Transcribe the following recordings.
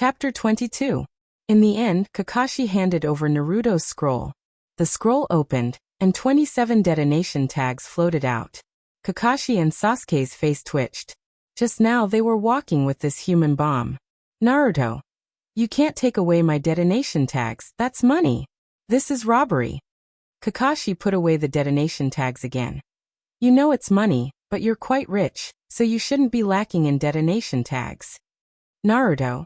Chapter 22. In the end, Kakashi handed over Naruto's scroll. The scroll opened, and 27 detonation tags floated out. Kakashi and Sasuke's face twitched. Just now they were walking with this human bomb. Naruto. You can't take away my detonation tags, that's money. This is robbery. Kakashi put away the detonation tags again. You know it's money, but you're quite rich, so you shouldn't be lacking in detonation tags. Naruto.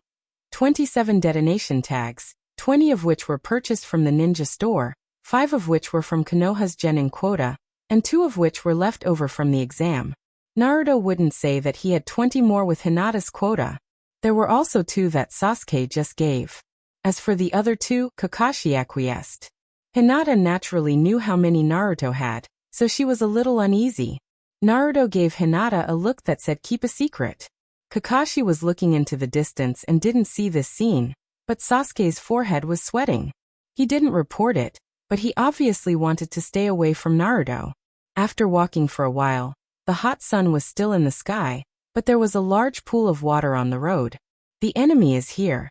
27 detonation tags, 20 of which were purchased from the ninja store, 5 of which were from Konoha's genin quota, and 2 of which were left over from the exam. Naruto wouldn't say that he had 20 more with Hinata's quota. There were also 2 that Sasuke just gave. As for the other 2, Kakashi acquiesced. Hinata naturally knew how many Naruto had, so she was a little uneasy. Naruto gave Hinata a look that said keep a secret. Kakashi was looking into the distance and didn't see this scene, but Sasuke's forehead was sweating. He didn't report it, but he obviously wanted to stay away from Naruto. After walking for a while, the hot sun was still in the sky, but there was a large pool of water on the road. The enemy is here.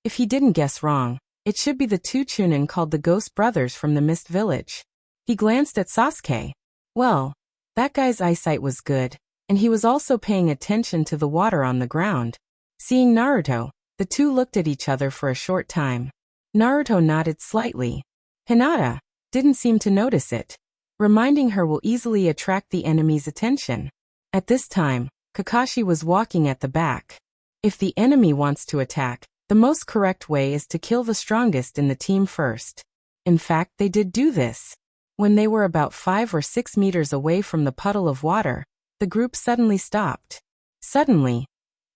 If he didn't guess wrong, it should be the 2 Chunin called the Ghost Brothers from the Mist Village. He glanced at Sasuke. Well, that guy's eyesight was good, and he was also paying attention to the water on the ground. Seeing Naruto, the 2 looked at each other for a short time. Naruto nodded slightly. Hinata didn't seem to notice it. Reminding her will easily attract the enemy's attention. At this time, Kakashi was walking at the back. If the enemy wants to attack, the most correct way is to kill the strongest in the team first. In fact, they did do this. When they were about 5 or 6 meters away from the puddle of water, the group suddenly stopped. Suddenly,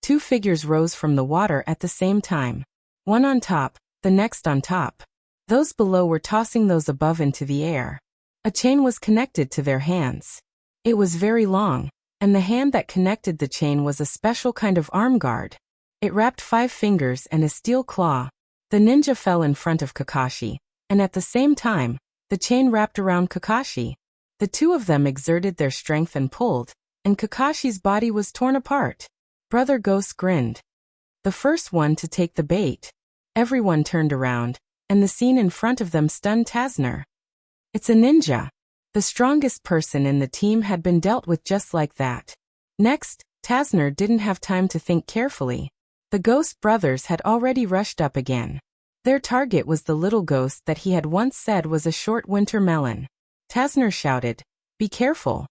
2 figures rose from the water at the same time. One on top, the next on top. Those below were tossing those above into the air. A chain was connected to their hands. It was very long, and the hand that connected the chain was a special kind of arm guard. It wrapped 5 fingers and a steel claw. The ninja fell in front of Kakashi, and at the same time, the chain wrapped around Kakashi. The 2 of them exerted their strength and pulled, and Kakashi's body was torn apart. Brother Ghost grinned. The first one to take the bait. Everyone turned around, and the scene in front of them stunned Tazner. It's a ninja. The strongest person in the team had been dealt with just like that. Next, Tazner didn't have time to think carefully. The Ghost Brothers had already rushed up again. Their target was the little ghost that he had once said was a short winter melon. Tazner shouted, "Be careful."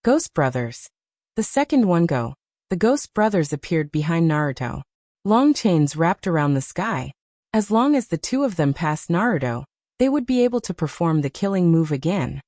Ghost Brothers. The second one go. The Ghost Brothers appeared behind Naruto. Long chains wrapped around the sky. As long as the 2 of them passed Naruto, they would be able to perform the killing move again.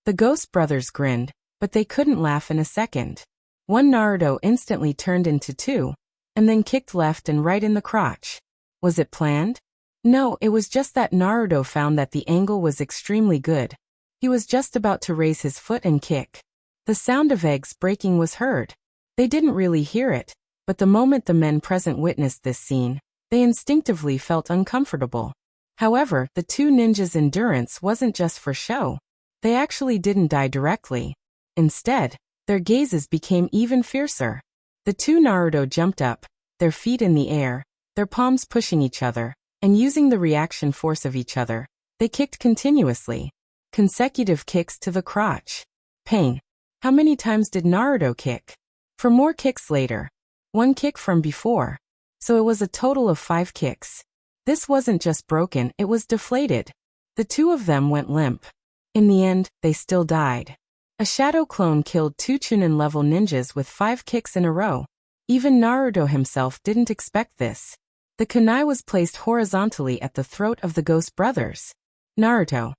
The Ghost Brothers grinned, but they couldn't laugh in a second. One Naruto instantly turned into 2, and then kicked left and right in the crotch. Was it planned? No, it was just that Naruto found that the angle was extremely good. He was just about to raise his foot and kick. The sound of eggs breaking was heard. They didn't really hear it, but the moment the men present witnessed this scene, they instinctively felt uncomfortable. However, the 2 ninjas' endurance wasn't just for show. They actually didn't die directly. Instead, their gazes became even fiercer. The 2 Naruto jumped up, their feet in the air, their palms pushing each other, and using the reaction force of each other, they kicked continuously. Consecutive kicks to the crotch. Pain. How many times did Naruto kick? For more kicks later. 1 kick from before. So it was a total of 5 kicks. This wasn't just broken, it was deflated. The 2 of them went limp. In the end, they still died. A shadow clone killed 2 Chunin-level ninjas with 5 kicks in a row. Even Naruto himself didn't expect this. The kunai was placed horizontally at the throat of the Ghost Brothers. Naruto.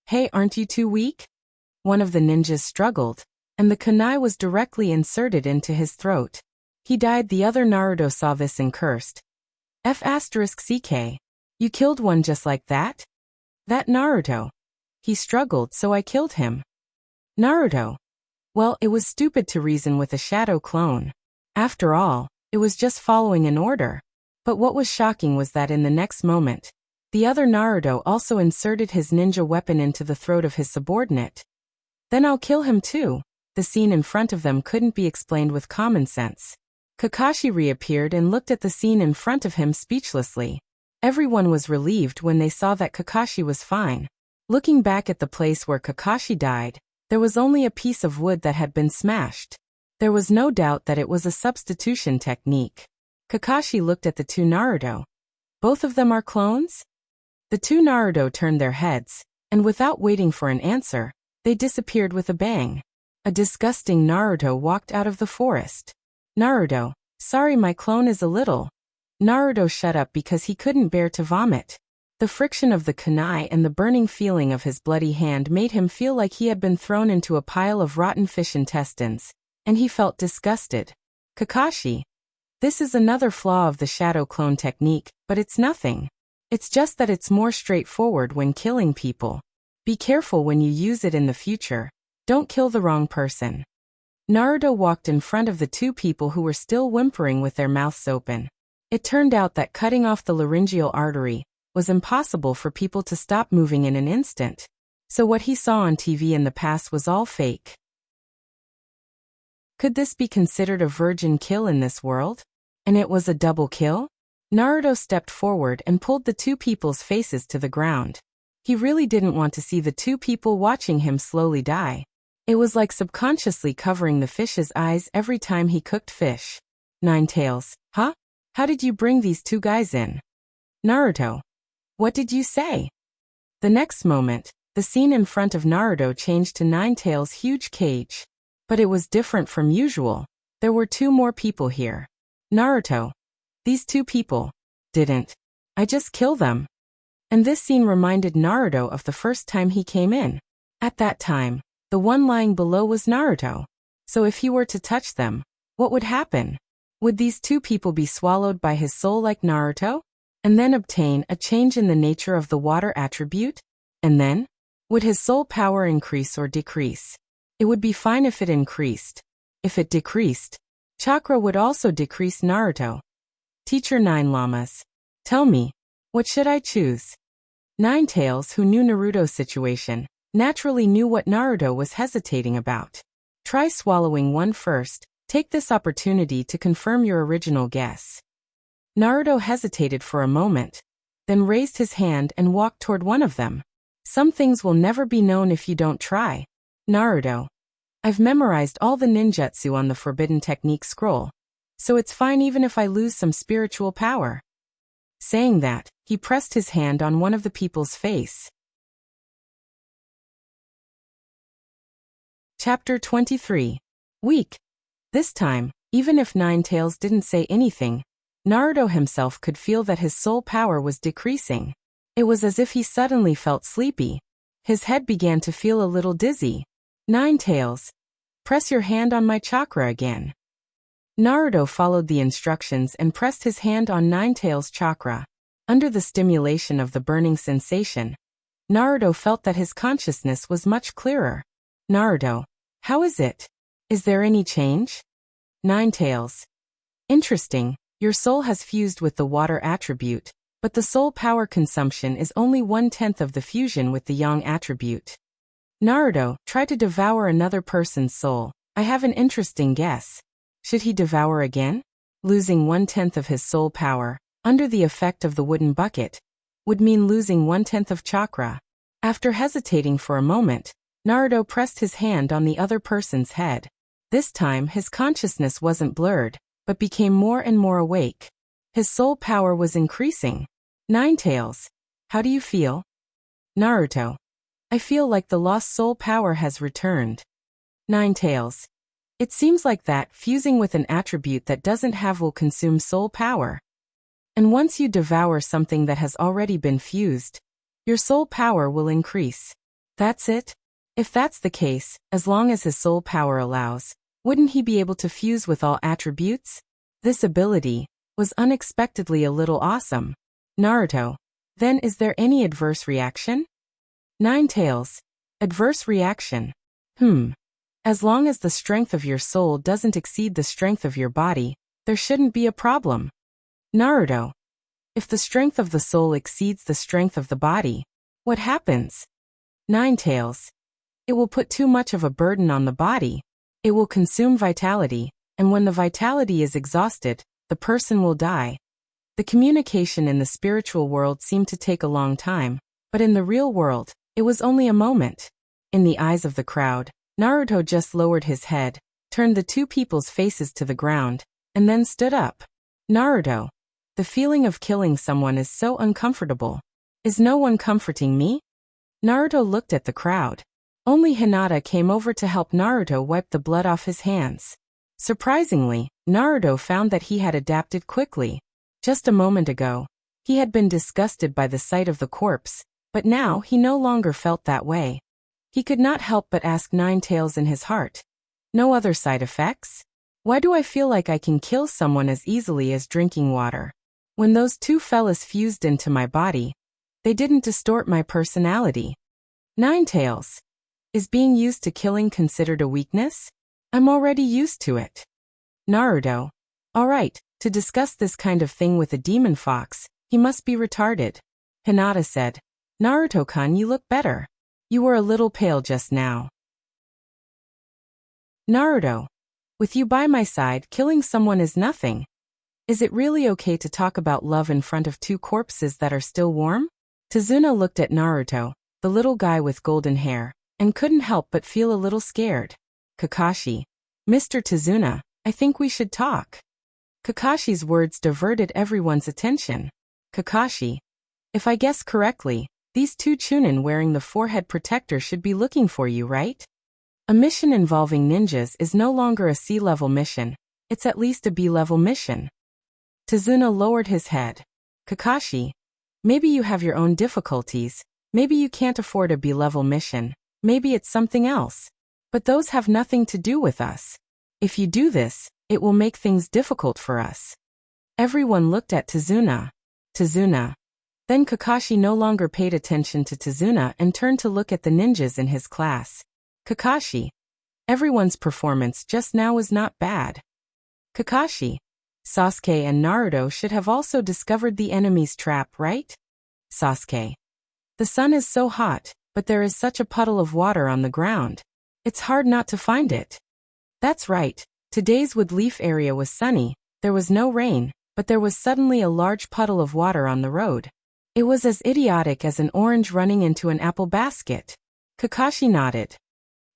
Hey, aren't you too weak? One of the ninjas struggled, and the kunai was directly inserted into his throat. He died. The other Naruto saw this and cursed. F***ck. You killed one just like that? That Naruto. He struggled, so I killed him. Naruto. Well, it was stupid to reason with a shadow clone. After all, it was just following an order. But what was shocking was that in the next moment, the other Naruto also inserted his ninja weapon into the throat of his subordinate. Then I'll kill him too. The scene in front of them couldn't be explained with common sense. Kakashi reappeared and looked at the scene in front of him speechlessly. Everyone was relieved when they saw that Kakashi was fine. Looking back at the place where Kakashi died, there was only a piece of wood that had been smashed. There was no doubt that it was a substitution technique. Kakashi looked at the two Naruto. Both of them are clones? The two Naruto turned their heads, and without waiting for an answer, they disappeared with a bang. A disgusting Naruto walked out of the forest. Naruto, sorry my clone is a little. Naruto shut up because he couldn't bear to vomit. The friction of the kunai and the burning feeling of his bloody hand made him feel like he had been thrown into a pile of rotten fish intestines, and he felt disgusted. Kakashi. This is another flaw of the shadow clone technique, but it's nothing. It's just that it's more straightforward when killing people. Be careful when you use it in the future. Don't kill the wrong person. Naruto walked in front of the two people who were still whimpering with their mouths open. It turned out that cutting off the laryngeal artery was impossible for people to stop moving in an instant. So what he saw on TV in the past was all fake. Could this be considered a virgin kill in this world? And it was a double kill? Naruto stepped forward and pulled the two people's faces to the ground. He really didn't want to see the two people watching him slowly die. It was like subconsciously covering the fish's eyes every time he cooked fish. Nine Tails, huh? How did you bring these two guys in? Naruto. What did you say? The next moment, the scene in front of Naruto changed to Nine Tails' huge cage. But it was different from usual. There were two more people here. Naruto. These two people. Didn't I just kill them? And this scene reminded Naruto of the first time he came in. At that time, the one lying below was Naruto. So if he were to touch them, what would happen? Would these two people be swallowed by his soul like Naruto? And then obtain a change in the nature of the water attribute? And then? Would his soul power increase or decrease? It would be fine if it increased. If it decreased, chakra would also decrease Naruto. Teacher Nine Llamas. Tell me, what should I choose? Nine Tails, who knew Naruto's situation, naturally knew what Naruto was hesitating about. Try swallowing one first. Take this opportunity to confirm your original guess. Naruto hesitated for a moment, then raised his hand and walked toward one of them. Some things will never be known if you don't try. Naruto. I've memorized all the ninjutsu on the Forbidden Technique scroll, so it's fine even if I lose some spiritual power. Saying that, he pressed his hand on one of the people's face. Chapter 23. Weak. This time, even if Nine Tails didn't say anything, Naruto himself could feel that his soul power was decreasing. It was as if he suddenly felt sleepy. His head began to feel a little dizzy. Nine Tails. Press your hand on my chakra again. Naruto followed the instructions and pressed his hand on Nine Tails' chakra. Under the stimulation of the burning sensation, Naruto felt that his consciousness was much clearer. Naruto. How is it? Is there any change? Nine Tails. Interesting. Your soul has fused with the water attribute, but the soul power consumption is only 1/10 of the fusion with the yang attribute. Naruto, try to devour another person's soul. I have an interesting guess. Should he devour again? Losing 1/10 of his soul power, under the effect of the wooden bucket, would mean losing 1/10 of chakra. After hesitating for a moment, Naruto pressed his hand on the other person's head. This time his consciousness wasn't blurred, but became more and more awake. His soul power was increasing. Nine Tails. How do you feel? Naruto. I feel like the lost soul power has returned. Nine Tails. It seems like that fusing with an attribute that doesn't have will consume soul power. And once you devour something that has already been fused, your soul power will increase. That's it? If that's the case, as long as his soul power allows, wouldn't he be able to fuse with all attributes? This ability was unexpectedly a little awesome. Naruto. Then is there any adverse reaction? Nine Tails. Adverse reaction. As long as the strength of your soul doesn't exceed the strength of your body, there shouldn't be a problem. Naruto. If the strength of the soul exceeds the strength of the body, what happens? Nine Tails. It will put too much of a burden on the body. It will consume vitality, and when the vitality is exhausted, the person will die. The communication in the spiritual world seemed to take a long time, but in the real world, it was only a moment. In the eyes of the crowd, Naruto just lowered his head, turned the two people's faces to the ground, and then stood up. Naruto, the feeling of killing someone is so uncomfortable. Is no one comforting me? Naruto looked at the crowd. Only Hinata came over to help Naruto wipe the blood off his hands. Surprisingly, Naruto found that he had adapted quickly. Just a moment ago, he had been disgusted by the sight of the corpse, but now he no longer felt that way. He could not help but ask Ninetales in his heart. No other side effects? Why do I feel like I can kill someone as easily as drinking water? When those two fellas fused into my body, they didn't distort my personality. Ninetales. Is being used to killing considered a weakness? I'm already used to it. Naruto. Alright, to discuss this kind of thing with a demon fox, he must be retarded. Hinata said. Naruto-kun, you look better. You were a little pale just now. Naruto. With you by my side, killing someone is nothing. Is it really okay to talk about love in front of two corpses that are still warm? Tazuna looked at Naruto, the little guy with golden hair, and couldn't help but feel a little scared. Kakashi. Mr. Tazuna, I think we should talk. Kakashi's words diverted everyone's attention. Kakashi. If I guess correctly, these two chunin wearing the forehead protector should be looking for you, right? A mission involving ninjas is no longer a C-level mission, it's at least a B-level mission. Tazuna lowered his head. Kakashi. Maybe you have your own difficulties, maybe you can't afford a B-level mission, maybe it's something else. But those have nothing to do with us. If you do this, it will make things difficult for us. Everyone looked at Tazuna. Tazuna. Then Kakashi no longer paid attention to Tazuna and turned to look at the ninjas in his class. Kakashi. Everyone's performance just now was not bad. Kakashi. Sasuke and Naruto should have also discovered the enemy's trap, right? Sasuke. The sun is so hot, but there is such a puddle of water on the ground. It's hard not to find it. That's right. Today's wood-leaf area was sunny, there was no rain, but there was suddenly a large puddle of water on the road. It was as idiotic as an orange running into an apple basket. Kakashi nodded.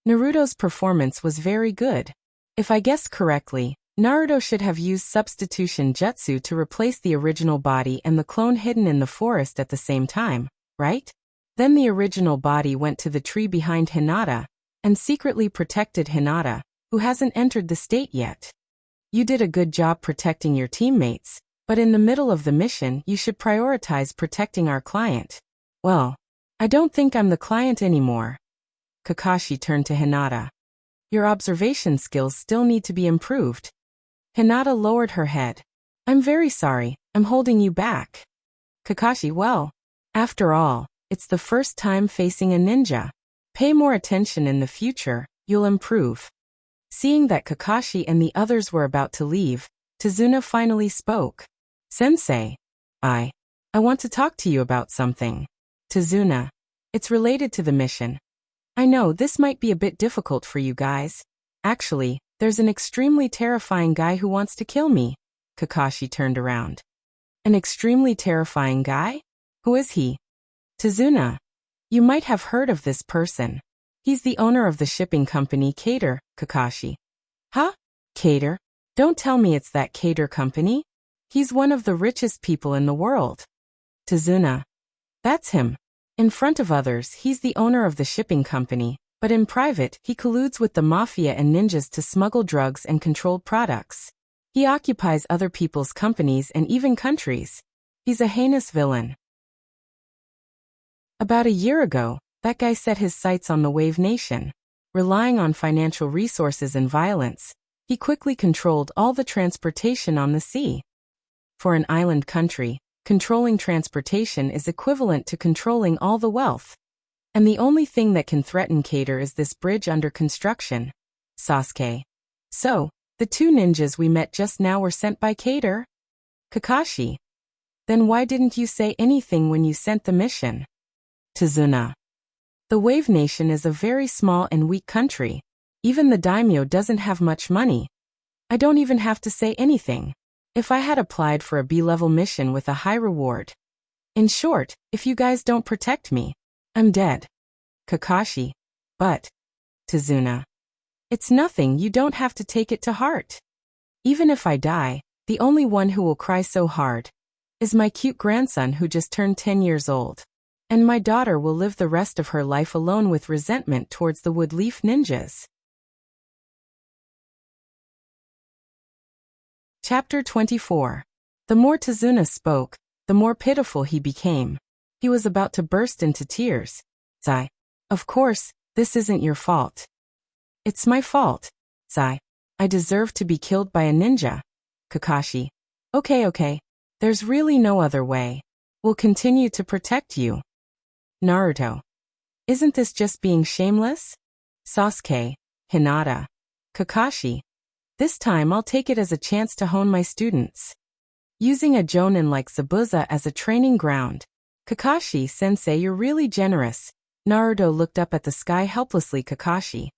Naruto's performance was very good. If I guessed correctly, Naruto should have used substitution jutsu to replace the original body and the clone hidden in the forest at the same time, right? Then the original body went to the tree behind Hinata, and secretly protected Hinata, who hasn't entered the state yet. You did a good job protecting your teammates, but in the middle of the mission you should prioritize protecting our client. Well, I don't think I'm the client anymore. Kakashi turned to Hinata. Your observation skills still need to be improved. Hinata lowered her head. I'm very sorry, I'm holding you back. Kakashi, well, after all, it's the first time facing a ninja. Pay more attention in the future, you'll improve. Seeing that Kakashi and the others were about to leave, Tazuna finally spoke. Sensei. I want to talk to you about something. Tazuna. It's related to the mission. I know this might be a bit difficult for you guys. Actually, there's an extremely terrifying guy who wants to kill me. Kakashi turned around. An extremely terrifying guy? Who is he? Tazuna. You might have heard of this person. He's the owner of the shipping company Cater, Kakashi. Huh? Cater? Don't tell me it's that Cater company. He's one of the richest people in the world. Tazuna. That's him. In front of others, he's the owner of the shipping company, but in private, he colludes with the mafia and ninjas to smuggle drugs and controlled products. He occupies other people's companies and even countries. He's a heinous villain. About a year ago, that guy set his sights on the Wave Nation. Relying on financial resources and violence, he quickly controlled all the transportation on the sea. For an island country, controlling transportation is equivalent to controlling all the wealth. And the only thing that can threaten Cater is this bridge under construction. Sasuke. So, the two ninjas we met just now were sent by Cater? Kakashi. Then why didn't you say anything when you sent the mission? Tazuna. The Wave Nation is a very small and weak country. Even the daimyo doesn't have much money. I don't even have to say anything. If I had applied for a B-level mission with a high reward. In short, if you guys don't protect me, I'm dead. Kakashi. But. Tazuna. It's nothing, you don't have to take it to heart. Even if I die, the only one who will cry so hard is my cute grandson who just turned 10 years old. And my daughter will live the rest of her life alone with resentment towards the Woodleaf ninjas. Chapter 24. The more Tazuna spoke, the more pitiful he became. He was about to burst into tears. Zai. Of course, this isn't your fault. It's my fault. Zai. I deserve to be killed by a ninja. Kakashi. Okay. There's really no other way. We'll continue to protect you. Naruto. Isn't this just being shameless? Sasuke. Hinata. Kakashi. This time I'll take it as a chance to hone my students. Using a jonin like Zabuza as a training ground. Kakashi-sensei, you're really generous. Naruto looked up at the sky helplessly. Kakashi.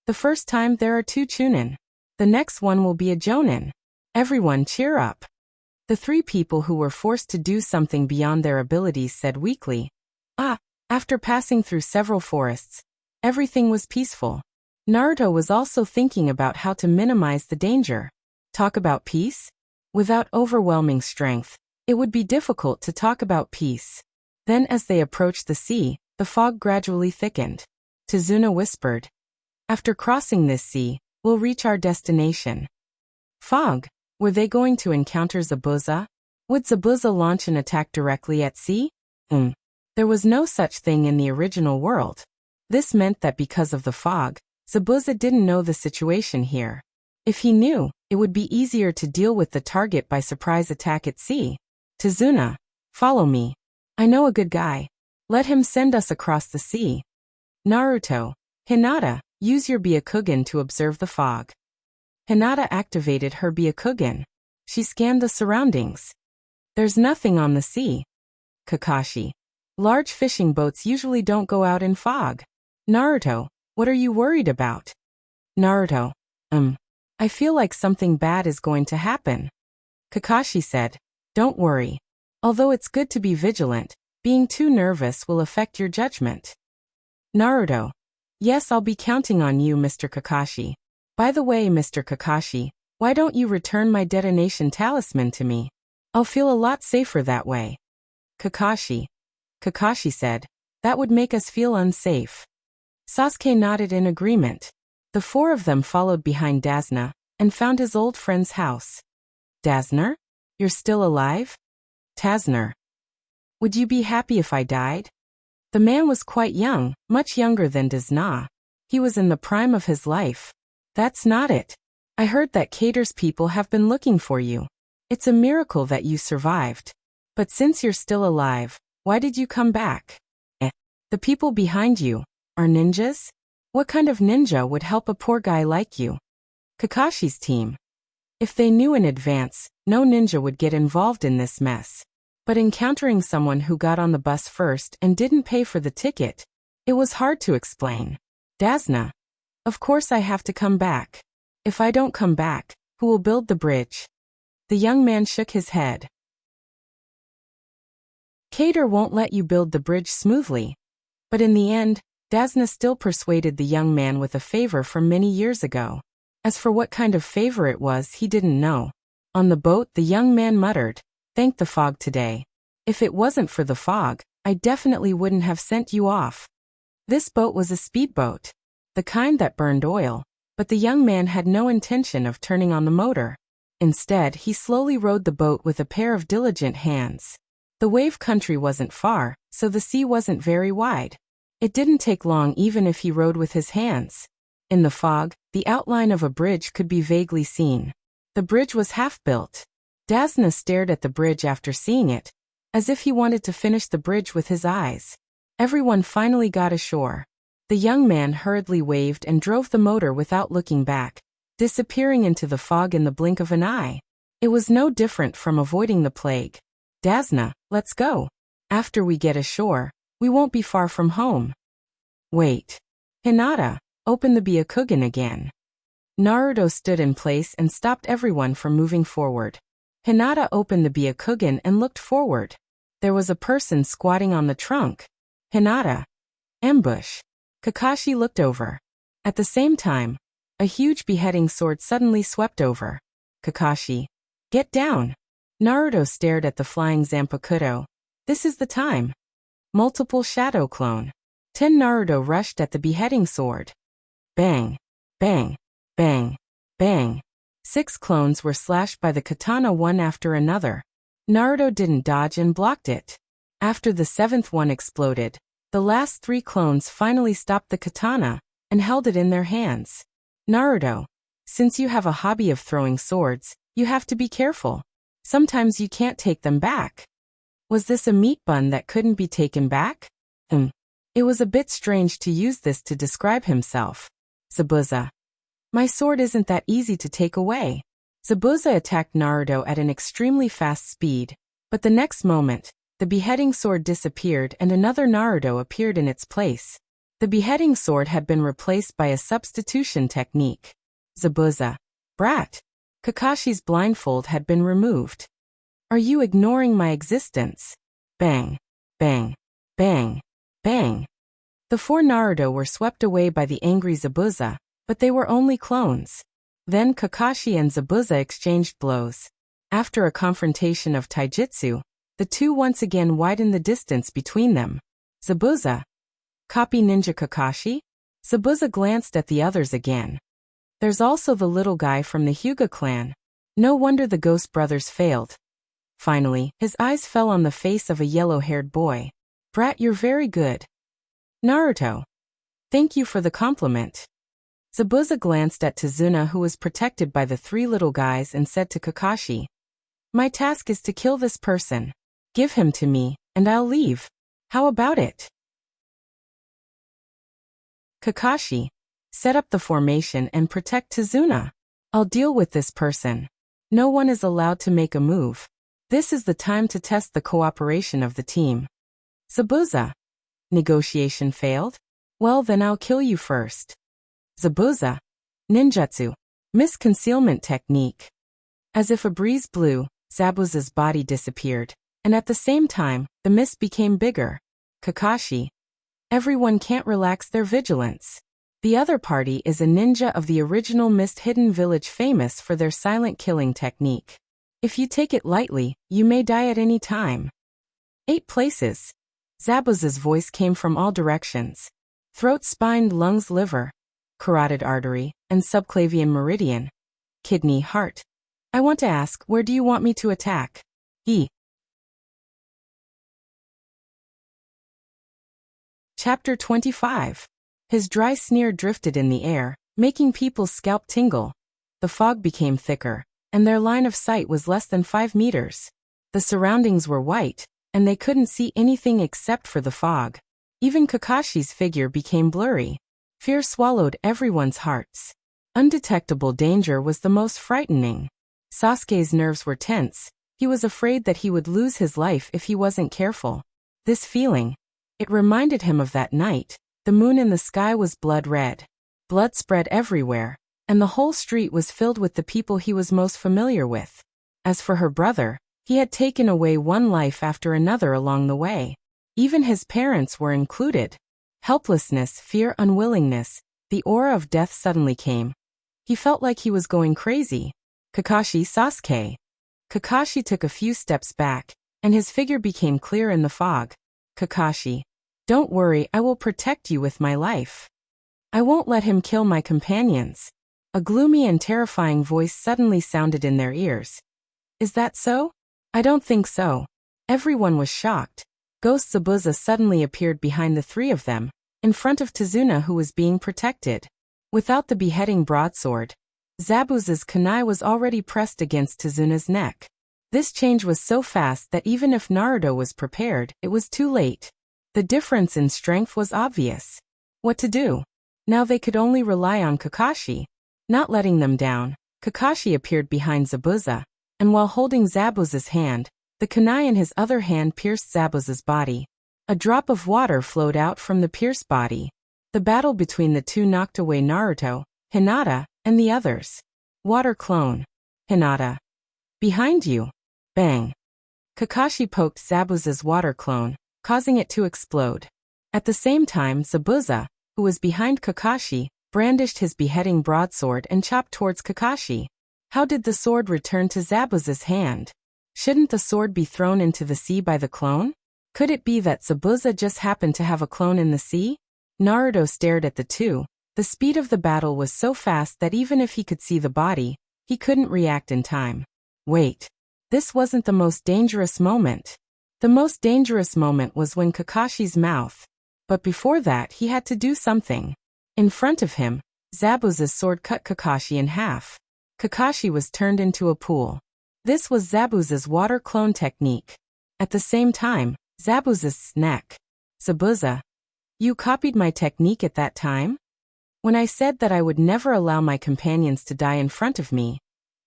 The first time there are 2 chunin. The next one will be a jonin. Everyone cheer up. The 3 people who were forced to do something beyond their abilities said weakly. After passing through several forests, everything was peaceful. Naruto was also thinking about how to minimize the danger. Talk about peace? Without overwhelming strength, it would be difficult to talk about peace. Then as they approached the sea, the fog gradually thickened. Tazuna whispered. After crossing this sea, we'll reach our destination. Fog? Were they going to encounter Zabuza? Would Zabuza launch an attack directly at sea? There was no such thing in the original world. This meant that because of the fog, Zabuza didn't know the situation here. If he knew, it would be easier to deal with the target by surprise attack at sea. Tazuna, follow me. I know a good guy. Let him send us across the sea. Naruto. Hinata, use your Byakugan to observe the fog. Hinata activated her Byakugan. She scanned the surroundings. There's nothing on the sea. Kakashi. Large fishing boats usually don't go out in fog. Naruto, what are you worried about? Naruto. I feel like something bad is going to happen. Kakashi said. Don't worry. Although it's good to be vigilant, being too nervous will affect your judgment. Naruto. Yes, I'll be counting on you, Mr. Kakashi. By the way, Mr. Kakashi, why don't you return my detonation talisman to me? I'll feel a lot safer that way. Kakashi. Kakashi said. That would make us feel unsafe. Sasuke nodded in agreement. The 4 of them followed behind Dazna and found his old friend's house. Dazner? You're still alive? Tazner. Would you be happy if I died? The man was quite young, much younger than Dazna. He was in the prime of his life. That's not it. I heard that Cater's people have been looking for you. It's a miracle that you survived. But since you're still alive, why did you come back? The people behind you are ninjas? What kind of ninja would help a poor guy like you? Kakashi's team. If they knew in advance, no ninja would get involved in this mess. But encountering someone who got on the bus first and didn't pay for the ticket, it was hard to explain. Dazna. Of course I have to come back. If I don't come back, who will build the bridge? The young man shook his head. Cater won't let you build the bridge smoothly. But in the end, Dazna still persuaded the young man with a favor from many years ago. As for what kind of favor it was, he didn't know. On the boat, the young man muttered, "Thank the fog today. If it wasn't for the fog, I definitely wouldn't have sent you off." This boat was a speedboat, the kind that burned oil, but the young man had no intention of turning on the motor. Instead, he slowly rowed the boat with a pair of diligent hands. The wave country wasn't far, so the sea wasn't very wide. It didn't take long even if he rowed with his hands. In the fog, the outline of a bridge could be vaguely seen. The bridge was half-built. Dazna stared at the bridge after seeing it, as if he wanted to finish the bridge with his eyes. Everyone finally got ashore. The young man hurriedly waved and drove the motor without looking back, disappearing into the fog in the blink of an eye. It was no different from avoiding the plague. Dazna, let's go. After we get ashore, we won't be far from home. Wait. Hinata, open the Byakugan again. Naruto stood in place and stopped everyone from moving forward. Hinata opened the Byakugan and looked forward. There was a person squatting on the trunk. Hinata. Ambush. Kakashi looked over. At the same time, a huge beheading sword suddenly swept over. Kakashi. Get down. Naruto stared at the flying Zanpakuto. This is the time. Multiple shadow clone. 10 Naruto rushed at the beheading sword. Bang. Bang. Bang. Bang. 6 clones were slashed by the katana one after another. Naruto didn't dodge and blocked it. After the 7th one exploded, the last 3 clones finally stopped the katana and held it in their hands. Naruto, since you have a hobby of throwing swords, you have to be careful. Sometimes you can't take them back. Was this a meat bun that couldn't be taken back? It was a bit strange to use this to describe himself. Zabuza. My sword isn't that easy to take away. Zabuza attacked Naruto at an extremely fast speed, but the next moment, the beheading sword disappeared and another Naruto appeared in its place. The beheading sword had been replaced by a substitution technique. Zabuza. Brat. Kakashi's blindfold had been removed. Are you ignoring my existence? Bang. Bang. Bang. Bang. The 4 Naruto were swept away by the angry Zabuza, but they were only clones. Then Kakashi and Zabuza exchanged blows. After a confrontation of taijutsu, the two once again widened the distance between them. Zabuza. Copy Ninja Kakashi? Zabuza glanced at the others again. There's also the little guy from the Hyuga clan. No wonder the Ghost brothers failed. Finally, his eyes fell on the face of a yellow-haired boy. Brat, you're very good. Naruto. Thank you for the compliment. Zabuza glanced at Tazuna, who was protected by the 3 little guys, and said to Kakashi, my task is to kill this person. Give him to me, and I'll leave. How about it? Kakashi. Set up the formation and protect Tazuna. I'll deal with this person. No one is allowed to make a move. This is the time to test the cooperation of the team. Zabuza. Negotiation failed? Well, then I'll kill you first. Zabuza. Ninjutsu. Misconcealment technique. As if a breeze blew, Zabuza's body disappeared, and at the same time, the mist became bigger. Kakashi. Everyone can't relax their vigilance. The other party is a ninja of the original mist-hidden village famous for their silent killing technique. If you take it lightly, you may die at any time. 8 places. Zabuza's voice came from all directions. Throat, spine, lungs, liver, carotid artery, and subclavian meridian. Kidney, heart. I want to ask, where do you want me to attack? Chapter 25. His dry sneer drifted in the air, making people's scalp tingle. The fog became thicker, and their line of sight was less than 5 meters. The surroundings were white, and they couldn't see anything except for the fog. Even Kakashi's figure became blurry. Fear swallowed everyone's hearts. Undetectable danger was the most frightening. Sasuke's nerves were tense. He was afraid that he would lose his life if he wasn't careful. This feeling, it reminded him of that night. The moon in the sky was blood red. Blood spread everywhere, and the whole street was filled with the people he was most familiar with. As for her brother, he had taken away one life after another along the way. Even his parents were included. Helplessness, fear, unwillingness, the aura of death suddenly came. He felt like he was going crazy. Kakashi, Sasuke. Kakashi took a few steps back, and his figure became clear in the fog. Kakashi. Don't worry, I will protect you with my life. I won't let him kill my companions. A gloomy and terrifying voice suddenly sounded in their ears. Is that so? I don't think so. Everyone was shocked. Ghost Zabuza suddenly appeared behind the 3 of them, in front of Tazuna, who was being protected. Without the beheading broadsword, Zabuza's kunai was already pressed against Tazuna's neck. This change was so fast that even if Naruto was prepared, it was too late. The difference in strength was obvious. What to do? Now they could only rely on Kakashi. Not letting them down, Kakashi appeared behind Zabuza, and while holding Zabuza's hand, the kunai in his other hand pierced Zabuza's body. A drop of water flowed out from the pierced body. The battle between the two knocked away Naruto, Hinata, And the others. Water clone. Hinata. Behind you. Bang. Kakashi poked Zabuza's water clone, causing it to explode. At the same time, Zabuza, who was behind Kakashi, brandished his beheading broadsword and chopped towards Kakashi. How did the sword return to Zabuza's hand? Shouldn't the sword be thrown into the sea by the clone? Could it be that Zabuza just happened to have a clone in the sea? Naruto stared at the two. The speed of the battle was so fast that even if he could see the body, he couldn't react in time. Wait. This wasn't the most dangerous moment. The most dangerous moment was when Kakashi's mouth. But before that he had to do something. In front of him, Zabuza's sword cut Kakashi in half. Kakashi was turned into a pool. This was Zabuza's water clone technique. At the same time, Zabuza's neck. Zabuza. You copied my technique at that time? When I said that I would never allow my companions to die in front of me,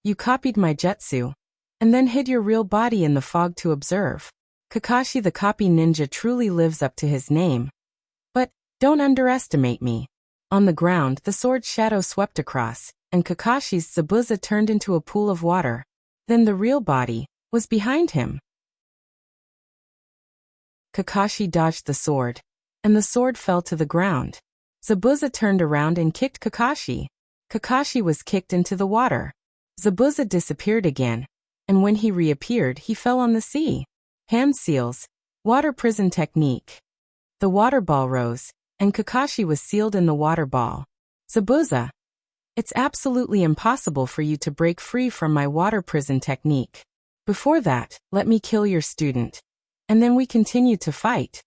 you copied my jutsu, and then hid your real body in the fog to observe. Kakashi the copy ninja truly lives up to his name. But, don't underestimate me. On the ground, the sword's shadow swept across, and Kakashi's Zabuza turned into a pool of water. Then the real body was behind him. Kakashi dodged the sword, and the sword fell to the ground. Zabuza turned around and kicked Kakashi. Kakashi was kicked into the water. Zabuza disappeared again, and when he reappeared, he fell on the sea. Hand seals. Water prison technique. The water ball rose, and Kakashi was sealed in the water ball. Zabuza. It's absolutely impossible for you to break free from my water prison technique. Before that, let me kill your student. And then we continue to fight.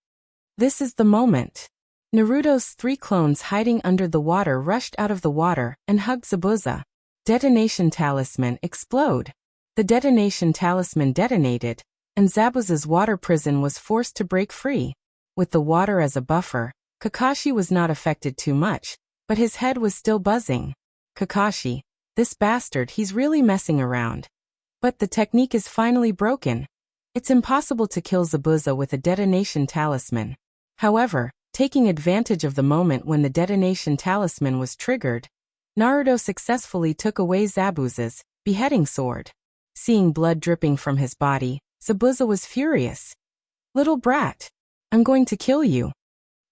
This is the moment. Naruto's 3 clones hiding under the water rushed out of the water and hugged Zabuza. Detonation talisman explode. The detonation talisman detonated, and Zabuza's water prison was forced to break free. With the water as a buffer, Kakashi was not affected too much, but his head was still buzzing. Kakashi, this bastard, he's really messing around. But the technique is finally broken. It's impossible to kill Zabuza with a detonation talisman. However, taking advantage of the moment when the detonation talisman was triggered, Naruto successfully took away Zabuza's beheading sword. Seeing blood dripping from his body, Zabuza was furious. Little brat, I'm going to kill you.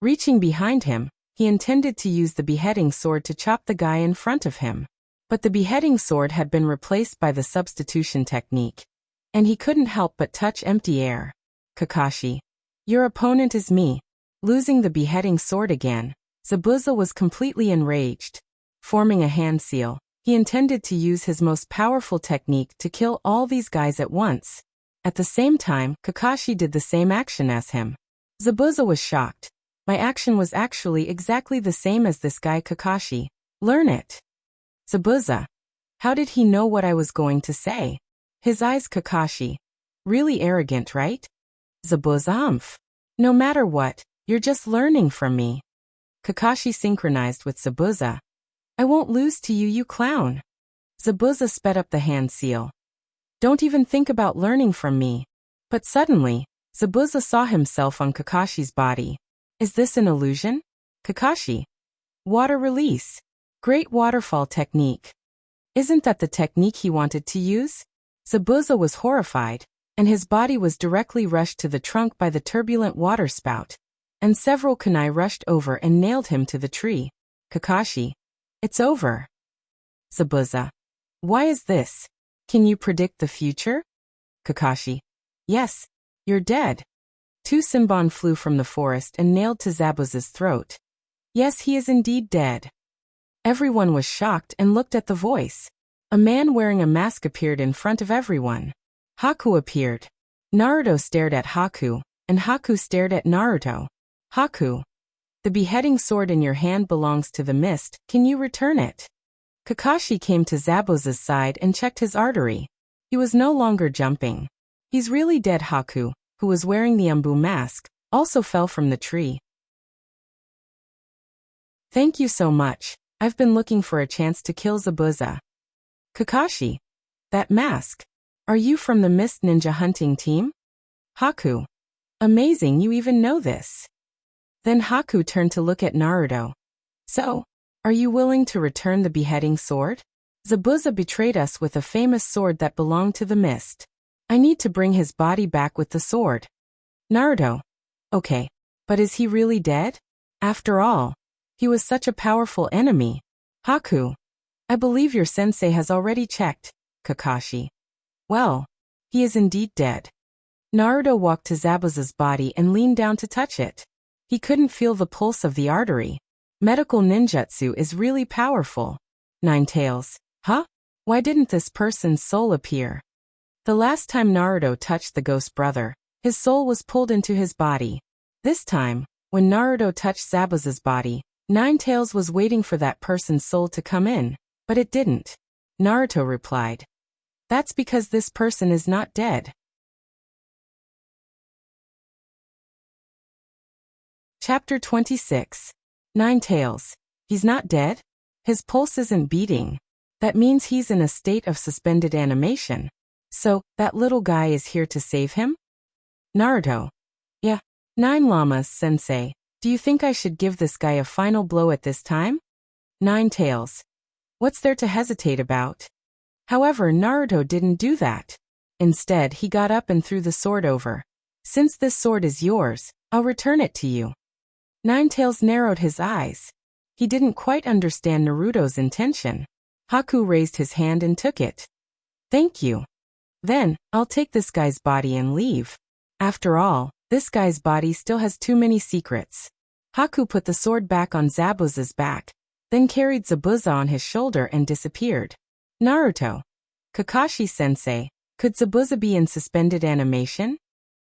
Reaching behind him, he intended to use the beheading sword to chop the guy in front of him. But the beheading sword had been replaced by the substitution technique, and he couldn't help but touch empty air. Kakashi, your opponent is me. Losing the beheading sword again, Zabuza was completely enraged. Forming a hand seal, he intended to use his most powerful technique to kill all these guys at once. At the same time, Kakashi did the same action as him. Zabuza was shocked. My action was actually exactly the same as this guy Kakashi. Learn it. Zabuza. How did he know what I was going to say? His eyes Kakashi. Really arrogant, right? Zabuza umph. No matter what, you're just learning from me. Kakashi synchronized with Zabuza. I won't lose to you, you clown. Zabuza sped up the hand seal. Don't even think about learning from me. But suddenly, Zabuza saw himself on Kakashi's body. Is this an illusion? Kakashi. Water release. Great waterfall technique. Isn't that the technique he wanted to use? Zabuza was horrified, and his body was directly rushed to the trunk by the turbulent water spout, and several kunai rushed over and nailed him to the tree. Kakashi. It's over. Zabuza. Why is this? Can you predict the future? Kakashi. Yes, you're dead. 2 Sinbon flew from the forest and nailed to Zabuza's throat. Yes, he is indeed dead. Everyone was shocked and looked at the voice. A man wearing a mask appeared in front of everyone. Haku appeared. Naruto stared at Haku, and Haku stared at Naruto. Haku. The beheading sword in your hand belongs to the mist, can you return it? Kakashi came to Zabuza's side and checked his artery. He was no longer jumping. He's really dead. Haku, who was wearing the Umbu mask, also fell from the tree. Thank you so much. I've been looking for a chance to kill Zabuza. Kakashi. That mask. Are you from the Mist Ninja hunting team? Haku. Amazing, you even know this. Then Haku turned to look at Naruto. So, Are you willing to return the beheading sword? Zabuza betrayed us with a famous sword that belonged to the mist. I need to bring his body back with the sword. Naruto. Okay. But is he really dead? After all, he was such a powerful enemy. Haku. I believe your sensei has already checked, Kakashi. Well, he is indeed dead. Naruto walked to Zabuza's body and leaned down to touch it. He couldn't feel the pulse of the artery. Medical ninjutsu is really powerful. Nine Tails. Huh? Why didn't this person's soul appear? The last time Naruto touched the ghost brother, his soul was pulled into his body. This time, when Naruto touched Zabuza's body, Nine Tails was waiting for that person's soul to come in, but it didn't. Naruto replied. That's because this person is not dead. Chapter 26. Nine Tails. He's not dead? His pulse isn't beating. That means he's in a state of suspended animation. So, that little guy is here to save him? Naruto. Yeah. Nine Llamas, sensei. Do you think I should give this guy a final blow at this time? Nine Tails. What's there to hesitate about? However, Naruto didn't do that. Instead, he got up and threw the sword over. Since this sword is yours, I'll return it to you. Nine Tails narrowed his eyes. He didn't quite understand Naruto's intention. Haku raised his hand and took it. Thank you. Then, I'll take this guy's body and leave. After all, this guy's body still has too many secrets. Haku put the sword back on Zabuza's back, then carried Zabuza on his shoulder and disappeared. Naruto. Kakashi-sensei, could Zabuza be in suspended animation?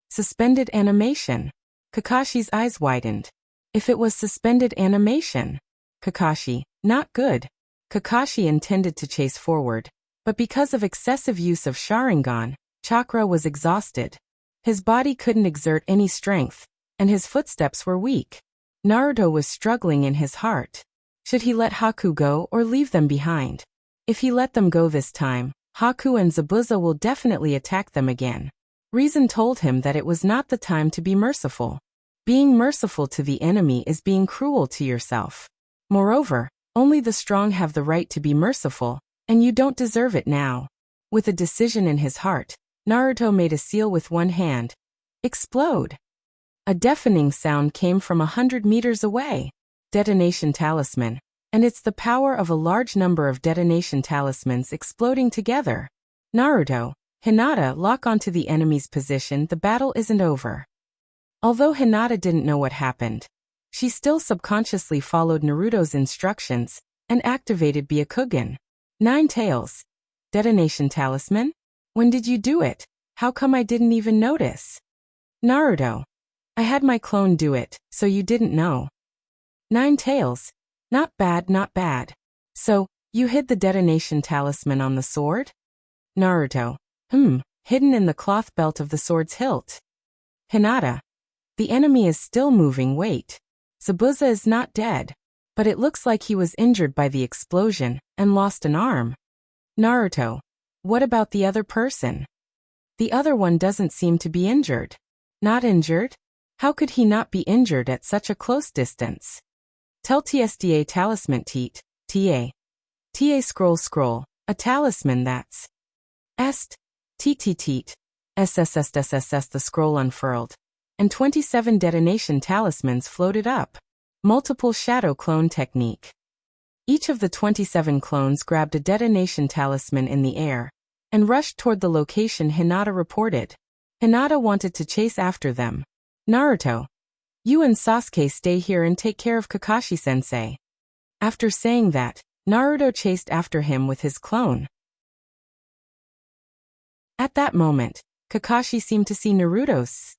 Suspended animation. Kakashi's eyes widened. If it was suspended animation. Kakashi, not good. Kakashi intended to chase forward, but because of excessive use of Sharingan, chakra was exhausted. His body couldn't exert any strength, and his footsteps were weak. Naruto was struggling in his heart. Should he let Haku go or leave them behind? If he let them go this time, Haku and Zabuza will definitely attack them again. Reason told him that it was not the time to be merciful. Being merciful to the enemy is being cruel to yourself. Moreover, only the strong have the right to be merciful, and you don't deserve it now. With a decision in his heart, Naruto made a seal with one hand. Explode! A deafening sound came from 100 meters away. Detonation talisman. And it's the power of a large number of detonation talismans exploding together. Naruto, Hinata lock onto the enemy's position. The battle isn't over. Although Hinata didn't know what happened, she still subconsciously followed Naruto's instructions and activated Byakugan. Nine Tails. Detonation talisman? When did you do it? How come I didn't even notice? Naruto. I had my clone do it, so you didn't know. Nine Tails. Not bad, not bad. So, you hid the detonation talisman on the sword? Naruto. Hidden in the cloth belt of the sword's hilt. Hinata. The enemy is still moving. Wait. Zabuza is not dead, but it looks like he was injured by the explosion and lost an arm. Naruto. What about the other person? The other one doesn't seem to be injured. Not injured? How could he not be injured at such a close distance? Tell TSDA talisman teat, TA. TA scroll, a talisman that's. Est. Teat. SSSSSS. The scroll unfurled, and 27 detonation talismans floated up. Multiple shadow clone technique. Each of the 27 clones grabbed a detonation talisman in the air and rushed toward the location Hinata reported. Hinata wanted to chase after them. Naruto. You and Sasuke stay here and take care of Kakashi-sensei. After saying that, Naruto chased after him with his clone. At that moment, Kakashi seemed to see Naruto's.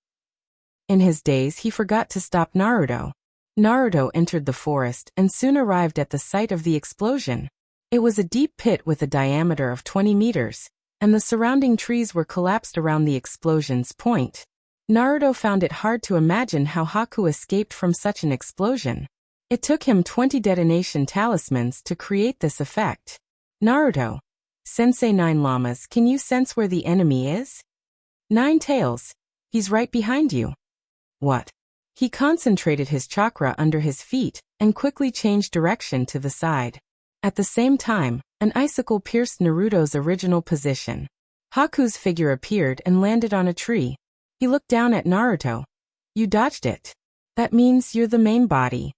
In his daze, he forgot to stop Naruto. Naruto entered the forest and soon arrived at the site of the explosion. It was a deep pit with a diameter of 20 meters, and the surrounding trees were collapsed around the explosion's point. Naruto found it hard to imagine how Haku escaped from such an explosion. It took him 20 detonation talismans to create this effect. Naruto. Sensei Nine Llamas, can you sense where the enemy is? Nine Tails. He's right behind you. What? He concentrated his chakra under his feet and quickly changed direction to the side. At the same time, an icicle pierced Naruto's original position. Haku's figure appeared and landed on a tree. He looked down at Naruto. You dodged it. That means you're the main body.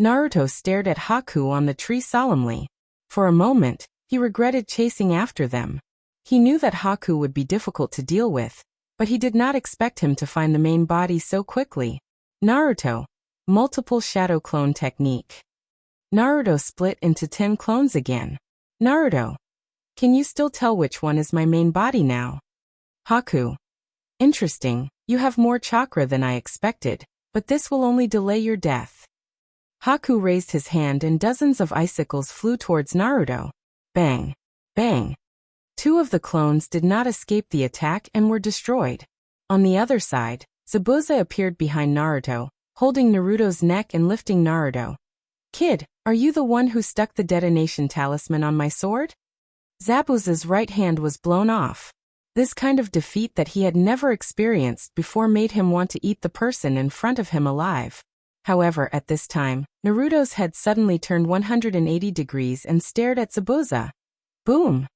Naruto stared at Haku on the tree solemnly. For a moment, he regretted chasing after them. He knew that Haku would be difficult to deal with, but he did not expect him to find the main body so quickly. Naruto. Multiple shadow clone technique. Naruto split into 10 clones again. Naruto. Can you still tell which one is my main body now? Haku. Interesting, you have more chakra than I expected, but this will only delay your death. Haku raised his hand and dozens of icicles flew towards Naruto. Bang. Bang. 2 of the clones did not escape the attack and were destroyed. On the other side, Zabuza appeared behind Naruto, holding Naruto's neck and lifting Naruto. Kid, are you the one who stuck the detonation talisman on my sword? Zabuza's right hand was blown off. This kind of defeat that he had never experienced before made him want to eat the person in front of him alive. However, at this time, Naruto's head suddenly turned 180 degrees and stared at Zabuza. Boom!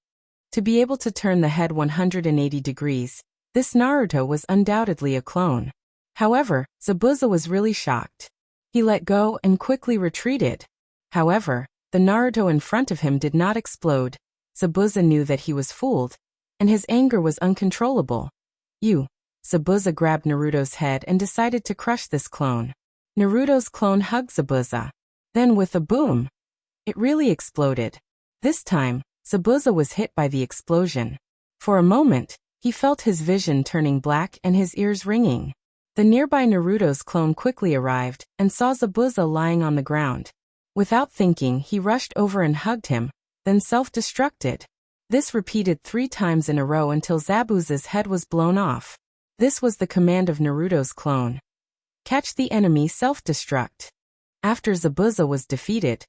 To be able to turn the head 180 degrees, this Naruto was undoubtedly a clone. However, Zabuza was really shocked. He let go and quickly retreated. However, the Naruto in front of him did not explode. Zabuza knew that he was fooled, and his anger was uncontrollable. Zabuza grabbed Naruto's head and decided to crush this clone. Naruto's clone hugged Zabuza. Then with a boom, it really exploded. This time, Zabuza was hit by the explosion. For a moment, he felt his vision turning black and his ears ringing. The nearby Naruto's clone quickly arrived and saw Zabuza lying on the ground. Without thinking, he rushed over and hugged him, then self-destructed. This repeated 3 times in a row until Zabuza's head was blown off. This was the command of Naruto's clone. Catch the enemy, self-destruct. After Zabuza was defeated,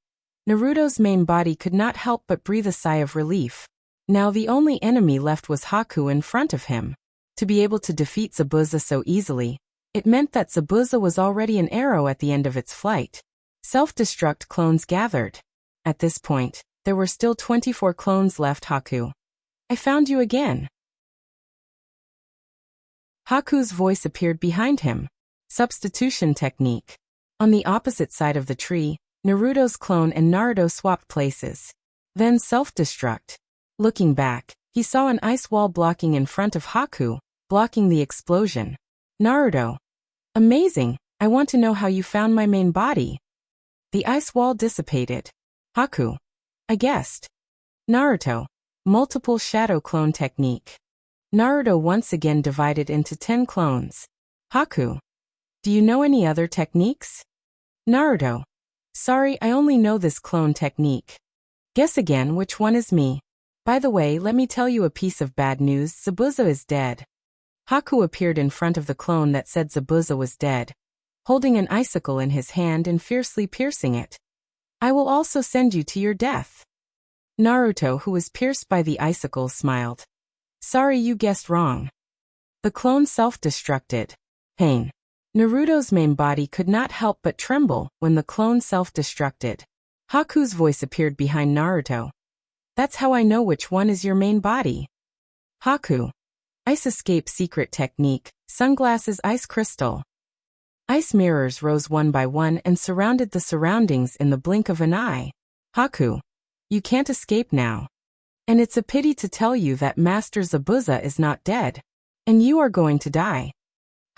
Naruto's main body could not help but breathe a sigh of relief. Now the only enemy left was Haku in front of him. To be able to defeat Zabuza so easily, it meant that Zabuza was already an arrow at the end of its flight. Self-destruct clones gathered. At this point, there were still 24 clones left. Haku. I found you again. Haku's voice appeared behind him. Substitution technique. On the opposite side of the tree, Naruto's clone and Naruto swapped places. Then self-destruct. Looking back, he saw an ice wall blocking in front of Haku, blocking the explosion. Naruto. Amazing, I want to know how you found my main body. The ice wall dissipated. Haku. I guessed. Naruto. Multiple shadow clone technique. Naruto once again divided into 10 clones. Haku. Do you know any other techniques? Naruto. Sorry, I only know this clone technique. Guess again which one is me. By the way, let me tell you a piece of bad news. Zabuza is dead. Haku appeared in front of the clone that said Zabuza was dead, holding an icicle in his hand and fiercely piercing it. I will also send you to your death. Naruto, who was pierced by the icicle, smiled. Sorry, you guessed wrong. The clone self-destructed. Pain. Naruto's main body could not help but tremble when the clone self-destructed. Haku's voice appeared behind Naruto. That's how I know which one is your main body. Haku. Ice escape secret technique, sunglasses ice crystal. Ice mirrors rose one by one and surrounded the surroundings in the blink of an eye. Haku. You can't escape now. And it's a pity to tell you that Master Zabuza is not dead. And you are going to die.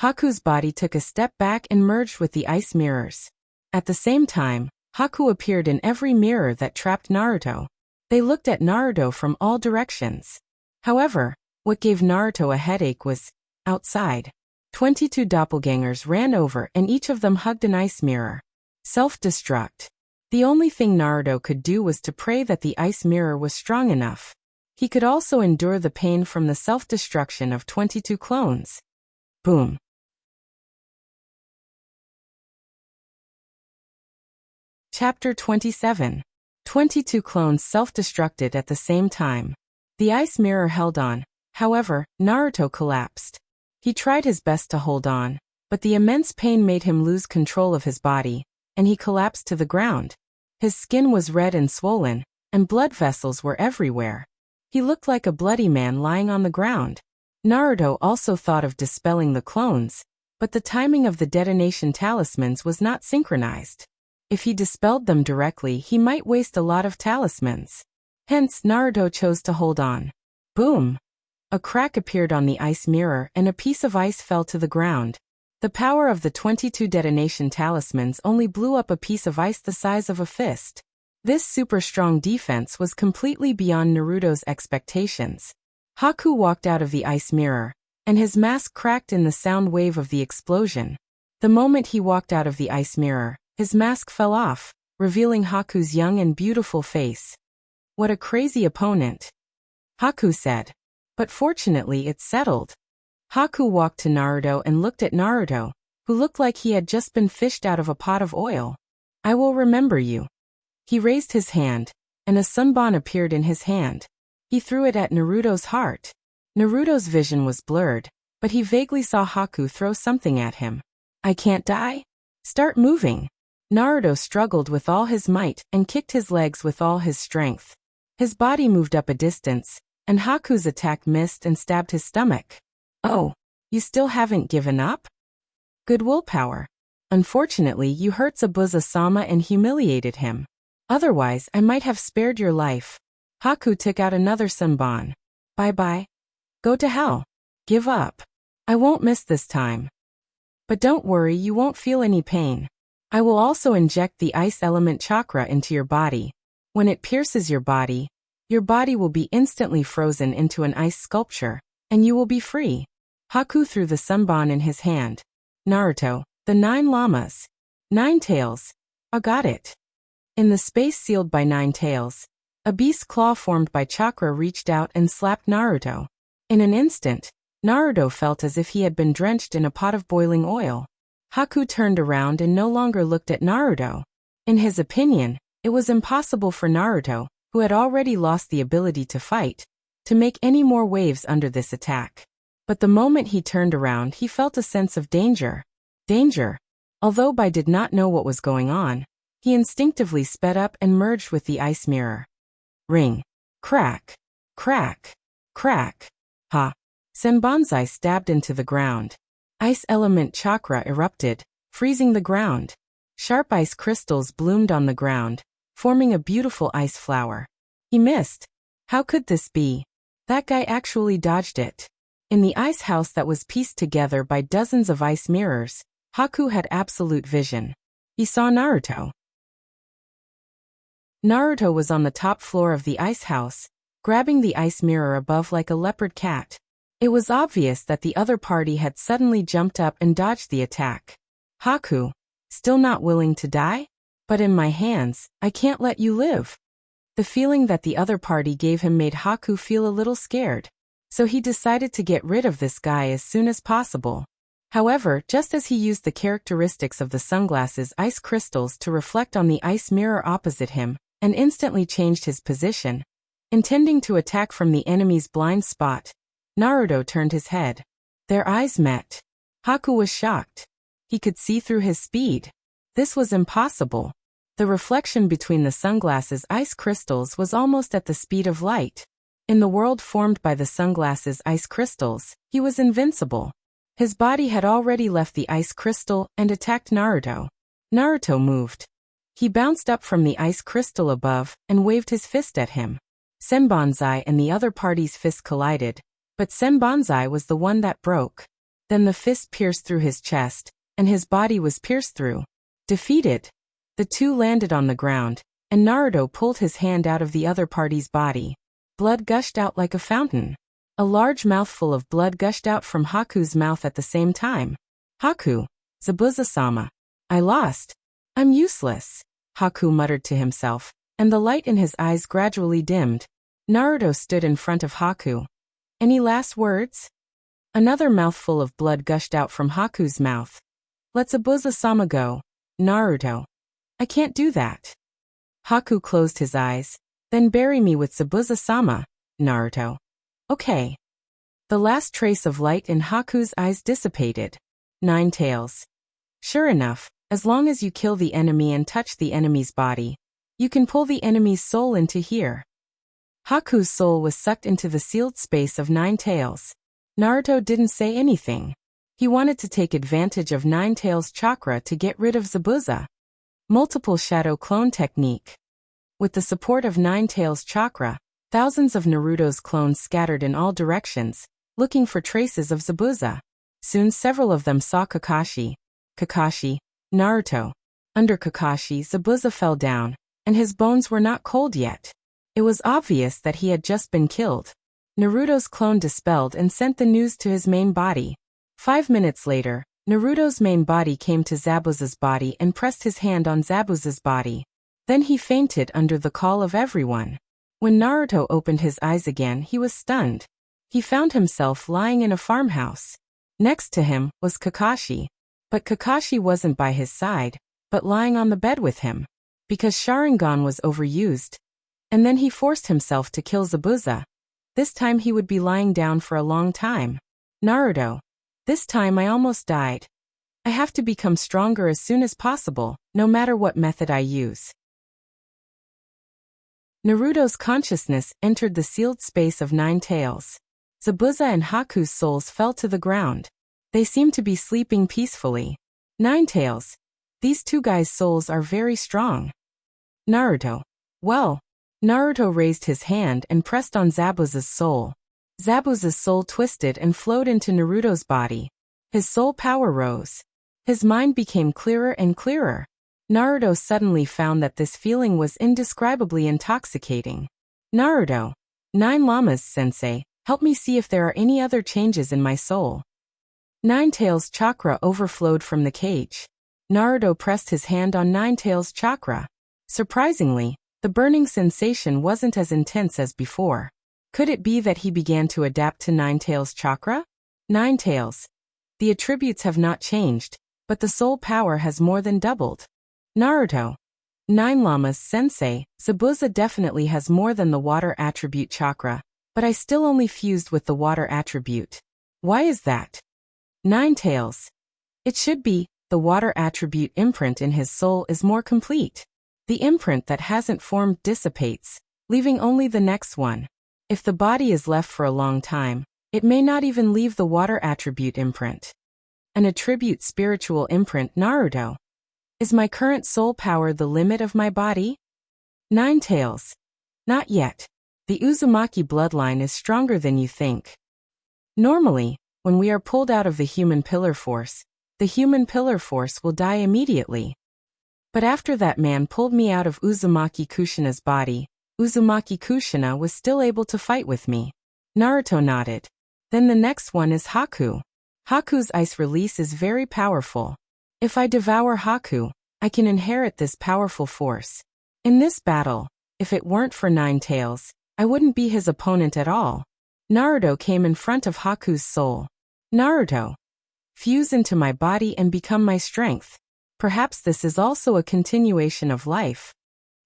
Haku's body took a step back and merged with the ice mirrors. At the same time, Haku appeared in every mirror that trapped Naruto. They looked at Naruto from all directions. However, what gave Naruto a headache was, outside. 22 doppelgangers ran over and each of them hugged an ice mirror. Self-destruct. The only thing Naruto could do was to pray that the ice mirror was strong enough. He could also endure the pain from the self-destruction of 22 clones. Boom. Chapter 27. 22 clones self-destructed at the same time. The ice mirror held on. However, Naruto collapsed. He tried his best to hold on, but the immense pain made him lose control of his body, and he collapsed to the ground. His skin was red and swollen, and blood vessels were everywhere. He looked like a bloody man lying on the ground. Naruto also thought of dispelling the clones, but the timing of the detonation talismans was not synchronized. If he dispelled them directly, he might waste a lot of talismans. Hence, Naruto chose to hold on. Boom! A crack appeared on the ice mirror and a piece of ice fell to the ground. The power of the 22 detonation talismans only blew up a piece of ice the size of a fist. This super strong defense was completely beyond Naruto's expectations. Haku walked out of the ice mirror, and his mask cracked in the sound wave of the explosion. The moment he walked out of the ice mirror, his mask fell off, revealing Haku's young and beautiful face. What a crazy opponent, Haku said. But fortunately it's settled. Haku walked to Naruto and looked at Naruto, who looked like he had just been fished out of a pot of oil. I will remember you. He raised his hand, and a sunbon appeared in his hand. He threw it at Naruto's heart. Naruto's vision was blurred, but he vaguely saw Haku throw something at him. I can't die? Start moving. Naruto struggled with all his might and kicked his legs with all his strength. His body moved up a distance, and Haku's attack missed and stabbed his stomach. Oh, you still haven't given up? Good willpower. Unfortunately, you hurt Zabuza-sama and humiliated him. Otherwise, I might have spared your life. Haku took out another sunbon. Bye-bye. Go to hell. Give up. I won't miss this time. But don't worry, you won't feel any pain. I will also inject the ice element chakra into your body. When it pierces your body will be instantly frozen into an ice sculpture, and you will be free. Haku threw the sunbon in his hand. Naruto, the 9 llamas. 9 tails. I got it. In the space sealed by 9 tails, a beast's claw formed by chakra reached out and slapped Naruto. In an instant, Naruto felt as if he had been drenched in a pot of boiling oil. Haku turned around and no longer looked at Naruto. In his opinion, it was impossible for Naruto, who had already lost the ability to fight, to make any more waves under this attack. But the moment he turned around, he felt a sense of danger. Danger. Although Bai did not know what was going on, he instinctively sped up and merged with the ice mirror. Ring. Crack. Crack. Crack. Ha. Senbonzai stabbed into the ground. Ice element chakra erupted, freezing the ground. Sharp ice crystals bloomed on the ground, forming a beautiful ice flower. He missed. How could this be? That guy actually dodged it. In the ice house that was pieced together by dozens of ice mirrors, Haku had absolute vision. He saw Naruto. Naruto was on the top floor of the ice house, grabbing the ice mirror above like a leopard cat. It was obvious that the other party had suddenly jumped up and dodged the attack. Haku, still not willing to die? But in my hands, I can't let you live. The feeling that the other party gave him made Haku feel a little scared. So he decided to get rid of this guy as soon as possible. However, just as he used the characteristics of the sunglasses ice crystals to reflect on the ice mirror opposite him, and instantly changed his position, intending to attack from the enemy's blind spot, Naruto turned his head. Their eyes met. Haku was shocked. He could see through his speed. This was impossible. The reflection between the sunglasses ice crystals was almost at the speed of light. In the world formed by the sunglasses ice crystals, he was invincible. His body had already left the ice crystal and attacked Naruto. Naruto moved. He bounced up from the ice crystal above and waved his fist at him. Senbonzai and the other party's fist collided, but Senbonzai was the one that broke. Then the fist pierced through his chest, and his body was pierced through. Defeated. The two landed on the ground, and Naruto pulled his hand out of the other party's body. Blood gushed out like a fountain. A large mouthful of blood gushed out from Haku's mouth at the same time. Haku, Zabuza-sama. I lost. I'm useless, Haku muttered to himself, and the light in his eyes gradually dimmed. Naruto stood in front of Haku. Any last words? Another mouthful of blood gushed out from Haku's mouth. Let Zabuza-sama go, Naruto. I can't do that. Haku closed his eyes. Then bury me with Zabuza-sama, Naruto. Okay. The last trace of light in Haku's eyes dissipated. Nine Tails. Sure enough, as long as you kill the enemy and touch the enemy's body, you can pull the enemy's soul into here. Haku's soul was sucked into the sealed space of Nine Tails. Naruto didn't say anything. He wanted to take advantage of Nine Tails' chakra to get rid of Zabuza. Multiple shadow clone technique. With the support of Nine Tails' chakra, thousands of Naruto's clones scattered in all directions, looking for traces of Zabuza. Soon several of them saw Kakashi, Naruto. Under Kakashi, Zabuza fell down, and his bones were not cold yet. It was obvious that he had just been killed. Naruto's clone dispelled and sent the news to his main body. 5 minutes later, Naruto's main body came to Zabuza's body and pressed his hand on Zabuza's body. Then he fainted under the call of everyone. When Naruto opened his eyes again, he was stunned. He found himself lying in a farmhouse. Next to him was Kakashi. But Kakashi wasn't by his side, but lying on the bed with him. Because Sharingan was overused. And then he forced himself to kill Zabuza. This time he would be lying down for a long time. Naruto. This time I almost died. I have to become stronger as soon as possible, no matter what method I use. Naruto's consciousness entered the sealed space of Nine Tails. Zabuza and Haku's souls fell to the ground. They seemed to be sleeping peacefully. Nine Tails. These two guys' souls are very strong. Naruto. Well. Naruto raised his hand and pressed on Zabuza's soul. Zabuza's soul twisted and flowed into Naruto's body. His soul power rose. His mind became clearer and clearer. Naruto suddenly found that this feeling was indescribably intoxicating. Naruto. Nine Lamas, Sensei, help me see if there are any other changes in my soul. Nine Tails' chakra overflowed from the cage. Naruto pressed his hand on Nine Tails' chakra. Surprisingly, the burning sensation wasn't as intense as before. Could it be that he began to adapt to Nine Tails' chakra? Nine Tails. The attributes have not changed, but the soul power has more than doubled. Naruto. Nine Lamas, Sensei, Zabuza definitely has more than the water attribute chakra, but I still only fused with the water attribute. Why is that? Nine Tails. It should be, the water attribute imprint in his soul is more complete. The imprint that hasn't formed dissipates, leaving only the next one. If the body is left for a long time, it may not even leave the water attribute imprint. An attribute spiritual imprint. Naruto. Is my current soul power the limit of my body? Nine Tails. Not yet. The Uzumaki bloodline is stronger than you think. Normally, when we are pulled out of the human pillar force, the human pillar force will die immediately. But after that man pulled me out of Uzumaki Kushina's body, Uzumaki Kushina was still able to fight with me. Naruto nodded. Then the next one is Haku. Haku's ice release is very powerful. If I devour Haku, I can inherit this powerful force. In this battle, if it weren't for Nine Tails, I wouldn't be his opponent at all. Naruto came in front of Haku's soul. Naruto. Fuse into my body and become my strength. Perhaps this is also a continuation of life.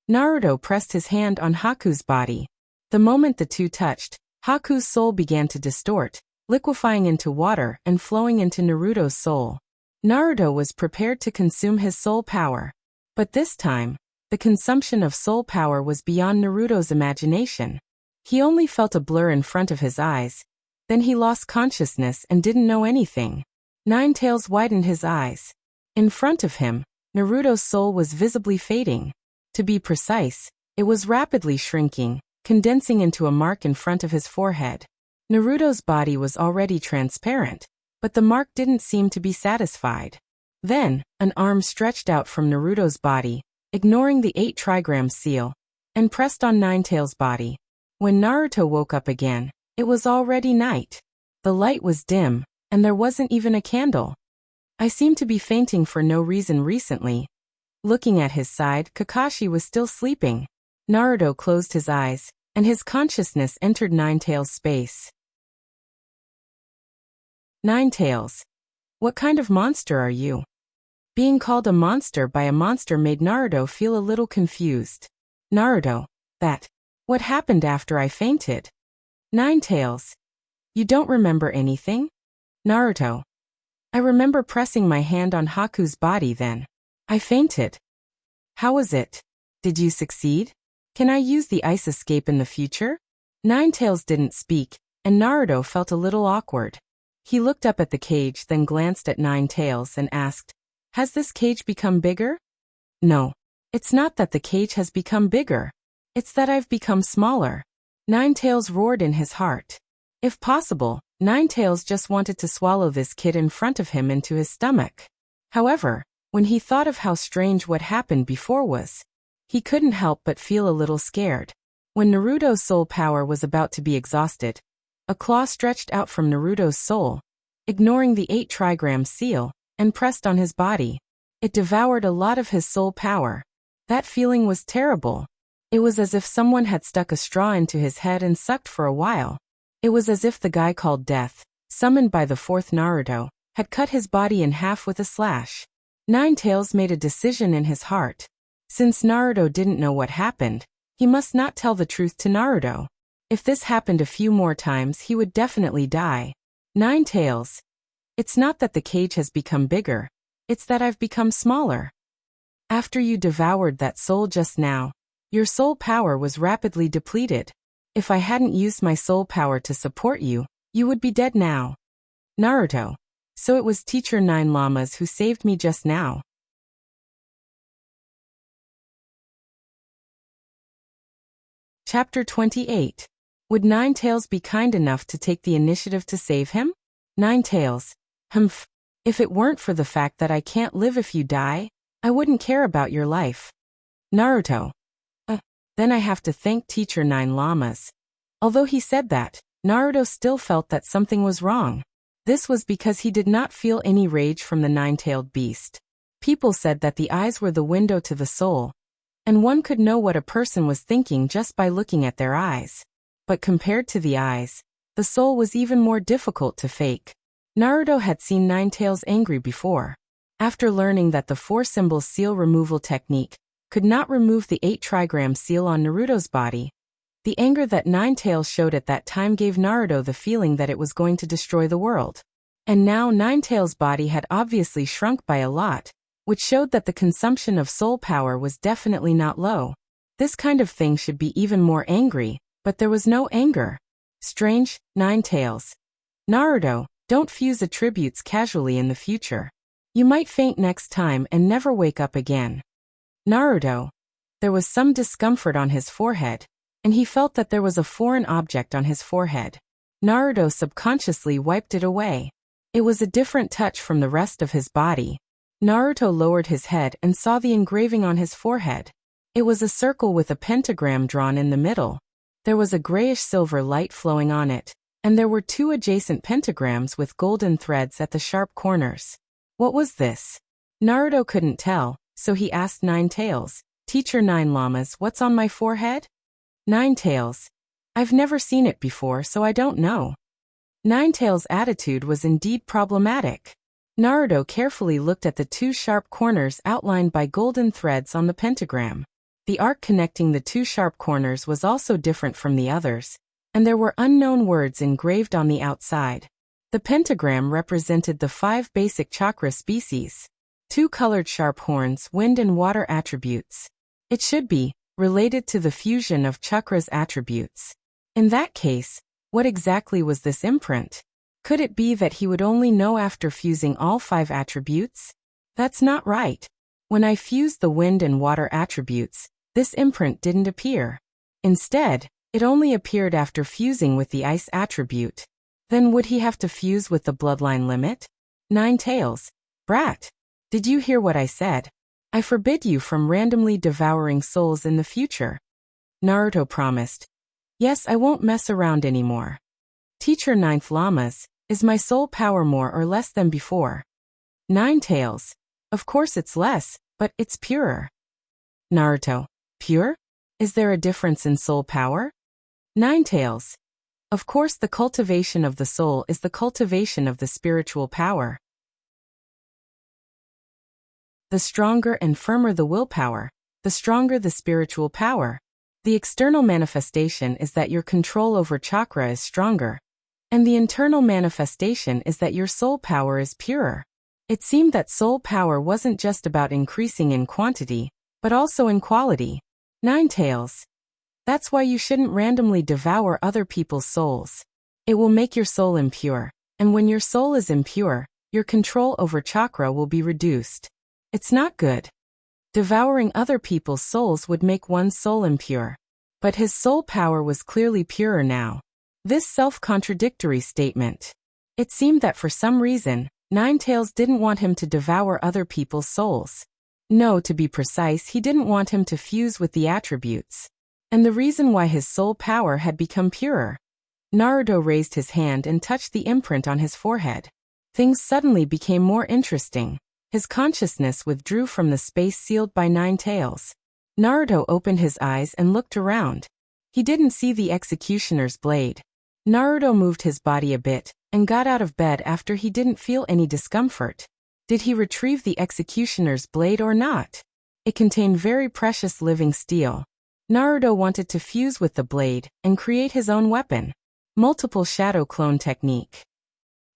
Naruto pressed his hand on Haku's body. The moment the two touched, Haku's soul began to distort, liquefying into water and flowing into Naruto's soul. Naruto was prepared to consume his soul power. But this time, the consumption of soul power was beyond Naruto's imagination. He only felt a blur in front of his eyes. Then he lost consciousness and didn't know anything. Nine Tails widened his eyes. In front of him, Naruto's soul was visibly fading. To be precise, it was rapidly shrinking, condensing into a mark in front of his forehead. Naruto's body was already transparent, but the mark didn't seem to be satisfied. Then, an arm stretched out from Naruto's body, ignoring the 8 trigram seal, and pressed on Nine Tails' body. When Naruto woke up again, it was already night. The light was dim, and there wasn't even a candle. I seemed to be fainting for no reason recently. Looking at his side, Kakashi was still sleeping. Naruto closed his eyes, and his consciousness entered Nine Tails' space. Nine Tails. What kind of monster are you? Being called a monster by a monster made Naruto feel a little confused. Naruto. What happened after I fainted? Nine Tails. You don't remember anything? Naruto. I remember pressing my hand on Haku's body then. I fainted. How was it? Did you succeed? Can I use the ice escape in the future? Ninetales didn't speak, and Naruto felt a little awkward. He looked up at the cage, then glanced at Ninetales and asked, "Has this cage become bigger?" "No. It's not that the cage has become bigger. It's that I've become smaller." Ninetales roared in his heart. If possible, Ninetales just wanted to swallow this kid in front of him into his stomach. However, when he thought of how strange what happened before was, he couldn't help but feel a little scared. When Naruto's soul power was about to be exhausted, a claw stretched out from Naruto's soul, ignoring the 8 trigram seal, and pressed on his body. It devoured a lot of his soul power. That feeling was terrible. It was as if someone had stuck a straw into his head and sucked for a while. It was as if the guy called Death, summoned by the 4th Naruto, had cut his body in half with a slash. Ninetales made a decision in his heart. Since Naruto didn't know what happened, he must not tell the truth to Naruto. If this happened a few more times, he would definitely die. Ninetales. It's not that the cage has become bigger. It's that I've become smaller. After you devoured that soul just now, your soul power was rapidly depleted. If I hadn't used my soul power to support you, you would be dead now. Naruto. So it was Teacher Nine Llamas who saved me just now. Chapter 28. Would Ninetales be kind enough to take the initiative to save him? Ninetales. Humph. If it weren't for the fact that I can't live if you die, I wouldn't care about your life. Naruto. Then I have to thank Teacher Nine Llamas. Although he said that, Naruto still felt that something was wrong. This was because he did not feel any rage from the nine-tailed beast. People said that the eyes were the window to the soul, and one could know what a person was thinking just by looking at their eyes. But compared to the eyes, the soul was even more difficult to fake. Naruto had seen Ninetales angry before. After learning that the 4-symbol seal removal technique could not remove the 8 trigram seal on Naruto's body, the anger that Ninetales showed at that time gave Naruto the feeling that it was going to destroy the world. And now Ninetales' body had obviously shrunk by a lot, which showed that the consumption of soul power was definitely not low. This kind of thing should be even more angry, but there was no anger. Strange, Ninetales. Naruto, don't fuse attributes casually in the future. You might faint next time and never wake up again. Naruto. There was some discomfort on his forehead, and he felt that there was a foreign object on his forehead. Naruto subconsciously wiped it away. It was a different touch from the rest of his body. Naruto lowered his head and saw the engraving on his forehead. It was a circle with a pentagram drawn in the middle. There was a grayish-silver light flowing on it, and there were 2 adjacent pentagrams with golden threads at the sharp corners. What was this? Naruto couldn't tell, so he asked Ninetales, "Teacher Nine Llamas, what's on my forehead?" Ninetales. I've never seen it before, so I don't know. Ninetales' attitude was indeed problematic. Naruto carefully looked at the 2 sharp corners outlined by golden threads on the pentagram. The arc connecting the 2 sharp corners was also different from the others, and there were unknown words engraved on the outside. The pentagram represented the 5 basic chakra species. 2 colored sharp horns, wind and water attributes. It should be related to the fusion of chakras attributes. In that case, what exactly was this imprint? Could it be that he would only know after fusing all 5 attributes? That's not right. When I fused the wind and water attributes, this imprint didn't appear. Instead, it only appeared after fusing with the ice attribute. Then would he have to fuse with the bloodline limit? Ninetales. Brat. Did you hear what I said? I forbid you from randomly devouring souls in the future. Naruto promised. Yes, I won't mess around anymore. Teacher Ninth Llamas, is my soul power more or less than before? Ninetales. Of course it's less, but it's purer. Naruto. Pure? Is there a difference in soul power? Ninetales. Of course the cultivation of the soul is the cultivation of the spiritual power. The stronger and firmer the willpower, the stronger the spiritual power. The external manifestation is that your control over chakra is stronger. And the internal manifestation is that your soul power is pure. It seemed that soul power wasn't just about increasing in quantity, but also in quality. Ninetales. That's why you shouldn't randomly devour other people's souls. It will make your soul impure, and when your soul is impure, your control over chakra will be reduced. It's not good. Devouring other people's souls would make one's soul impure. But his soul power was clearly purer now. This self-contradictory statement. It seemed that for some reason, Ninetales didn't want him to devour other people's souls. No, to be precise, he didn't want him to fuse with the attributes. And the reason why his soul power had become purer. Naruto raised his hand and touched the imprint on his forehead. Things suddenly became more interesting. His consciousness withdrew from the space sealed by Ninetales. Naruto opened his eyes and looked around. He didn't see the executioner's blade. Naruto moved his body a bit and got out of bed after he didn't feel any discomfort. Did he retrieve the executioner's blade or not? It contained very precious living steel. Naruto wanted to fuse with the blade and create his own weapon. Multiple shadow clone technique.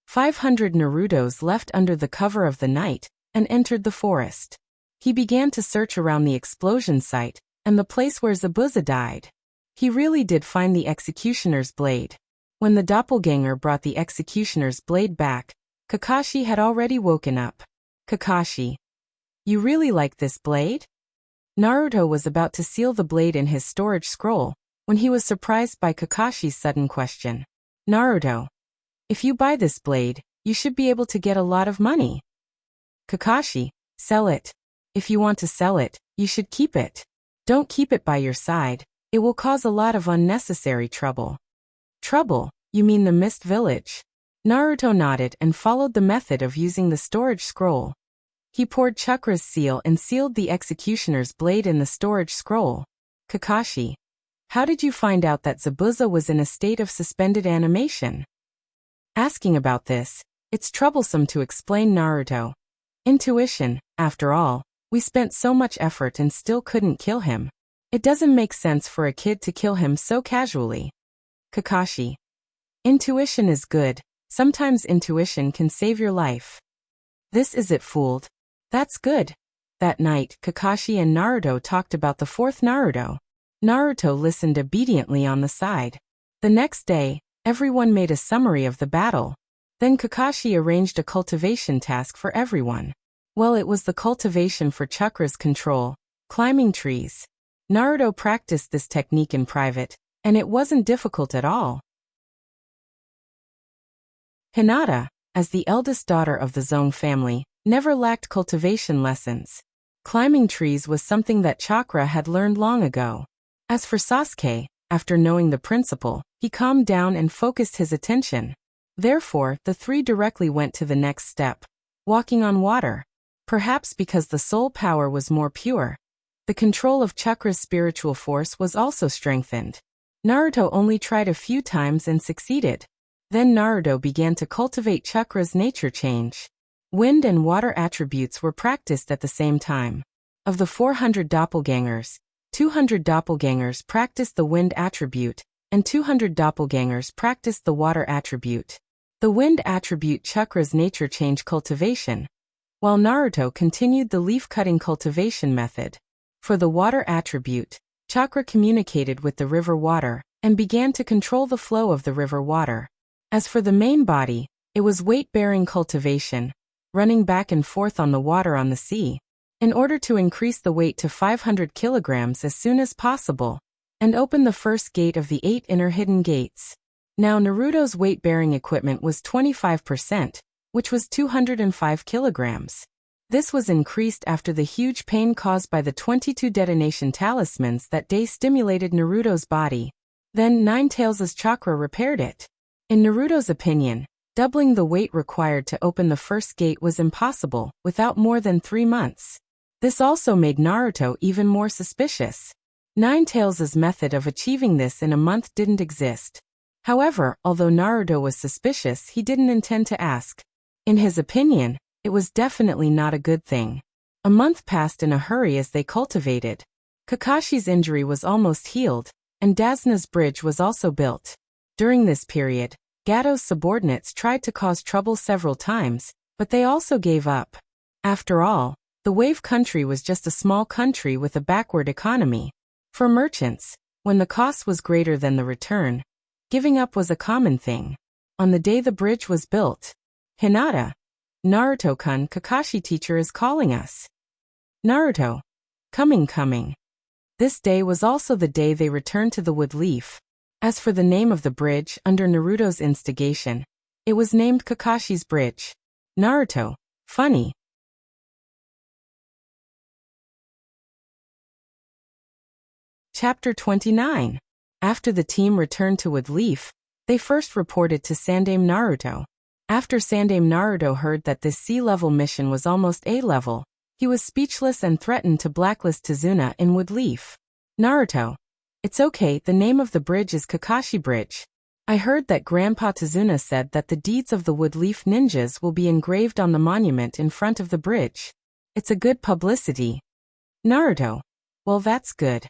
500 Narutos left under the cover of the night and entered the forest. He began to search around the explosion site and the place where Zabuza died. He really did find the executioner's blade. When the doppelganger brought the executioner's blade back, Kakashi had already woken up. Kakashi. You really like this blade? Naruto was about to seal the blade in his storage scroll when he was surprised by Kakashi's sudden question. Naruto. If you buy this blade, you should be able to get a lot of money. Kakashi. Sell it. If you want to sell it, you should keep it. Don't keep it by your side. It will cause a lot of unnecessary trouble. Trouble? You mean the Mist Village? Naruto nodded and followed the method of using the storage scroll. He poured Chakra's seal and sealed the executioner's blade in the storage scroll. Kakashi. How did you find out that Zabuza was in a state of suspended animation? Asking about this, it's troublesome to explain, Naruto. Intuition, after all. We spent so much effort and still couldn't kill him. It doesn't make sense for a kid to kill him so casually. Kakashi. Intuition is good. Sometimes intuition can save your life. This is it, fooled. That's good. That night, Kakashi and Naruto talked about the fourth Naruto. Naruto listened obediently on the side. The next day, everyone made a summary of the battle. Then Kakashi arranged a cultivation task for everyone. Well, it was the cultivation for Chakra's control, climbing trees. Naruto practiced this technique in private, and it wasn't difficult at all. Hinata, as the eldest daughter of the Zong family, never lacked cultivation lessons. Climbing trees was something that Chakra had learned long ago. As for Sasuke, after knowing the principle, he calmed down and focused his attention. Therefore, the three directly went to the next step, walking on water. Perhaps because the soul power was more pure. The control of Chakra's spiritual force was also strengthened. Naruto only tried a few times and succeeded. Then Naruto began to cultivate Chakra's nature change. Wind and water attributes were practiced at the same time. Of the 400 doppelgangers, 200 doppelgangers practiced the wind attribute, and 200 doppelgangers practiced the water attribute. The wind attribute Chakra's nature change cultivation, while Naruto continued the leaf-cutting cultivation method. For the water attribute, Chakra communicated with the river water and began to control the flow of the river water. As for the main body, it was weight-bearing cultivation, running back and forth on the water on the sea, in order to increase the weight to 500 kilograms as soon as possible, and open the first gate of the 8 inner hidden gates. Now Naruto's weight-bearing equipment was 25%, which was 205 kilograms. This was increased after the huge pain caused by the 22 detonation talismans that day stimulated Naruto's body. Then Ninetales' chakra repaired it. In Naruto's opinion, doubling the weight required to open the first gate was impossible without more than 3 months. This also made Naruto even more suspicious. Ninetales' method of achieving this in a month didn't exist. However, although Naruto was suspicious, he didn't intend to ask. In his opinion, it was definitely not a good thing. A month passed in a hurry as they cultivated. Kakashi's injury was almost healed, and Dazna's bridge was also built. During this period, Gato's subordinates tried to cause trouble several times, but they also gave up. After all, the Wave Country was just a small country with a backward economy. For merchants, when the cost was greater than the return, giving up was a common thing. On the day the bridge was built, Hinata, Naruto-kun, Kakashi teacher is calling us. Naruto. Coming. This day was also the day they returned to the Wood Leaf. As for the name of the bridge, under Naruto's instigation, it was named Kakashi's Bridge. Naruto. Funny. Chapter 29. After the team returned to Wood Leaf, they first reported to Sandame Naruto. After Sandame Naruto heard that this sea-level mission was almost A-level, he was speechless and threatened to blacklist Tazuna in Wood Leaf. Naruto. It's okay, the name of the bridge is Kakashi Bridge. I heard that Grandpa Tazuna said that the deeds of the Wood Leaf ninjas will be engraved on the monument in front of the bridge. It's a good publicity. Naruto. Well, that's good.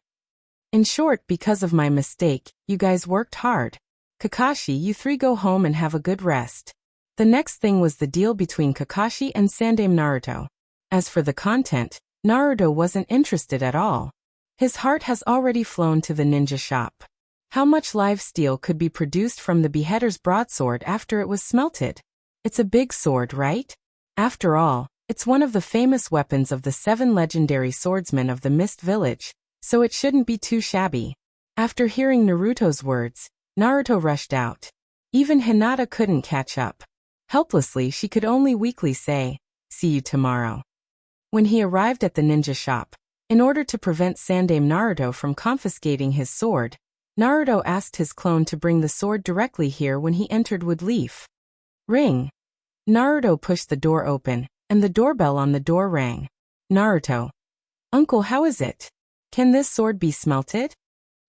In short, because of my mistake, you guys worked hard. Kakashi, you three go home and have a good rest. The next thing was the deal between Kakashi and Sandame Naruto. As for the content, Naruto wasn't interested at all. His heart has already flown to the ninja shop. How much live steel could be produced from the beheader's broadsword after it was smelted? It's a big sword, right? After all, it's one of the famous weapons of the 7 legendary swordsmen of the Mist Village, so it shouldn't be too shabby. After hearing Naruto's words, Naruto rushed out. Even Hinata couldn't catch up. Helplessly, she could only weakly say, "See you tomorrow." When he arrived at the ninja shop, in order to prevent Sandame Naruto from confiscating his sword, Naruto asked his clone to bring the sword directly here when he entered Wood Leaf. Ring. Naruto pushed the door open, and the doorbell on the door rang. Naruto. Uncle, how is it? Can this sword be smelted?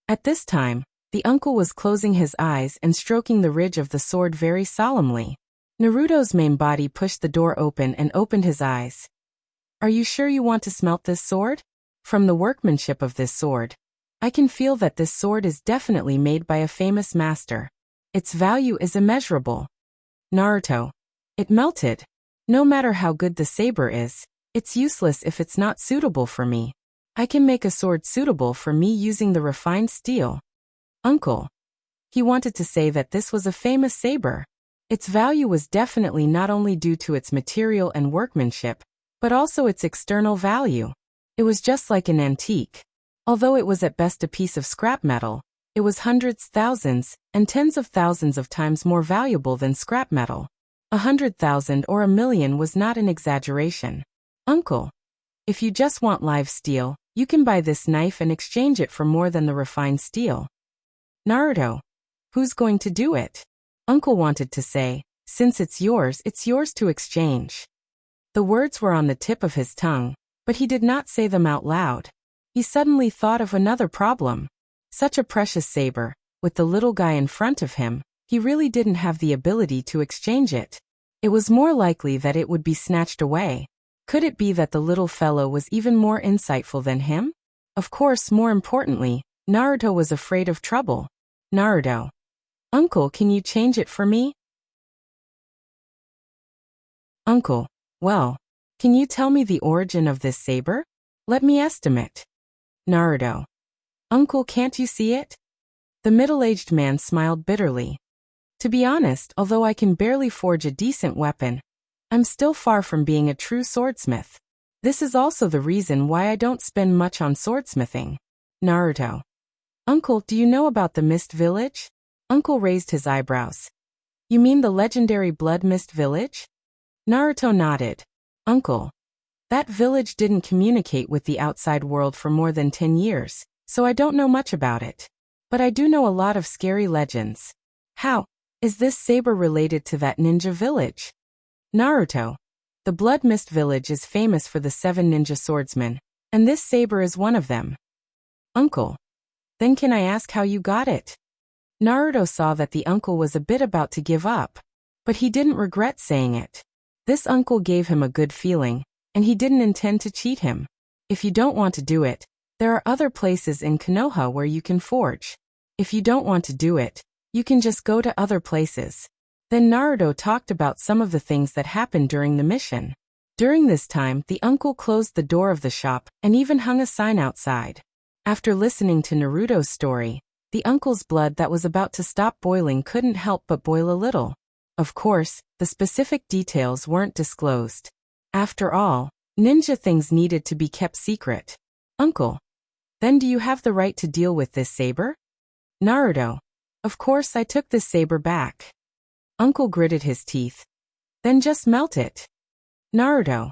At this time, the uncle was closing his eyes and stroking the ridge of the sword very solemnly. Naruto's main body pushed the door open and opened his eyes. Are you sure you want to smelt this sword? From the workmanship of this sword, I can feel that this sword is definitely made by a famous master. Its value is immeasurable. Naruto. It melted. No matter how good the saber is, it's useless if it's not suitable for me. I can make a sword suitable for me using the refined steel. Uncle. He wanted to say that this was a famous saber. Its value was definitely not only due to its material and workmanship, but also its external value. It was just like an antique. Although it was at best a piece of scrap metal, it was hundreds, thousands, and tens of thousands of times more valuable than scrap metal. 100,000 or 1,000,000 was not an exaggeration. Uncle. If you just want live steel, you can buy this knife and exchange it for more than the refined steel. Naruto. Who's going to do it? Uncle wanted to say, since it's yours to exchange. The words were on the tip of his tongue, but he did not say them out loud. He suddenly thought of another problem. Such a precious saber, with the little guy in front of him, he really didn't have the ability to exchange it. It was more likely that it would be snatched away. Could it be that the little fellow was even more insightful than him? Of course, more importantly, Naruto was afraid of trouble. Naruto. Uncle, can you change it for me? Uncle. Well, can you tell me the origin of this saber? Let me estimate. Naruto. Uncle, can't you see it? The middle-aged man smiled bitterly. To be honest, although I can barely forge a decent weapon, I'm still far from being a true swordsmith. This is also the reason why I don't spend much on swordsmithing. Naruto. Uncle, do you know about the Mist Village? Uncle raised his eyebrows. You mean the legendary Blood Mist Village? Naruto nodded. Uncle. That village didn't communicate with the outside world for more than 10 years, so I don't know much about it. But I do know a lot of scary legends. How? Is this saber related to that ninja village? Naruto. The Blood Mist Village is famous for the 7 ninja swordsmen, and this saber is one of them. Uncle. Then can I ask how you got it? Naruto saw that the uncle was a bit about to give up, but he didn't regret saying it. This uncle gave him a good feeling, and he didn't intend to cheat him. If you don't want to do it, there are other places in Konoha where you can forge. If you don't want to do it, you can just go to other places. Then Naruto talked about some of the things that happened during the mission. During this time, the uncle closed the door of the shop and even hung a sign outside. After listening to Naruto's story, the uncle's blood that was about to stop boiling couldn't help but boil a little. Of course, the specific details weren't disclosed. After all, ninja things needed to be kept secret. Uncle, then do you have the right to deal with this saber? Naruto, of course I took this saber back. Uncle gritted his teeth. Then just melt it. Naruto,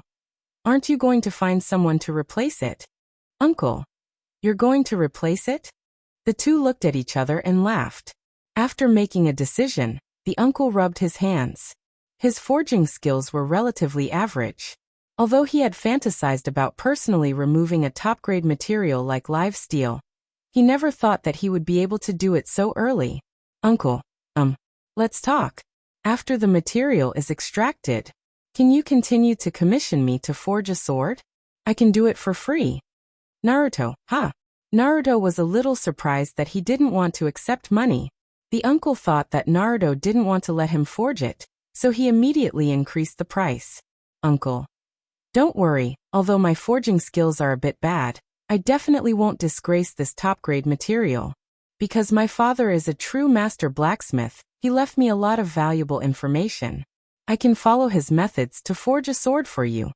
aren't you going to find someone to replace it? Uncle, you're going to replace it? The two looked at each other and laughed. After making a decision, the uncle rubbed his hands. His forging skills were relatively average. Although he had fantasized about personally removing a top-grade material like live steel, he never thought that he would be able to do it so early. Uncle, let's talk. After the material is extracted, can you continue to commission me to forge a sword? I can do it for free. Naruto, Naruto was a little surprised that he didn't want to accept money. The uncle thought that Naruto didn't want to let him forge it, so he immediately increased the price. Uncle, don't worry, although my forging skills are a bit bad, I definitely won't disgrace this top-grade material. Because my father is a true master blacksmith, he left me a lot of valuable information. I can follow his methods to forge a sword for you.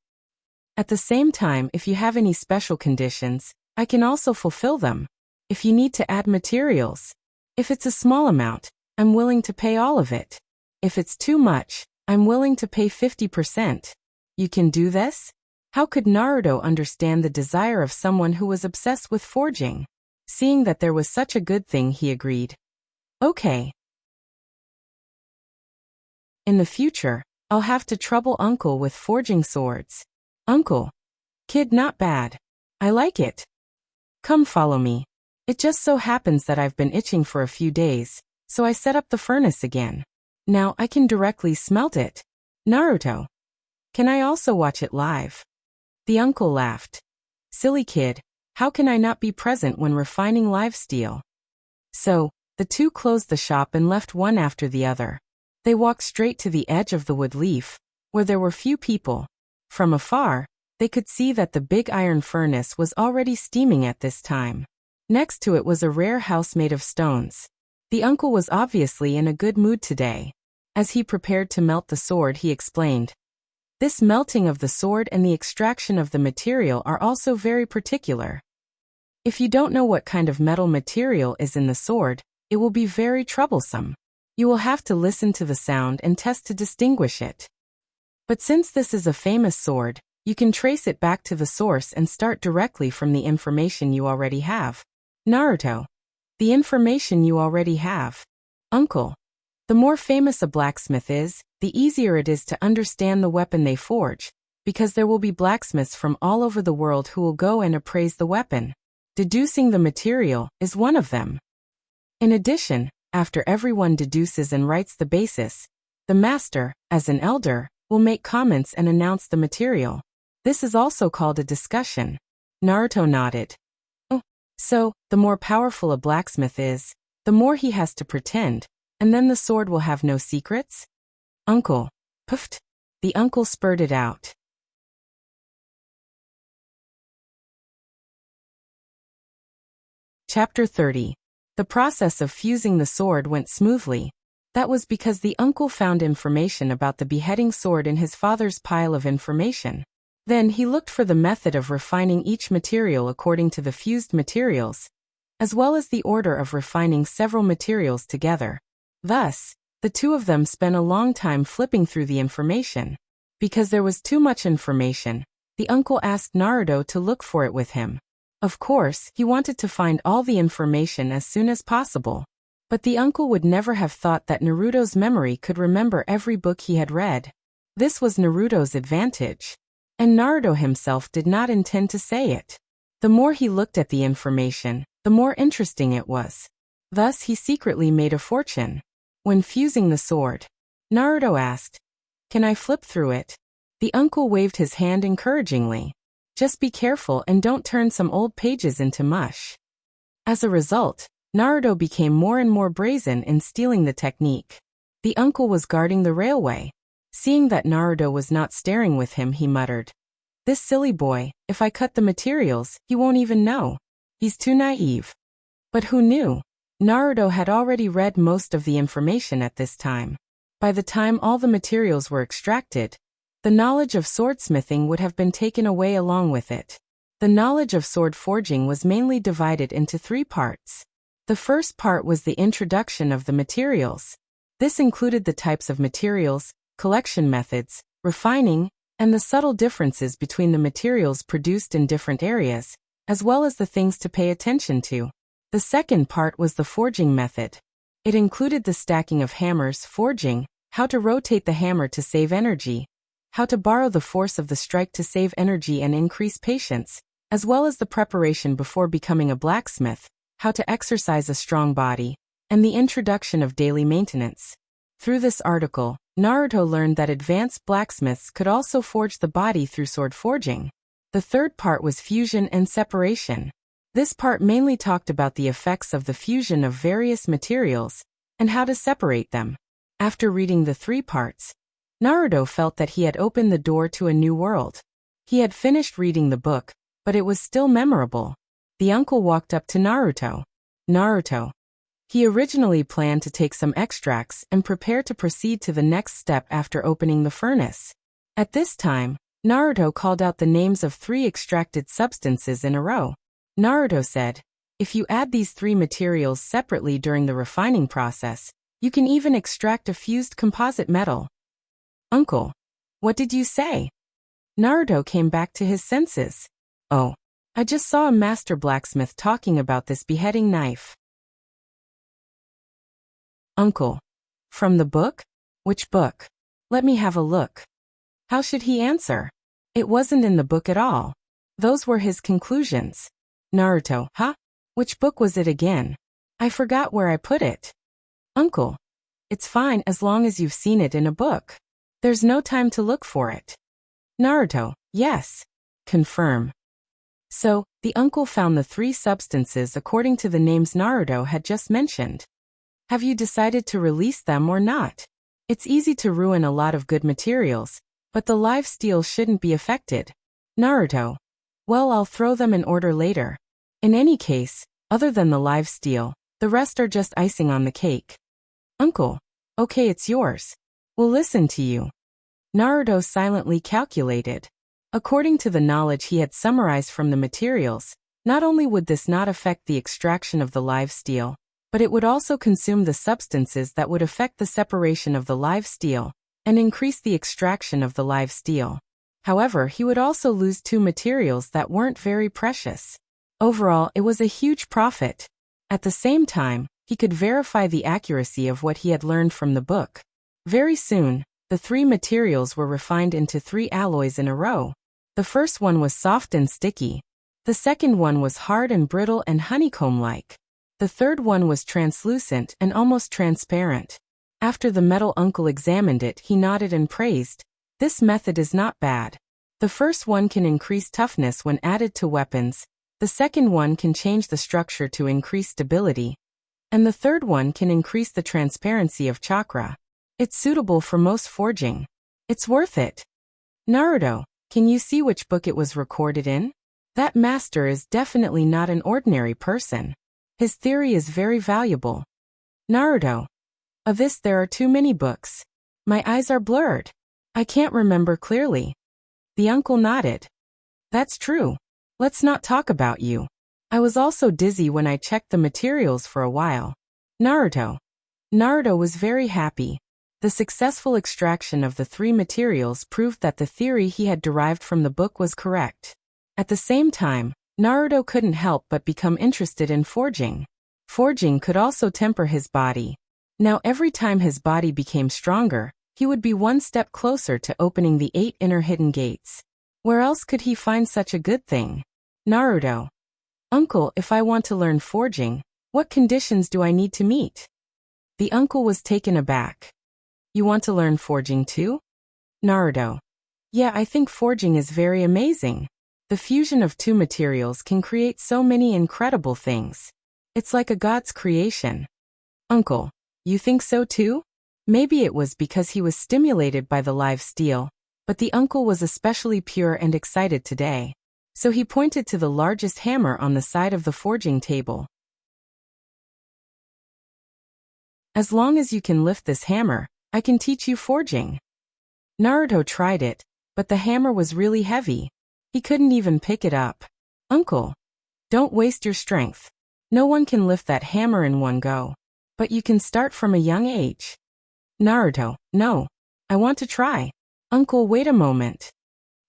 At the same time, if you have any special conditions, I can also fulfill them. If you need to add materials, if it's a small amount, I'm willing to pay all of it. If it's too much, I'm willing to pay 50%. You can do this? How could Naruto understand the desire of someone who was obsessed with forging? Seeing that there was such a good thing, he agreed. Okay. In the future, I'll have to trouble Uncle with forging swords. Uncle. Kid, not bad. I like it. Come follow me. It just so happens that I've been itching for a few days, so I set up the furnace again. Now I can directly smelt it. Naruto. Can I also watch it live? The uncle laughed. Silly kid, how can I not be present when refining live steel? So, the two closed the shop and left one after the other. They walked straight to the edge of the wood leaf, where there were few people. From afar, they could see that the big iron furnace was already steaming at this time. Next to it was a rare house made of stones. The uncle was obviously in a good mood today. As he prepared to melt the sword, he explained. This melting of the sword and the extraction of the material are also very particular. If you don't know what kind of metal material is in the sword, it will be very troublesome. You will have to listen to the sound and test to distinguish it. But since this is a famous sword, you can trace it back to the source and start directly from the information you already have. Naruto. The information you already have. Uncle. The more famous a blacksmith is, the easier it is to understand the weapon they forge, because there will be blacksmiths from all over the world who will go and appraise the weapon. Deducing the material is one of them. In addition, after everyone deduces and writes the basis, the master, as an elder, will make comments and announce the material. This is also called a discussion. Naruto nodded. Oh, so, the more powerful a blacksmith is, the more he has to pretend, and then the sword will have no secrets? Uncle. Puffed. The uncle spurted out. Chapter 30. The process of fusing the sword went smoothly. That was because the uncle found information about the beheading sword in his father's pile of information. Then he looked for the method of refining each material according to the fused materials, as well as the order of refining several materials together. Thus, the two of them spent a long time flipping through the information. Because there was too much information, the uncle asked Naruto to look for it with him. Of course, he wanted to find all the information as soon as possible. But the uncle would never have thought that Naruto's memory could remember every book he had read. This was Naruto's advantage. And Naruto himself did not intend to say it. The more he looked at the information, the more interesting it was. Thus he secretly made a fortune. When fusing the sword, Naruto asked, "Can I flip through it?" The uncle waved his hand encouragingly. Just be careful and don't turn some old pages into mush. As a result, Naruto became more and more brazen in stealing the technique. The uncle was guarding the railway. Seeing that Naruto was not staring with him, he muttered, "This silly boy, if I cut the materials, he won't even know. He's too naive." But who knew? Naruto had already read most of the information at this time. By the time all the materials were extracted, the knowledge of swordsmithing would have been taken away along with it. The knowledge of sword forging was mainly divided into 3 parts. The first part was the introduction of the materials. This included the types of materials, collection methods, refining, and the subtle differences between the materials produced in different areas, as well as the things to pay attention to. The second part was the forging method. It included the stacking of hammers, forging, how to rotate the hammer to save energy, how to borrow the force of the strike to save energy and increase patience, as well as the preparation before becoming a blacksmith, how to exercise a strong body, and the introduction of daily maintenance. Through this article, Naruto learned that advanced blacksmiths could also forge the body through sword forging. The third part was fusion and separation. This part mainly talked about the effects of the fusion of various materials and how to separate them. After reading the 3 parts, Naruto felt that he had opened the door to a new world. He had finished reading the book, but it was still memorable. The uncle walked up to Naruto. Naruto. He originally planned to take some extracts and prepare to proceed to the next step after opening the furnace. At this time, Naruto called out the names of 3 extracted substances in a row. Naruto said, "If you add these 3 materials separately during the refining process, you can even extract a fused composite metal." "Uncle, what did you say?" Naruto came back to his senses. "Oh, I just saw a master blacksmith talking about this beheading knife." "Uncle, from the book? Which book? Let me have a look." How should he answer? It wasn't in the book at all. Those were his conclusions. Naruto, huh? Which book was it again? I forgot where I put it. "Uncle, it's fine as long as you've seen it in a book. There's no time to look for it." Naruto, yes. Confirm. So, the uncle found the 3 substances according to the names Naruto had just mentioned. Have you decided to release them or not? It's easy to ruin a lot of good materials, but the live steel shouldn't be affected. Naruto, well, I'll throw them in order later. In any case, other than the live steel, the rest are just icing on the cake. Uncle, okay, it's yours. We'll listen to you. Naruto silently calculated. According to the knowledge he had summarized from the materials, not only would this not affect the extraction of the live steel, but it would also consume the substances that would affect the separation of the live steel and increase the extraction of the live steel. However, he would also lose 2 materials that weren't very precious. Overall, it was a huge profit. At the same time, he could verify the accuracy of what he had learned from the book. Very soon, the 3 materials were refined into 3 alloys in a row. The first one was soft and sticky. The second one was hard and brittle and honeycomb-like. The third one was translucent and almost transparent. After the metal uncle examined it, he nodded and praised, "This method is not bad. The first one can increase toughness when added to weapons, the second one can change the structure to increase stability, and the third one can increase the transparency of chakra. It's suitable for most forging. It's worth it." Naruto, can you see which book it was recorded in? That master is definitely not an ordinary person. His theory is very valuable. Naruto, of this there are too many books. My eyes are blurred. I can't remember clearly. The uncle nodded. That's true. Let's not talk about you. I was also dizzy when I checked the materials for a while. Naruto. Naruto was very happy. The successful extraction of the 3 materials proved that the theory he had derived from the book was correct. At the same time, Naruto couldn't help but become interested in forging. Forging could also temper his body. Now every time his body became stronger, he would be one step closer to opening the 8 inner hidden gates. Where else could he find such a good thing? Naruto. Uncle, if I want to learn forging, what conditions do I need to meet? The uncle was taken aback. You want to learn forging too? Naruto. Yeah, I think forging is very amazing. The fusion of 2 materials can create so many incredible things. It's like a god's creation. Uncle, you think so too? Maybe it was because he was stimulated by the live steel, but the uncle was especially pure and excited today. So he pointed to the largest hammer on the side of the forging table. As long as you can lift this hammer, I can teach you forging. Naruto tried it, but the hammer was really heavy. He couldn't even pick it up. Uncle, don't waste your strength. No one can lift that hammer in one go. But you can start from a young age. Naruto, no. I want to try. Uncle, wait a moment.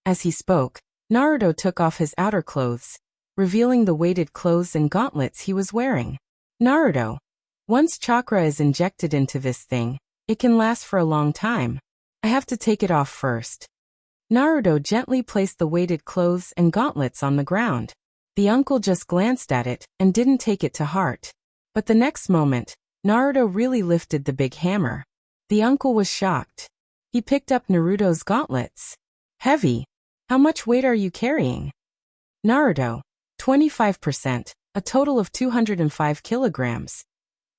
As he spoke, Naruto took off his outer clothes, revealing the weighted clothes and gauntlets he was wearing. Naruto, once chakra is injected into this thing, it can last for a long time. I have to take it off first. Naruto gently placed the weighted clothes and gauntlets on the ground. The uncle just glanced at it and didn't take it to heart. But the next moment, Naruto really lifted the big hammer. The uncle was shocked. He picked up Naruto's gauntlets. Heavy. How much weight are you carrying? Naruto, 25%, a total of 205 kilograms.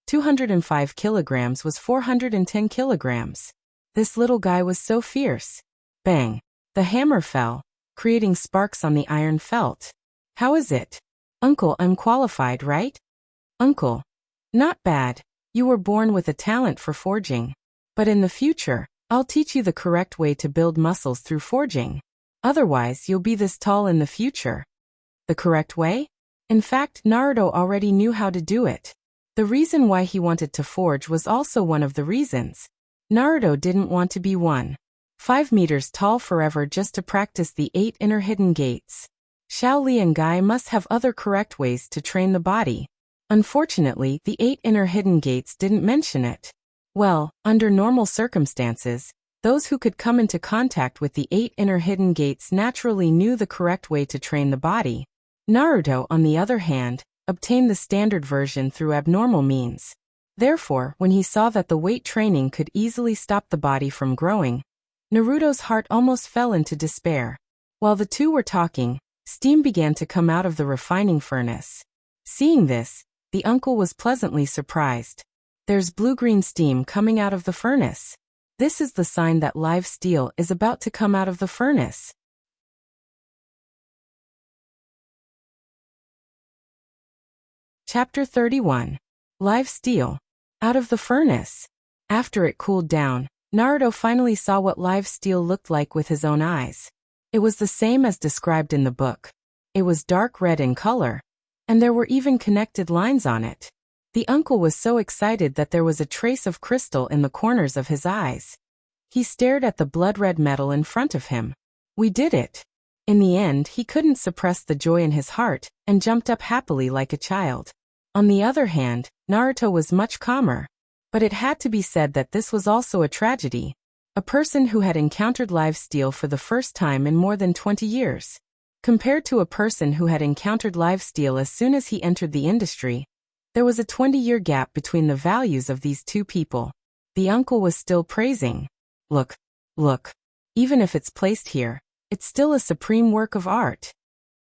205 kilograms was 410 kilograms. This little guy was so fierce. Bang. The hammer fell, creating sparks on the iron felt. How is it? Uncle, I'm qualified, right? Uncle, not bad. You were born with a talent for forging. But in the future, I'll teach you the correct way to build muscles through forging. Otherwise, you'll be this tall in the future. The correct way? In fact, Naruto already knew how to do it. The reason why he wanted to forge was also one of the reasons. Naruto didn't want to be 5 meters tall forever just to practice the 8 inner hidden gates. Shaoli and Guy must have other correct ways to train the body. Unfortunately, the 8 inner hidden gates didn't mention it. Well, under normal circumstances, those who could come into contact with the 8 inner hidden gates naturally knew the correct way to train the body. Naruto, on the other hand, obtained the standard version through abnormal means. Therefore, when he saw that the weight training could easily stop the body from growing, Naruto's heart almost fell into despair. While the two were talking, steam began to come out of the refining furnace. Seeing this, the uncle was pleasantly surprised. There's blue-green steam coming out of the furnace. This is the sign that live steel is about to come out of the furnace. Chapter 31. Live steel. Out of the furnace. After it cooled down, Naruto finally saw what live steel looked like with his own eyes. It was the same as described in the book. It was dark red in color, and there were even connected lines on it. The uncle was so excited that there was a trace of crystal in the corners of his eyes. He stared at the blood-red metal in front of him. We did it. In the end, he couldn't suppress the joy in his heart and jumped up happily like a child. On the other hand, Naruto was much calmer. But it had to be said that this was also a tragedy. A person who had encountered live steel for the first time in more than 20 years. Compared to a person who had encountered live steel as soon as he entered the industry, there was a 20-year gap between the values of these two people. The uncle was still praising. Look. Even if it's placed here, it's still a supreme work of art.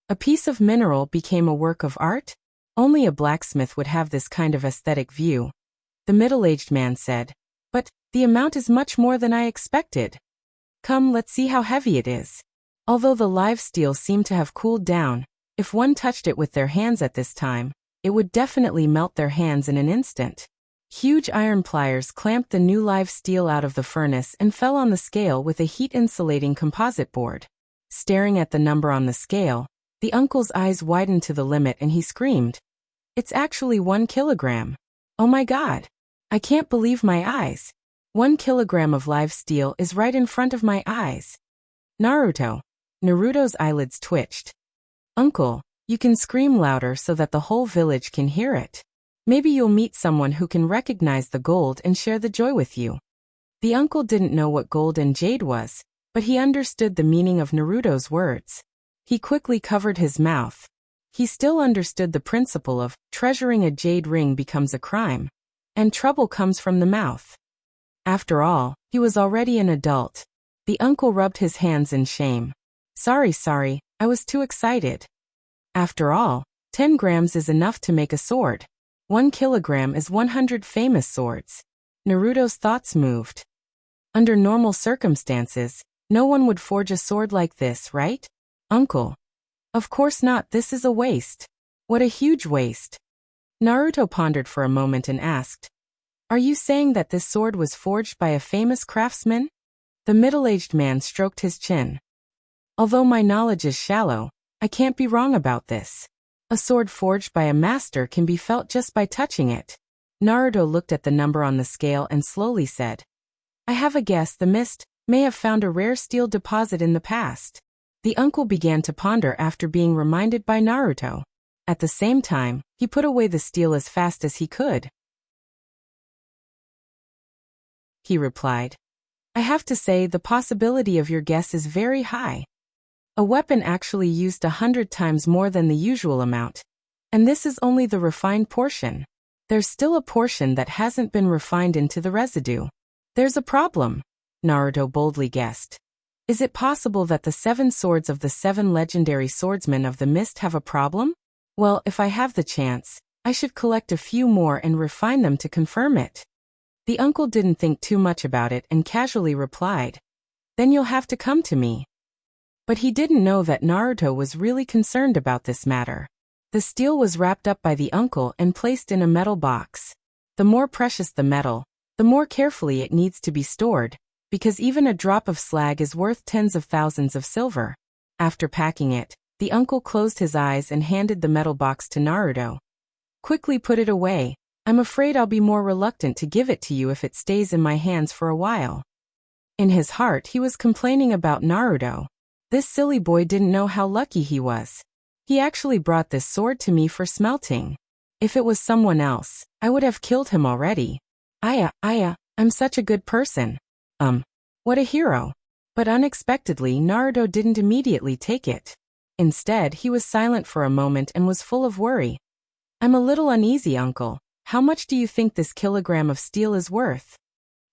A piece of mineral became a work of art? Only a blacksmith would have this kind of aesthetic view. The middle-aged man said, but the amount is much more than I expected. Come, let's see how heavy it is. Although the live steel seemed to have cooled down, if one touched it with their hands at this time, it would definitely melt their hands in an instant. Huge iron pliers clamped the new live steel out of the furnace and fell on the scale with a heat-insulating composite board. Staring at the number on the scale, the uncle's eyes widened to the limit and he screamed, "It's actually 1 kilogram. Oh my God. I can't believe my eyes. 1 kilogram of live steel is right in front of my eyes." Naruto's eyelids twitched. Uncle, you can scream louder so that the whole village can hear it. Maybe you'll meet someone who can recognize the gold and share the joy with you. The uncle didn't know what gold and jade was, but he understood the meaning of Naruto's words. He quickly covered his mouth. He still understood the principle of treasuring a jade ring becomes a crime, and trouble comes from the mouth. After all, he was already an adult. The uncle rubbed his hands in shame. Sorry, I was too excited. After all, 10 grams is enough to make a sword. 1 kilogram is 100 famous swords. Naruto's thoughts moved. Under normal circumstances, no one would forge a sword like this, right? Uncle. Of course not, this is a waste. What a huge waste. Naruto pondered for a moment and asked, "Are you saying that this sword was forged by a famous craftsman?" The middle-aged man stroked his chin. "Although my knowledge is shallow, I can't be wrong about this. A sword forged by a master can be felt just by touching it." Naruto looked at the number on the scale and slowly said, "I have a guess the mist may have found a rare steel deposit in the past." The uncle began to ponder after being reminded by Naruto. At the same time, he put away the steel as fast as he could. He replied, "I have to say the possibility of your guess is very high. A weapon actually used 100 times more than the usual amount. And this is only the refined portion. There's still a portion that hasn't been refined into the residue. There's a problem," Naruto boldly guessed. "Is it possible that the 7 swords of the 7 legendary swordsmen of the mist have a problem? Well, if I have the chance, I should collect a few more and refine them to confirm it." The uncle didn't think too much about it and casually replied, "Then you'll have to come to me." But he didn't know that Naruto was really concerned about this matter. The steel was wrapped up by the uncle and placed in a metal box. The more precious the metal, the more carefully it needs to be stored, because even a drop of slag is worth tens of thousands of silver. After packing it, the uncle closed his eyes and handed the metal box to Naruto. "Quickly put it away. I'm afraid I'll be more reluctant to give it to you if it stays in my hands for a while." In his heart he was complaining about Naruto. This silly boy didn't know how lucky he was. He actually brought this sword to me for smelting. If it was someone else, I would have killed him already. I'm such a good person. What a hero. But unexpectedly Naruto didn't immediately take it. Instead, he was silent for a moment and was full of worry. "I'm a little uneasy, uncle. How much do you think this kilogram of steel is worth?"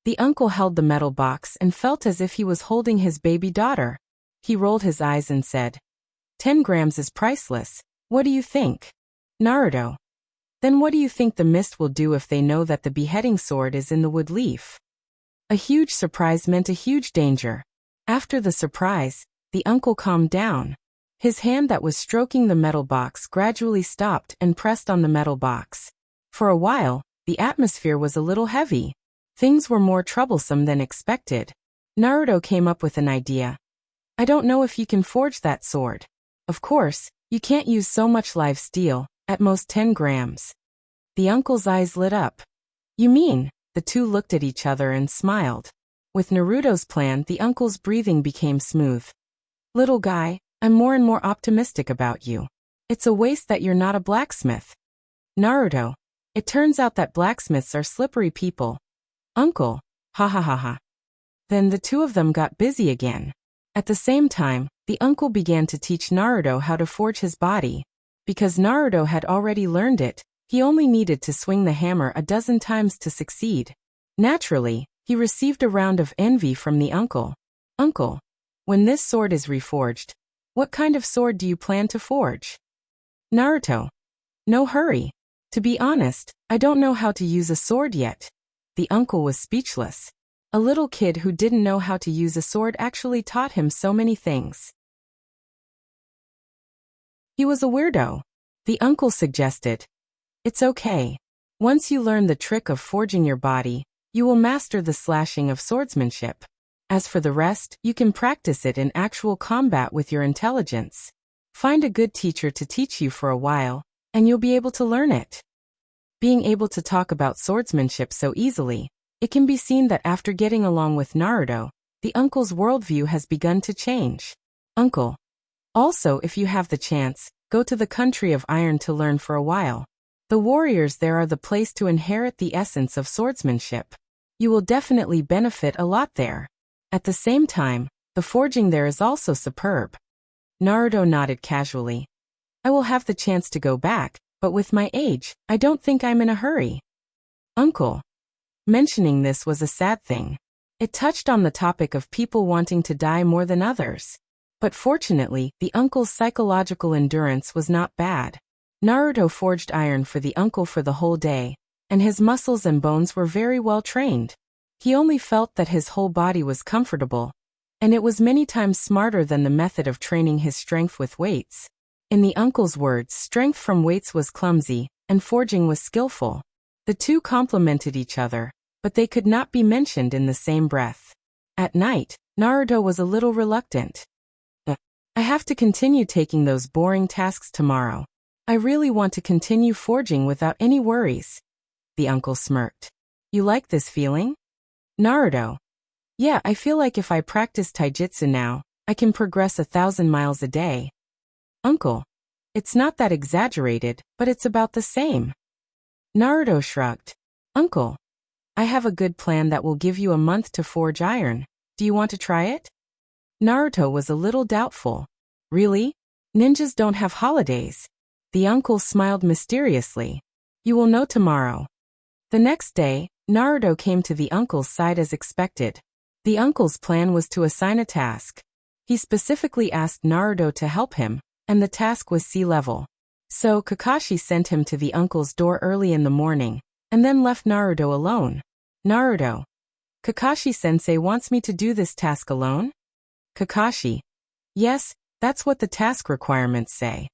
The uncle held the metal box and felt as if he was holding his baby daughter. He rolled his eyes and said, 10 grams is priceless. What do you think?" "Naruto. Then what do you think the mist will do if they know that the beheading sword is in the wood leaf?" A huge surprise meant a huge danger. After the surprise, the uncle calmed down. His hand that was stroking the metal box gradually stopped and pressed on the metal box. For a while, the atmosphere was a little heavy. Things were more troublesome than expected. Naruto came up with an idea. "I don't know if you can forge that sword. Of course, you can't use so much live steel, at most 10 grams. The uncle's eyes lit up. "You mean?" The two looked at each other and smiled. With Naruto's plan, the uncle's breathing became smooth. "Little guy, I'm more and more optimistic about you. It's a waste that you're not a blacksmith." "Naruto, it turns out that blacksmiths are slippery people." "Uncle, ha ha ha ha." Then the two of them got busy again. At the same time, the uncle began to teach Naruto how to forge his body. Because Naruto had already learned it, he only needed to swing the hammer a dozen times to succeed. Naturally, he received a round of envy from the uncle. "Uncle, when this sword is reforged, what kind of sword do you plan to forge?" "Naruto. No hurry. To be honest, I don't know how to use a sword yet." The uncle was speechless. A little kid who didn't know how to use a sword actually taught him so many things. He was a weirdo. The uncle suggested, "It's okay. Once you learn the trick of forging your body, you will master the slashing of swordsmanship. As for the rest, you can practice it in actual combat with your intelligence. Find a good teacher to teach you for a while, and you'll be able to learn it." Being able to talk about swordsmanship so easily, it can be seen that after getting along with Naruto, the uncle's worldview has begun to change. "Uncle. Also, if you have the chance, go to the country of iron to learn for a while. The warriors there are the place to inherit the essence of swordsmanship. You will definitely benefit a lot there. At the same time, the forging there is also superb." Naruto nodded casually. "I will have the chance to go back, but with my age, I don't think I'm in a hurry." "Uncle." Mentioning this was a sad thing. It touched on the topic of people wanting to die more than others. But fortunately, the uncle's psychological endurance was not bad. Naruto forged iron for the uncle for the whole day, and his muscles and bones were very well trained. He only felt that his whole body was comfortable, and it was many times smarter than the method of training his strength with weights. In the uncle's words, strength from weights was clumsy, and forging was skillful. The two complemented each other, but they could not be mentioned in the same breath. At night, Naruto was a little reluctant. I have to continue taking those boring tasks tomorrow. I really want to continue forging without any worries. The uncle smirked. You like this feeling? Naruto. Yeah, I feel like if I practice taijutsu now, I can progress 1,000 miles a day. Uncle. It's not that exaggerated, but it's about the same. Naruto shrugged. Uncle. I have a good plan that will give you a month to forge iron. Do you want to try it? Naruto was a little doubtful. Really? Ninjas don't have holidays. The uncle smiled mysteriously. You will know tomorrow. The next day, Naruto came to the uncle's side as expected. The uncle's plan was to assign a task. He specifically asked Naruto to help him, and the task was sea level. So Kakashi sent him to the uncle's door early in the morning, and then left Naruto alone. Naruto. Kakashi-sensei wants me to do this task alone? Kakashi. Yes, that's what the task requirements say.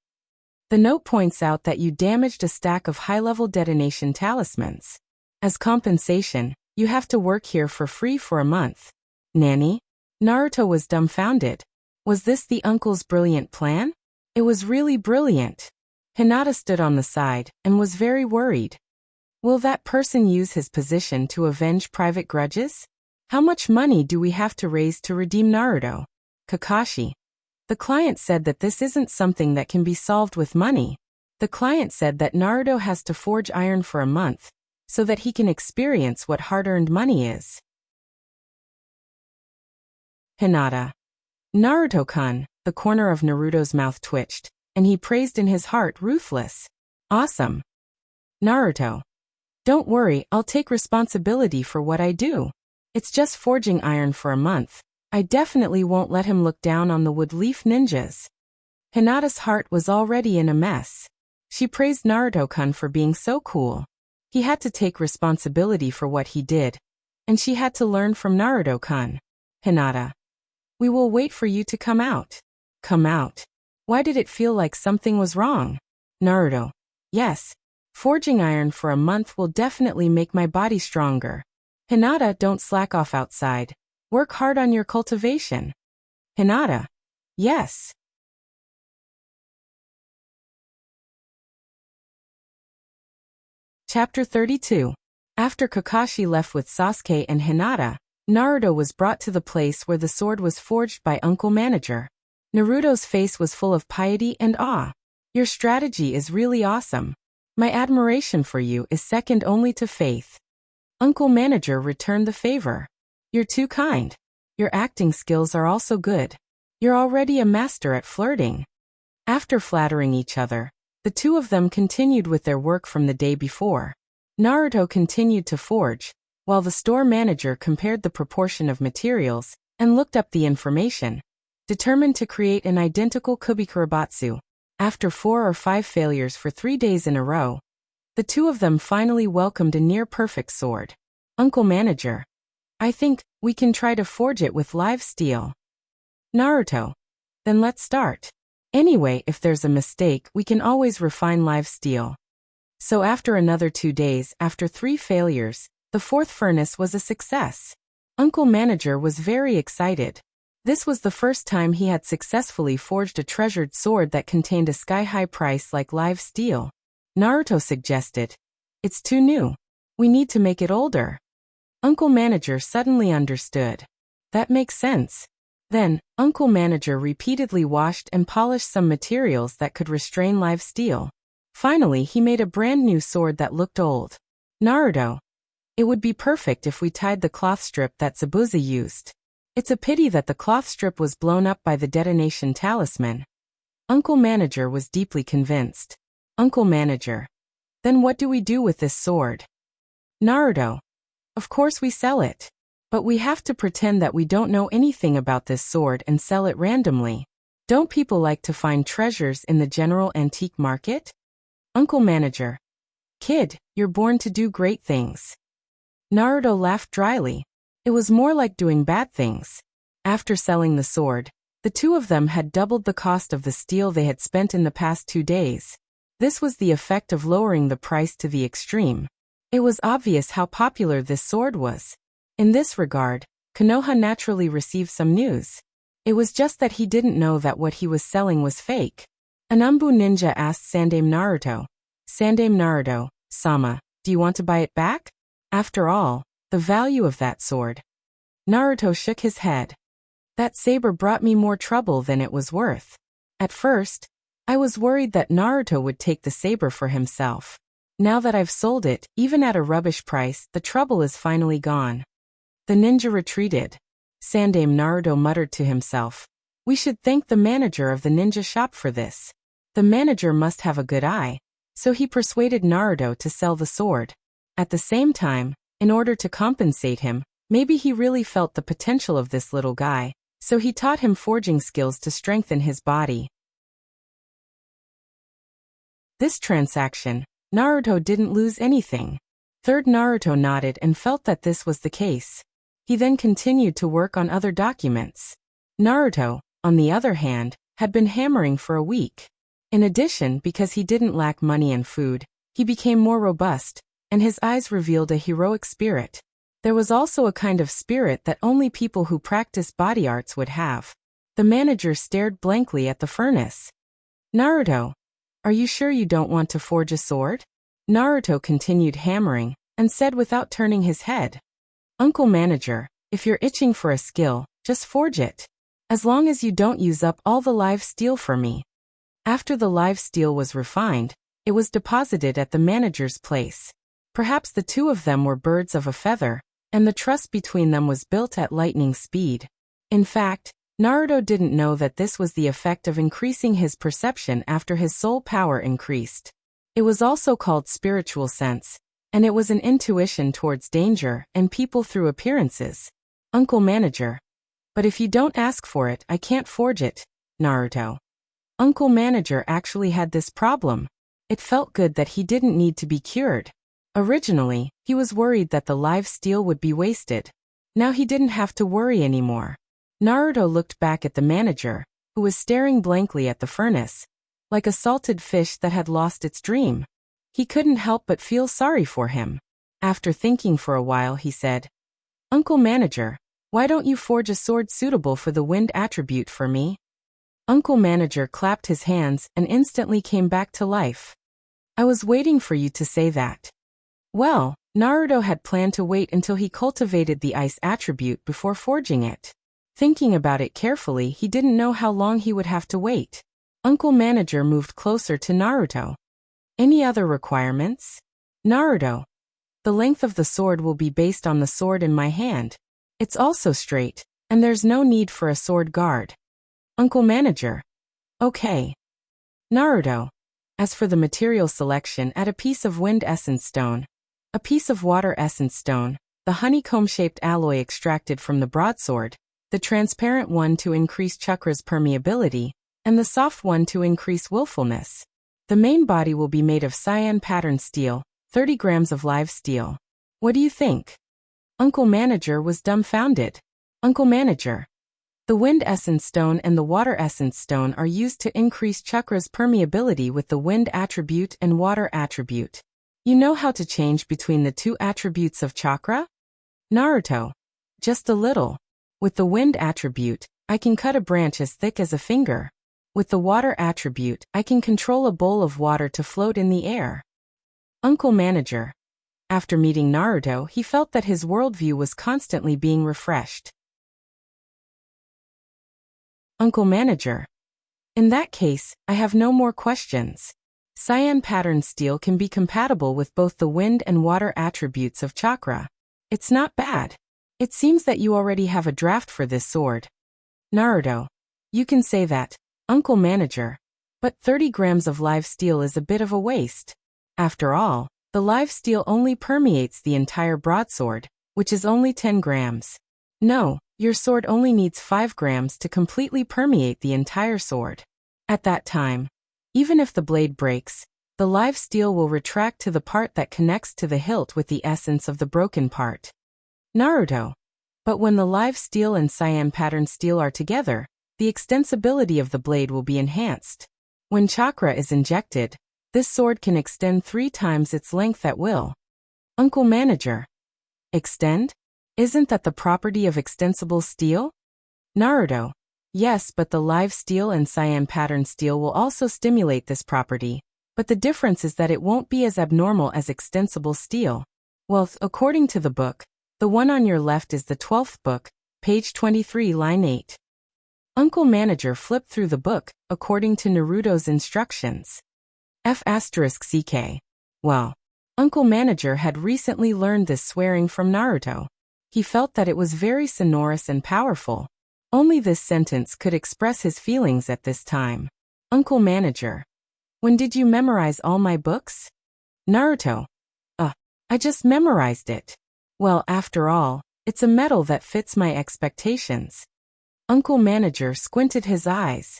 The note points out that you damaged a stack of high-level detonation talismans. As compensation, you have to work here for free for a month. Nanny? Naruto was dumbfounded. Was this the uncle's brilliant plan? It was really brilliant. Hinata stood on the side and was very worried. Will that person use his position to avenge private grudges? How much money do we have to raise to redeem Naruto? Kakashi. The client said that this isn't something that can be solved with money. The client said that Naruto has to forge iron for a month, so that he can experience what hard-earned money is. Hinata. Naruto-kun, the corner of Naruto's mouth twitched, and he praised in his heart ruthless. Awesome. Naruto. Don't worry, I'll take responsibility for what I do. It's just forging iron for a month. I definitely won't let him look down on the wood leaf ninjas. Hinata's heart was already in a mess. She praised Naruto-kun for being so cool. He had to take responsibility for what he did, and she had to learn from Naruto-kun. Hinata. We will wait for you to come out. Come out. Why did it feel like something was wrong? Naruto. Yes. Forging iron for a month will definitely make my body stronger. Hinata, don't slack off outside. Work hard on your cultivation. Hinata. Yes. Chapter 32. After Kakashi left with Sasuke and Hinata, Naruto was brought to the place where the sword was forged by Uncle Manager. Naruto's face was full of piety and awe. Your strategy is really awesome. My admiration for you is second only to faith. Uncle Manager returned the favor. You're too kind. Your acting skills are also good. You're already a master at flirting. After flattering each other, the two of them continued with their work from the day before. Naruto continued to forge, while the store manager compared the proportion of materials and looked up the information, determined to create an identical kubikurabatsu. After 4 or 5 failures for 3 days in a row, the two of them finally welcomed a near-perfect sword. Uncle Manager. I think we can try to forge it with live steel. Naruto. Then let's start. Anyway, if there's a mistake, we can always refine live steel. So after another 2 days, after 3 failures, the 4th furnace was a success. Uncle Manager was very excited. This was the first time he had successfully forged a treasured sword that contained a sky-high price like live steel. Naruto suggested, "It's too new. We need to make it older." Uncle Manager suddenly understood. That makes sense. Then, Uncle Manager repeatedly washed and polished some materials that could restrain live steel. Finally, he made a brand new sword that looked old. Naruto. It would be perfect if we tied the cloth strip that Zabuza used. It's a pity that the cloth strip was blown up by the detonation talisman. Uncle Manager was deeply convinced. Uncle Manager. Then what do we do with this sword? Naruto. Of course we sell it. But we have to pretend that we don't know anything about this sword and sell it randomly. Don't people like to find treasures in the general antique market? Uncle Manager. Kid, You're born to do great things. Naruto laughed dryly. It was more like doing bad things. After selling the sword, the two of them had doubled the cost of the steel they had spent in the past 2 days. This was the effect of lowering the price to the extreme. It was obvious how popular this sword was. In this regard, Konoha naturally received some news. It was just that he didn't know that what he was selling was fake. An Umbu ninja asked Sandame Naruto. Sandame Naruto, Sama, do you want to buy it back? After all, the value of that sword. Naruto shook his head. That saber brought me more trouble than it was worth. At first, I was worried that Naruto would take the saber for himself. Now that I've sold it, even at a rubbish price, the trouble is finally gone. The ninja retreated. Sandame Naruto muttered to himself. We should thank the manager of the ninja shop for this. The manager must have a good eye. So he persuaded Naruto to sell the sword. At the same time, in order to compensate him, maybe he really felt the potential of this little guy, so he taught him forging skills to strengthen his body. This transaction, Naruto didn't lose anything. Third Naruto nodded and felt that this was the case. He then continued to work on other documents. Naruto, on the other hand, had been hammering for a week. In addition, because he didn't lack money and food, he became more robust, and his eyes revealed a heroic spirit. There was also a kind of spirit that only people who practice body arts would have. The manager stared blankly at the furnace. Naruto, are you sure you don't want to forge a sword? Naruto continued hammering, and said without turning his head. Uncle Manager, if you're itching for a skill, just forge it. As long as you don't use up all the live steel for me. After the live steel was refined, it was deposited at the manager's place. Perhaps the two of them were birds of a feather, and the trust between them was built at lightning speed. In fact, Naruto didn't know that this was the effect of increasing his perception after his soul power increased. It was also called spiritual sense, and it was an intuition towards danger and people through appearances. Uncle Manager. But if you don't ask for it, I can't forge it, Naruto. Uncle Manager actually had this problem. It felt good that he didn't need to be cured. Originally, he was worried that the live steel would be wasted. Now he didn't have to worry anymore. Naruto looked back at the manager, who was staring blankly at the furnace, like a salted fish that had lost its dream. He couldn't help but feel sorry for him. After thinking for a while, he said, Uncle Manager, why don't you forge a sword suitable for the wind attribute for me? Uncle Manager clapped his hands and instantly came back to life. I was waiting for you to say that. Well, Naruto had planned to wait until he cultivated the ice attribute before forging it. Thinking about it carefully, he didn't know how long he would have to wait. Uncle Manager moved closer to Naruto. Any other requirements? Naruto. The length of the sword will be based on the sword in my hand. It's also straight, and there's no need for a sword guard. Uncle Manager. Okay. Naruto. As for the material selection, add a piece of wind essence stone, a piece of water essence stone, the honeycomb-shaped alloy extracted from the broadsword, the transparent one to increase chakra's permeability, and the soft one to increase willfulness. The main body will be made of cyan pattern steel, 30 grams of live steel. What do you think? Uncle Manager was dumbfounded. Uncle Manager. The wind essence stone and the water essence stone are used to increase chakra's permeability with the wind attribute and water attribute. You know how to change between the two attributes of chakra? Naruto. Just a little. With the wind attribute, I can cut a branch as thick as a finger. With the water attribute, I can control a bowl of water to float in the air. Uncle Manager. After meeting Naruto, he felt that his worldview was constantly being refreshed. Uncle Manager. In that case, I have no more questions. Cyan pattern steel can be compatible with both the wind and water attributes of chakra. It's not bad. It seems that you already have a draft for this sword. Naruto. You can say that, Uncle Manager. But 30 grams of live steel is a bit of a waste. After all, the live steel only permeates the entire broadsword, which is only 10 grams. No, your sword only needs 5 grams to completely permeate the entire sword. At that time, even if the blade breaks, The live steel will retract to the part that connects to the hilt with the essence of the broken part. Naruto. But when the live steel and cyan pattern steel are together, the extensibility of the blade will be enhanced. When chakra is injected, this sword can extend 3 times its length at will. Uncle Manager. Extend? Isn't that the property of extensible steel? Naruto. Yes, but the live steel and cyan pattern steel will also stimulate this property, but the difference is that it won't be as abnormal as extensible steel. Well, according to the book, the one on your left is the 12th book, page 23, line 8. Uncle Manager flipped through the book, according to Naruto's instructions. F***ck. Well, Uncle Manager had recently learned this swearing from Naruto. He felt that it was very sonorous and powerful. Only this sentence could express his feelings at this time. Uncle Manager. When did you memorize all my books? Naruto. I just memorized it. Well, after all, it's a medal that fits my expectations. Uncle Manager squinted his eyes.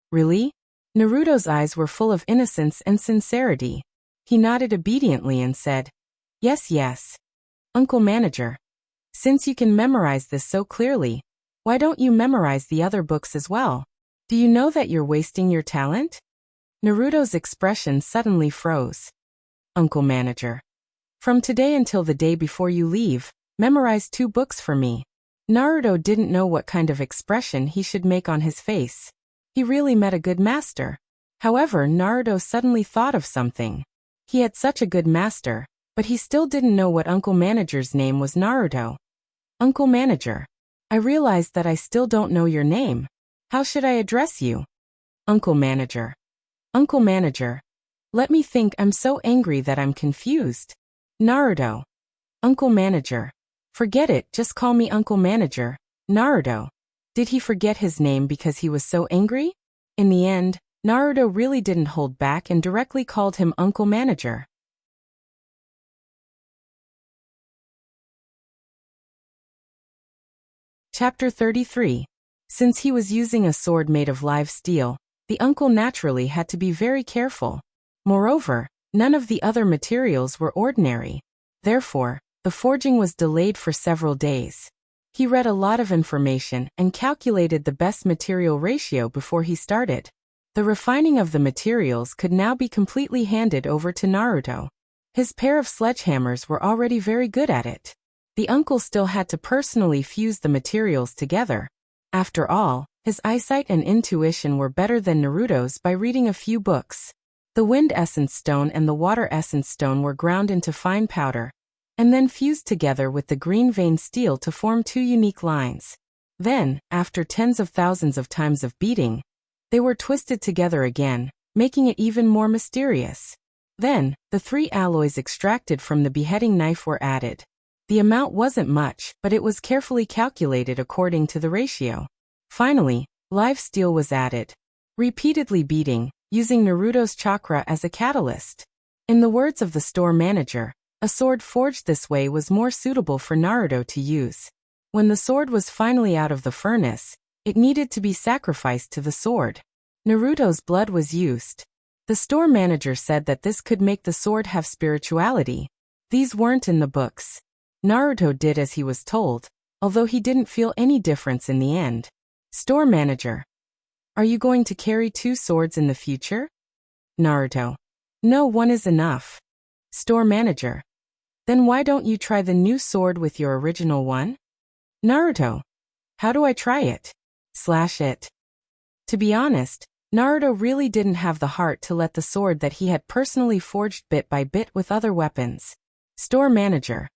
Really? Naruto's eyes were full of innocence and sincerity. He nodded obediently and said, Yes, yes. Uncle Manager. Since you can memorize this so clearly, why don't you memorize the other books as well? Do you know that you're wasting your talent? Naruto's expression suddenly froze. Uncle Manager. From today until the day before you leave, memorize 2 books for me. Naruto didn't know what kind of expression he should make on his face. He really met a good master. However, Naruto suddenly thought of something. He had such a good master, but he still didn't know what Uncle Manager's name was. Naruto. Uncle Manager. I realized that I still don't know your name. How should I address you? Uncle Manager. Uncle Manager. Let me think. I'm so angry that I'm confused. Naruto. Uncle Manager. Forget it, just call me Uncle Manager. Naruto. Did he forget his name because he was so angry? In the end, Naruto really didn't hold back and directly called him Uncle Manager. Chapter 33. Since he was using a sword made of live steel, the uncle naturally had to be very careful. Moreover, none of the other materials were ordinary. Therefore, the forging was delayed for several days. He read a lot of information and calculated the best material ratio before he started. The refining of the materials could now be completely handed over to Naruto. His pair of sledgehammers were already very good at it. The uncle still had to personally fuse the materials together. After all, his eyesight and intuition were better than Naruto's by reading a few books. The wind essence stone and the water essence stone were ground into fine powder, and then fused together with the green vein steel to form 2 unique lines. Then, after tens of thousands of times of beating, they were twisted together again, making it even more mysterious. Then, the 3 alloys extracted from the beheading knife were added. The amount wasn't much, but it was carefully calculated according to the ratio. Finally, live steel was added. Repeatedly beating, using Naruto's chakra as a catalyst. In the words of the store manager, a sword forged this way was more suitable for Naruto to use. When the sword was finally out of the furnace, it needed to be sacrificed to the sword. Naruto's blood was used. The store manager said that this could make the sword have spirituality. These weren't in the books. Naruto did as he was told, although he didn't feel any difference in the end. Store manager. Are you going to carry 2 swords in the future? Naruto. No, 1 is enough. Store manager. Then why don't you try the new sword with your original one? Naruto. How do I try it? It. To be honest, Naruto really didn't have the heart to let the sword that he had personally forged bit by bit with other weapons. Store manager.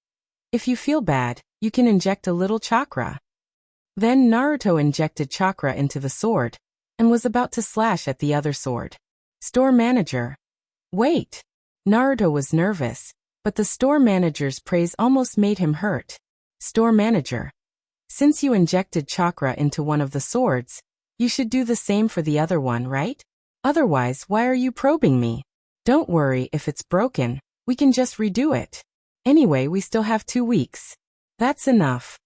If you feel bad, you can inject a little chakra. Then Naruto injected chakra into the sword, and was about to slash at the other sword. Store manager. Wait. Naruto was nervous, but the store manager's praise almost made him hurt. Store manager. Since you injected chakra into one of the swords, you should do the same for the other one, right? Otherwise, why are you probing me? Don't worry if it's broken, we can just redo it. Anyway, we still have 2 weeks. That's enough.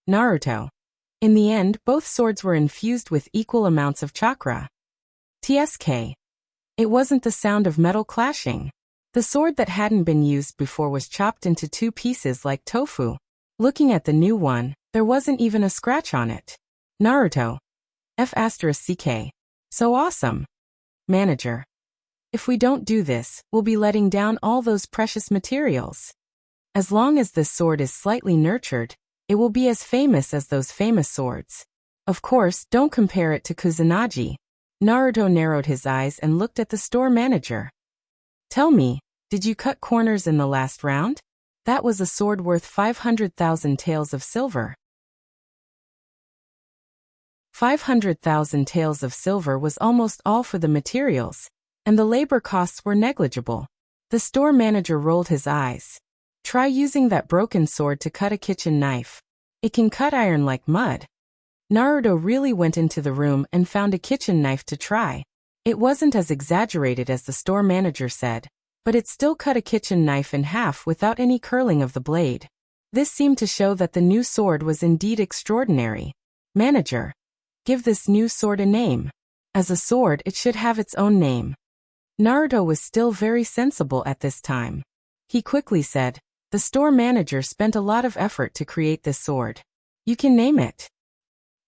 Naruto. In the end, both swords were infused with equal amounts of chakra. TSK. It wasn't the sound of metal clashing. The sword that hadn't been used before was chopped into 2 pieces like tofu. Looking at the new one, there wasn't even a scratch on it. Naruto. F***ck. So awesome. Manager. If we don't do this, we'll be letting down all those precious materials. As long as this sword is slightly nurtured, it will be as famous as those famous swords. Of course, don't compare it to Kusanagi. Naruto narrowed his eyes and looked at the store manager. Tell me, did you cut corners in the last round? That was a sword worth 500,000 taels of silver. 500,000 taels of silver was almost all for the materials, and the labor costs were negligible. The store manager rolled his eyes. Try using that broken sword to cut a kitchen knife. It can cut iron like mud. Naruto really went into the room and found a kitchen knife to try. It wasn't as exaggerated as the store manager said, but it still cut a kitchen knife in half without any curling of the blade. This seemed to show that the new sword was indeed extraordinary. Manager. Give this new sword a name. As a sword, it should have its own name. Naruto was still very sensible at this time. He quickly said, the store manager spent a lot of effort to create this sword. You can name it.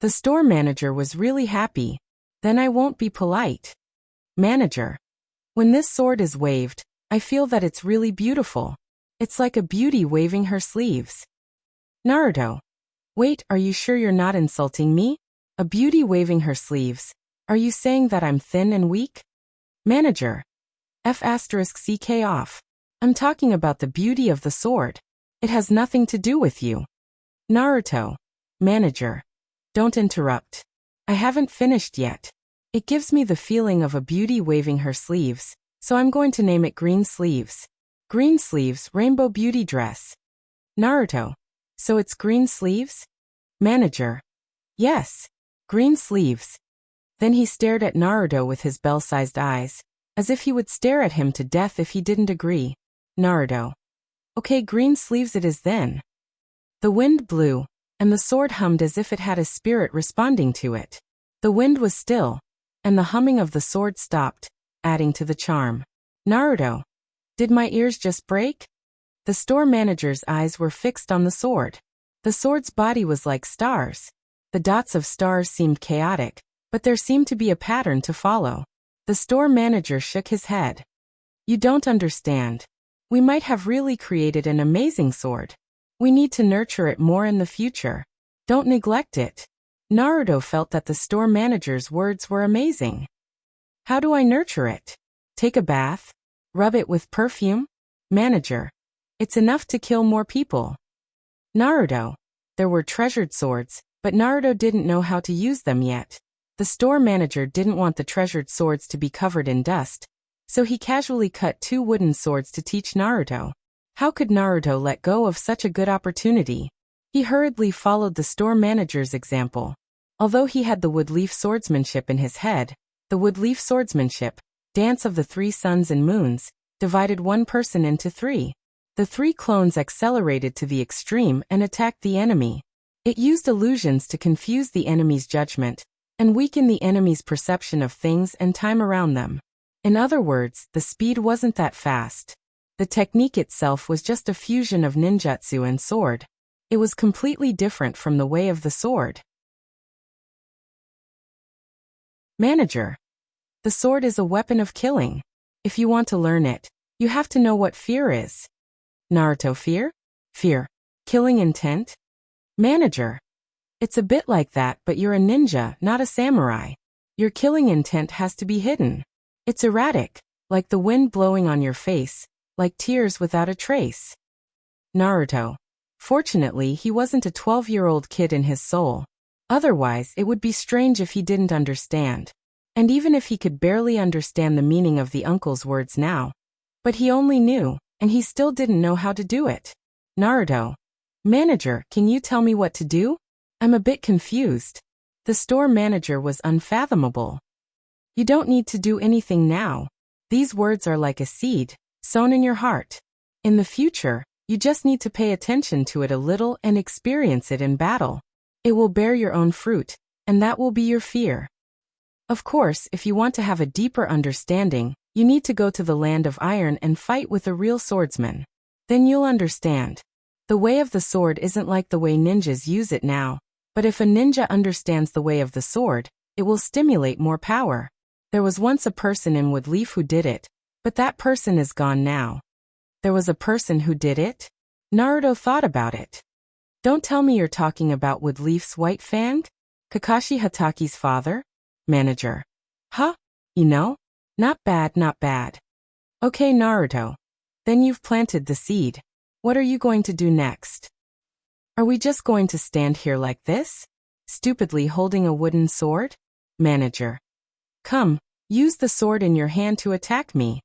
The store manager was really happy. Then I won't be polite. Manager. When this sword is waved, I feel that it's really beautiful. It's like a beauty waving her sleeves. Naruto. Wait, are you sure you're not insulting me? A beauty waving her sleeves. Are you saying that I'm thin and weak? Manager. F***ck off. I'm talking about the beauty of the sword. It has nothing to do with you. Naruto. Manager. Don't interrupt. I haven't finished yet. It gives me the feeling of a beauty waving her sleeves, so I'm going to name it Green Sleeves. Green Sleeves Rainbow Beauty Dress. Naruto. So it's Green Sleeves? Manager. Yes. Green Sleeves. Then he stared at Naruto with his bell-sized eyes, as if he would stare at him to death if he didn't agree. Naruto. Okay, Green Sleeves it is then. The wind blew, and the sword hummed as if it had a spirit responding to it. The wind was still, and the humming of the sword stopped, adding to the charm. Naruto. Did my ears just break? The store manager's eyes were fixed on the sword. The sword's body was like stars. The dots of stars seemed chaotic, but there seemed to be a pattern to follow. The store manager shook his head. You don't understand. We might have really created an amazing sword. We need to nurture it more in the future. Don't neglect it. Naruto felt that the store manager's words were amazing. How do I nurture it? Take a bath? Rub it with perfume? Manager. It's enough to kill more people. Naruto. There were treasured swords, but Naruto didn't know how to use them yet. The store manager didn't want the treasured swords to be covered in dust, so he casually cut 2 wooden swords to teach Naruto. How could Naruto let go of such a good opportunity? He hurriedly followed the store manager's example. Although he had the woodleaf swordsmanship in his head, the woodleaf swordsmanship, dance of the 3 suns and moons, divided one person into 3. The 3 clones accelerated to the extreme and attacked the enemy. It used illusions to confuse the enemy's judgment and weaken the enemy's perception of things and time around them. In other words, the speed wasn't that fast. The technique itself was just a fusion of ninjutsu and sword. It was completely different from the way of the sword. Manager. The sword is a weapon of killing. If you want to learn it, you have to know what fear is. Naruto. Fear? Fear. Killing intent? Manager. It's a bit like that, but you're a ninja, not a samurai. Your killing intent has to be hidden. It's erratic, like the wind blowing on your face, like tears without a trace. Naruto. Fortunately, he wasn't a 12-year-old kid in his soul. Otherwise, it would be strange if he didn't understand. And even if he could barely understand the meaning of the uncle's words now. But he only knew, and he still didn't know how to do it. Naruto. Manager, can you tell me what to do? I'm a bit confused. The store manager was unfathomable. You don't need to do anything now. These words are like a seed, sown in your heart. In the future, you just need to pay attention to it a little and experience it in battle. It will bear your own fruit, and that will be your fear. Of course, if you want to have a deeper understanding, You need to go to the land of iron and fight with a real swordsman. Then you'll understand. The way of the sword isn't like the way ninjas use it now, but if a ninja understands the way of the sword, it will stimulate more power. There was once a person in Woodleaf who did it, but that person is gone now. There was a person who did it? Naruto thought about it. Don't tell me you're talking about Woodleaf's White Fang? Kakashi Hataki's father? Manager. Huh? You know? Not bad, not bad. Okay, Naruto. Then you've planted the seed. What are you going to do next? Are we just going to stand here like this? Stupidly holding a wooden sword? Manager. Come, use the sword in your hand to attack me.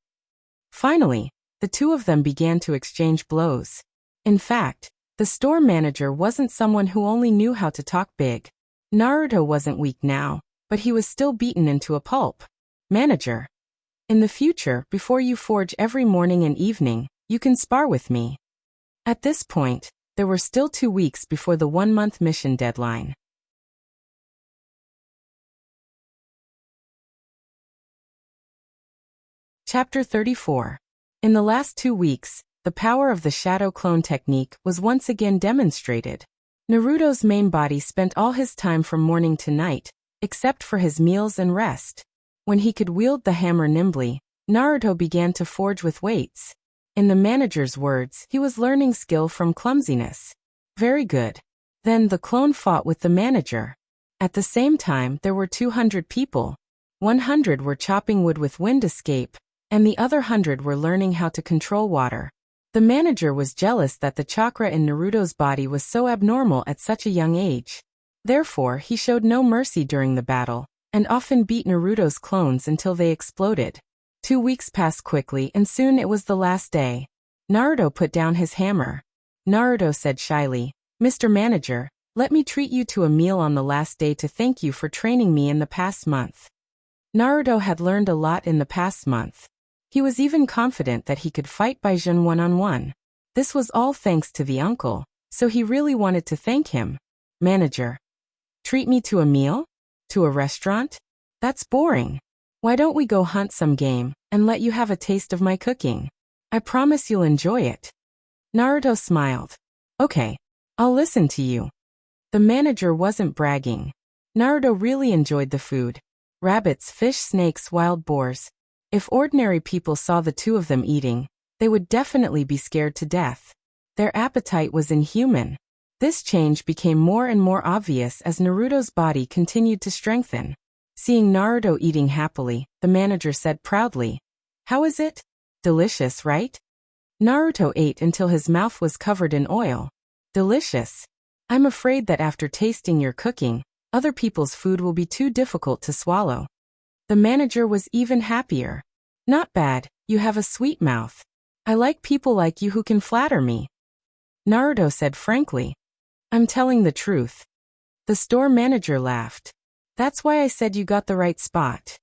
Finally, the two of them began to exchange blows. In fact, the store manager wasn't someone who only knew how to talk big. Naruto wasn't weak now, but he was still beaten into a pulp. Manager. In the future, before you forge every morning and evening, you can spar with me. At this point, there were still 2 weeks before the 1-month mission deadline. Chapter 34. In the last 2 weeks, the power of the shadow clone technique was once again demonstrated. Naruto's main body spent all his time from morning to night, except for his meals and rest. When he could wield the hammer nimbly, Naruto began to forge with weights. In the manager's words, he was learning skill from clumsiness. Very good. Then the clone fought with the manager. At the same time, there were 200 people. 100 were chopping wood with wind escape, and the other 100 were learning how to control water. The manager was jealous that the chakra in Naruto's body was so abnormal at such a young age. Therefore, he showed no mercy during the battle, and often beat Naruto's clones until they exploded. 2 weeks passed quickly and soon it was the last day. Naruto put down his hammer. Naruto said shyly, Mr. Manager, let me treat you to a meal on the last day to thank you for training me in the past month. Naruto had learned a lot in the past month. He was even confident that he could fight Baizun one-on-one. This was all thanks to the uncle, so he really wanted to thank him. Manager. Treat me to a meal? To a restaurant? That's boring. Why don't we go hunt some game, and let you have a taste of my cooking? I promise you'll enjoy it. Naruto smiled. Okay, I'll listen to you. The manager wasn't bragging. Naruto really enjoyed the food. Rabbits, fish, snakes, wild boars. If ordinary people saw the two of them eating, they would definitely be scared to death. Their appetite was inhuman. This change became more and more obvious as Naruto's body continued to strengthen. Seeing Naruto eating happily, the manager said proudly, How is it? Delicious, right? Naruto ate until his mouth was covered in oil. Delicious. I'm afraid that after tasting your cooking, other people's food will be too difficult to swallow. The manager was even happier. Not bad, you have a sweet mouth. I like people like you who can flatter me. Naruto said frankly. I'm telling the truth. The store manager laughed. That's why I said you got the right spot.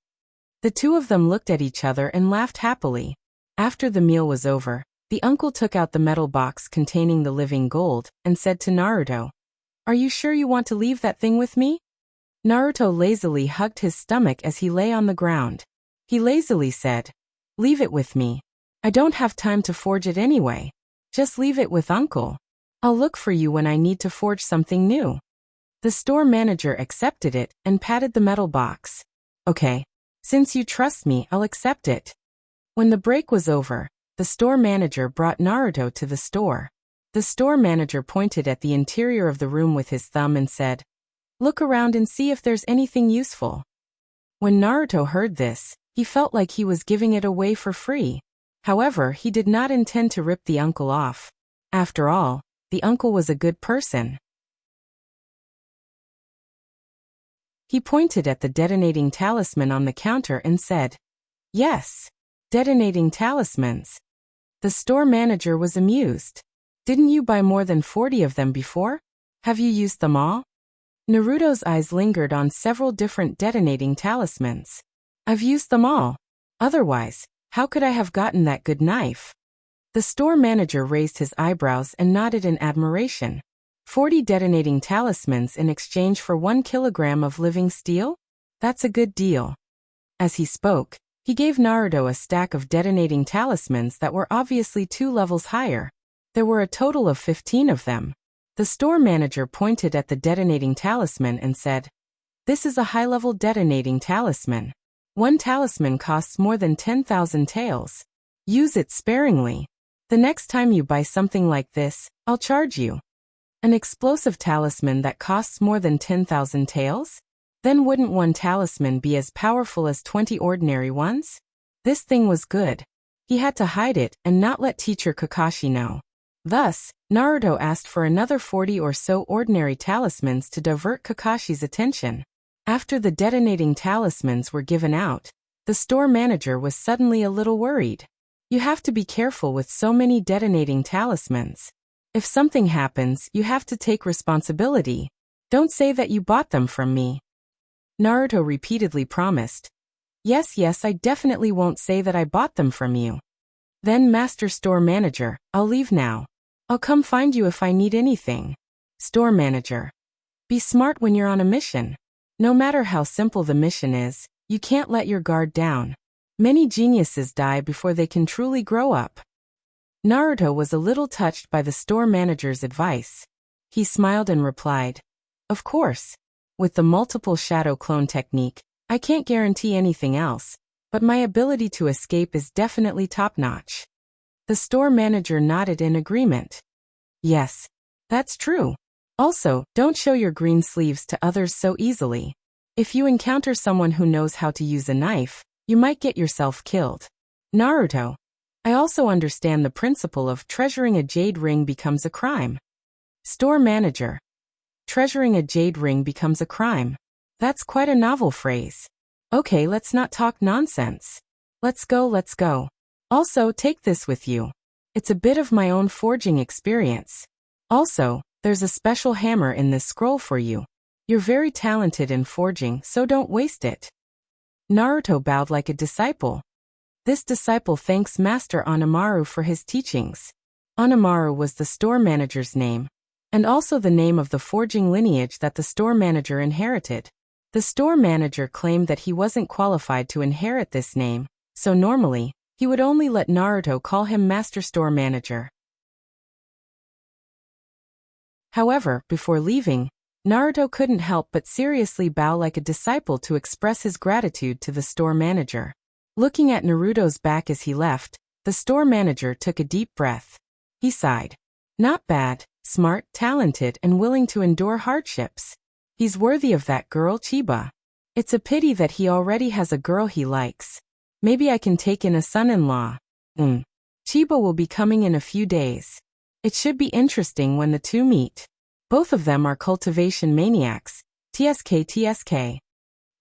The two of them looked at each other and laughed happily. After the meal was over, the uncle took out the metal box containing the living gold and said to Naruto, Are you sure you want to leave that thing with me? Naruto lazily hugged his stomach as he lay on the ground. He lazily said, Leave it with me. I don't have time to forge it anyway. Just leave it with Uncle. I'll look for you when I need to forge something new. The store manager accepted it and patted the metal box. Okay. Since you trust me, I'll accept it. When the break was over, the store manager brought Naruto to the store. The store manager pointed at the interior of the room with his thumb and said, Look around and see if there's anything useful. When Naruto heard this, he felt like he was giving it away for free. However, he did not intend to rip the uncle off. After all, the uncle was a good person. He pointed at the detonating talisman on the counter and said, Yes, detonating talismans. The store manager was amused. Didn't you buy more than 40 of them before? Have you used them all? Naruto's eyes lingered on several different detonating talismans. I've used them all. Otherwise, how could I have gotten that good knife? The store manager raised his eyebrows and nodded in admiration. 40 detonating talismans in exchange for 1 kilogram of living steel? That's a good deal. As he spoke, He gave Naruto a stack of detonating talismans that were obviously 2 levels higher. There were a total of 15 of them. The store manager pointed at the detonating talisman and said, "This is a high-level detonating talisman. 1 talisman costs more than 10,000 taels. Use it sparingly. The next time you buy something like this, I'll charge you." An explosive talisman that costs more than 10,000 taels? Then wouldn't 1 talisman be as powerful as 20 ordinary ones? This thing was good. He had to hide it and not let teacher Kakashi know. Thus, Naruto asked for another 40 or so ordinary talismans to divert Kakashi's attention. After the detonating talismans were given out, the store manager was suddenly a little worried. You have to be careful with so many detonating talismans. If something happens, you have to take responsibility. Don't say that you bought them from me. Naruto repeatedly promised. Yes, I definitely won't say that I bought them from you. Then Master Store Manager, I'll leave now. I'll come find you if I need anything. Store Manager. Be smart when you're on a mission. No matter how simple the mission is, you can't let your guard down. Many geniuses die before they can truly grow up. Naruto was a little touched by the store manager's advice. He smiled and replied, "Of course. With the multiple shadow clone technique, I can't guarantee anything else, but my ability to escape is definitely top-notch." The store manager nodded in agreement. Yes, that's true. Also, don't show your green sleeves to others so easily. If you encounter someone who knows how to use a knife, you might get yourself killed. Naruto. I also understand the principle of treasuring a jade ring becomes a crime. Store manager. Treasuring a jade ring becomes a crime. That's quite a novel phrase. Okay, let's not talk nonsense. Let's go. Also, take this with you. It's a bit of my own forging experience. Also, there's a special hammer in this scroll for you. You're very talented in forging, so don't waste it. Naruto bowed like a disciple. This disciple thanks Master Onimaru for his teachings. Onimaru was the store manager's name, and also the name of the forging lineage that the store manager inherited. The store manager claimed that he wasn't qualified to inherit this name, so normally, he would only let Naruto call him Master Store Manager. However, before leaving, Naruto couldn't help but seriously bow like a disciple to express his gratitude to the store manager. Looking at Naruto's back as he left, the store manager took a deep breath. He sighed. Not bad, smart, talented, and willing to endure hardships. He's worthy of that girl Chiba. It's a pity that he already has a girl he likes. Maybe I can take in a son-in-law. Chiba will be coming in a few days. It should be interesting when the two meet. Both of them are cultivation maniacs. TSK.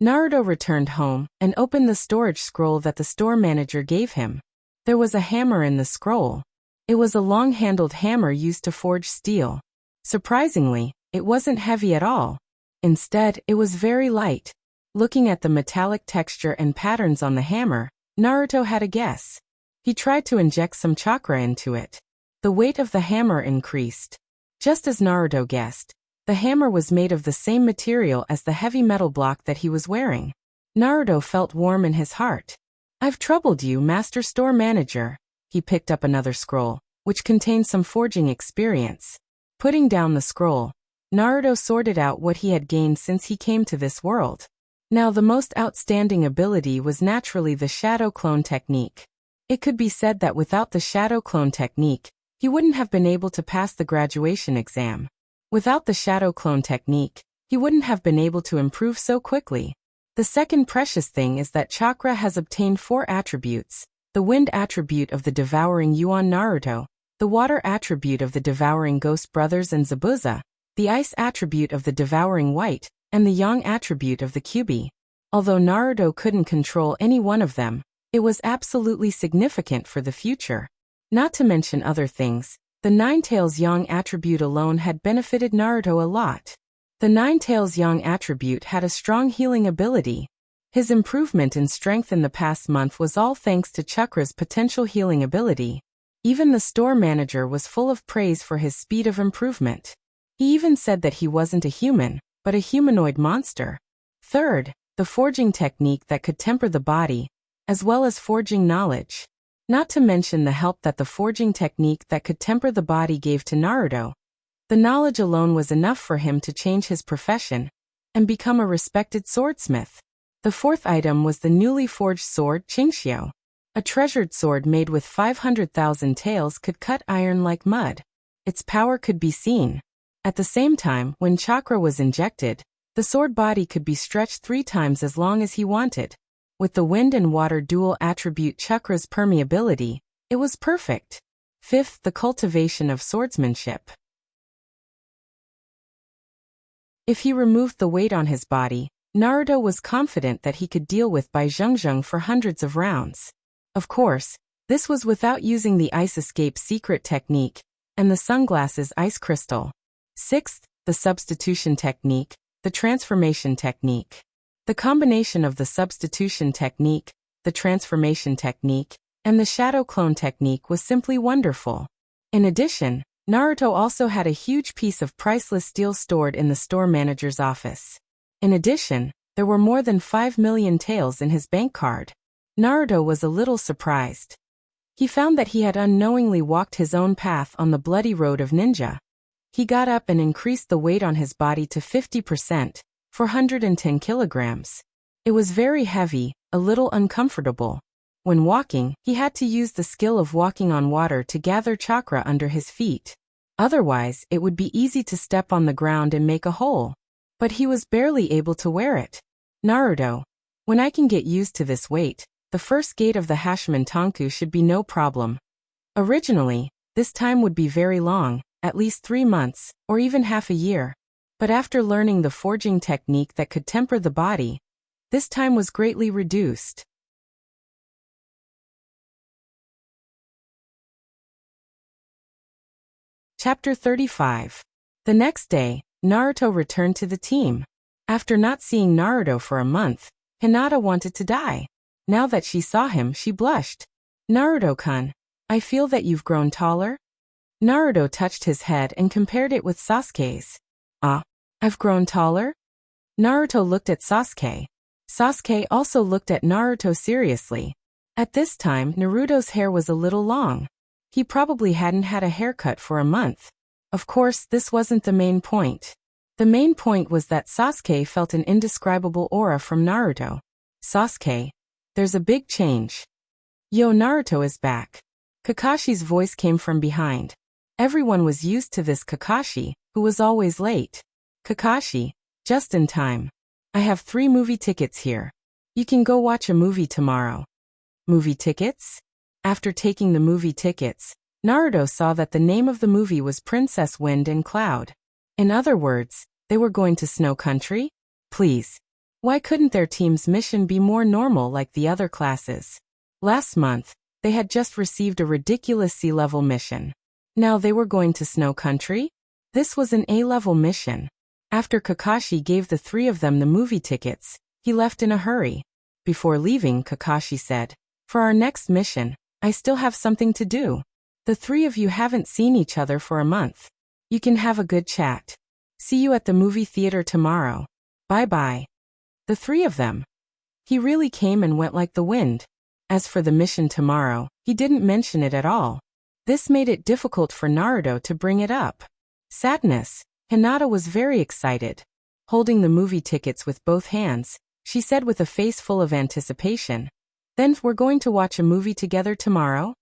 Naruto returned home and opened the storage scroll that the store manager gave him. There was a hammer in the scroll. It was a long-handled hammer used to forge steel. Surprisingly, it wasn't heavy at all. Instead, it was very light. Looking at the metallic texture and patterns on the hammer, Naruto had a guess. He tried to inject some chakra into it. The weight of the hammer increased. Just as Naruto guessed, the hammer was made of the same material as the heavy metal block that he was wearing. Naruto felt warm in his heart. I've troubled you, Master Store Manager. He picked up another scroll, which contained some forging experience. Putting down the scroll, Naruto sorted out what he had gained since he came to this world. Now the most outstanding ability was naturally the shadow clone technique. It could be said that without the shadow clone technique, he wouldn't have been able to pass the graduation exam. Without the shadow clone technique, he wouldn't have been able to improve so quickly. The second precious thing is that chakra has obtained 4 attributes: the wind attribute of the devouring Yuan Naruto, the water attribute of the devouring Ghost Brothers and Zabuza, the ice attribute of the devouring White, and the yang attribute of the Kyuubi. Although Naruto couldn't control any one of them, it was absolutely significant for the future. Not to mention other things, the Nine-Tails Yang attribute alone had benefited Naruto a lot. The Nine-Tails Yang attribute had a strong healing ability. His improvement in strength in the past month was all thanks to Chakra's potential healing ability. Even the store manager was full of praise for his speed of improvement. He even said that he wasn't a human, but a humanoid monster. Third, the forging technique that could temper the body. as well as forging knowledge. Not to mention the help that the forging technique that could temper the body gave to Naruto. The knowledge alone was enough for him to change his profession and become a respected swordsmith. The fourth item was the newly forged sword Qingxiu. A treasured sword made with 500,000 taels could cut iron like mud. Its power could be seen. At the same time, when chakra was injected, the sword body could be stretched 3 times as long as he wanted. With the wind and water dual attribute chakra's permeability, it was perfect. Fifth, the cultivation of swordsmanship. If he removed the weight on his body, Naruto was confident that he could deal with Bai Zhengzheng for hundreds of rounds. Of course, this was without using the ice escape secret technique and the sunglasses ice crystal. Sixth, the substitution technique, the transformation technique. The combination of the substitution technique, the transformation technique, and the shadow clone technique was simply wonderful. In addition, Naruto also had a huge piece of priceless steel stored in the store manager's office. In addition, there were more than 5 million taels in his bank card. Naruto was a little surprised. He found that he had unknowingly walked his own path on the bloody road of ninja. He got up and increased the weight on his body to 50%, 410 kilograms. It was very heavy, a little uncomfortable. When walking, he had to use the skill of walking on water to gather chakra under his feet. Otherwise, it would be easy to step on the ground and make a hole. But he was barely able to wear it. Naruto, when I can get used to this weight, the first gate of the Hashman Tonku should be no problem. Originally, this time would be very long, at least 3 months, or even half a year. But after learning the forging technique that could temper the body, this time was greatly reduced. Chapter 35. The next day, Naruto returned to the team. After not seeing Naruto for a month, Hinata wanted to die. Now that she saw him, she blushed. Naruto-kun, I feel that you've grown taller. Naruto touched his head and compared it with Sasuke's. I've grown taller? Naruto looked at Sasuke. Sasuke also looked at Naruto seriously. At this time, Naruto's hair was a little long. He probably hadn't had a haircut for a month. Of course, this wasn't the main point. The main point was that Sasuke felt an indescribable aura from Naruto. Sasuke, there's a big change. Yo, Naruto is back. Kakashi's voice came from behind. Everyone was used to this Kakashi, who was always late. Kakashi, just in time. I have 3 movie tickets here. You can go watch a movie tomorrow. Movie tickets? After taking the movie tickets, Naruto saw that the name of the movie was Princess Wind and Cloud. In other words, they were going to Snow Country? Please. Why couldn't their team's mission be more normal like the other classes? Last month, they had just received a ridiculous C-level mission. Now they were going to Snow Country? This was an A-level mission. After Kakashi gave the 3 of them the movie tickets, he left in a hurry. Before leaving, Kakashi said, "For our next mission, I still have something to do. The 3 of you haven't seen each other for a month. You can have a good chat. See you at the movie theater tomorrow. Bye-bye." The 3 of them. He really came and went like the wind. As for the mission tomorrow, he didn't mention it at all. This made it difficult for Naruto to bring it up. Sadness. Hinata was very excited. Holding the movie tickets with both hands, she said with a face full of anticipation, "Then we're going to watch a movie together tomorrow?"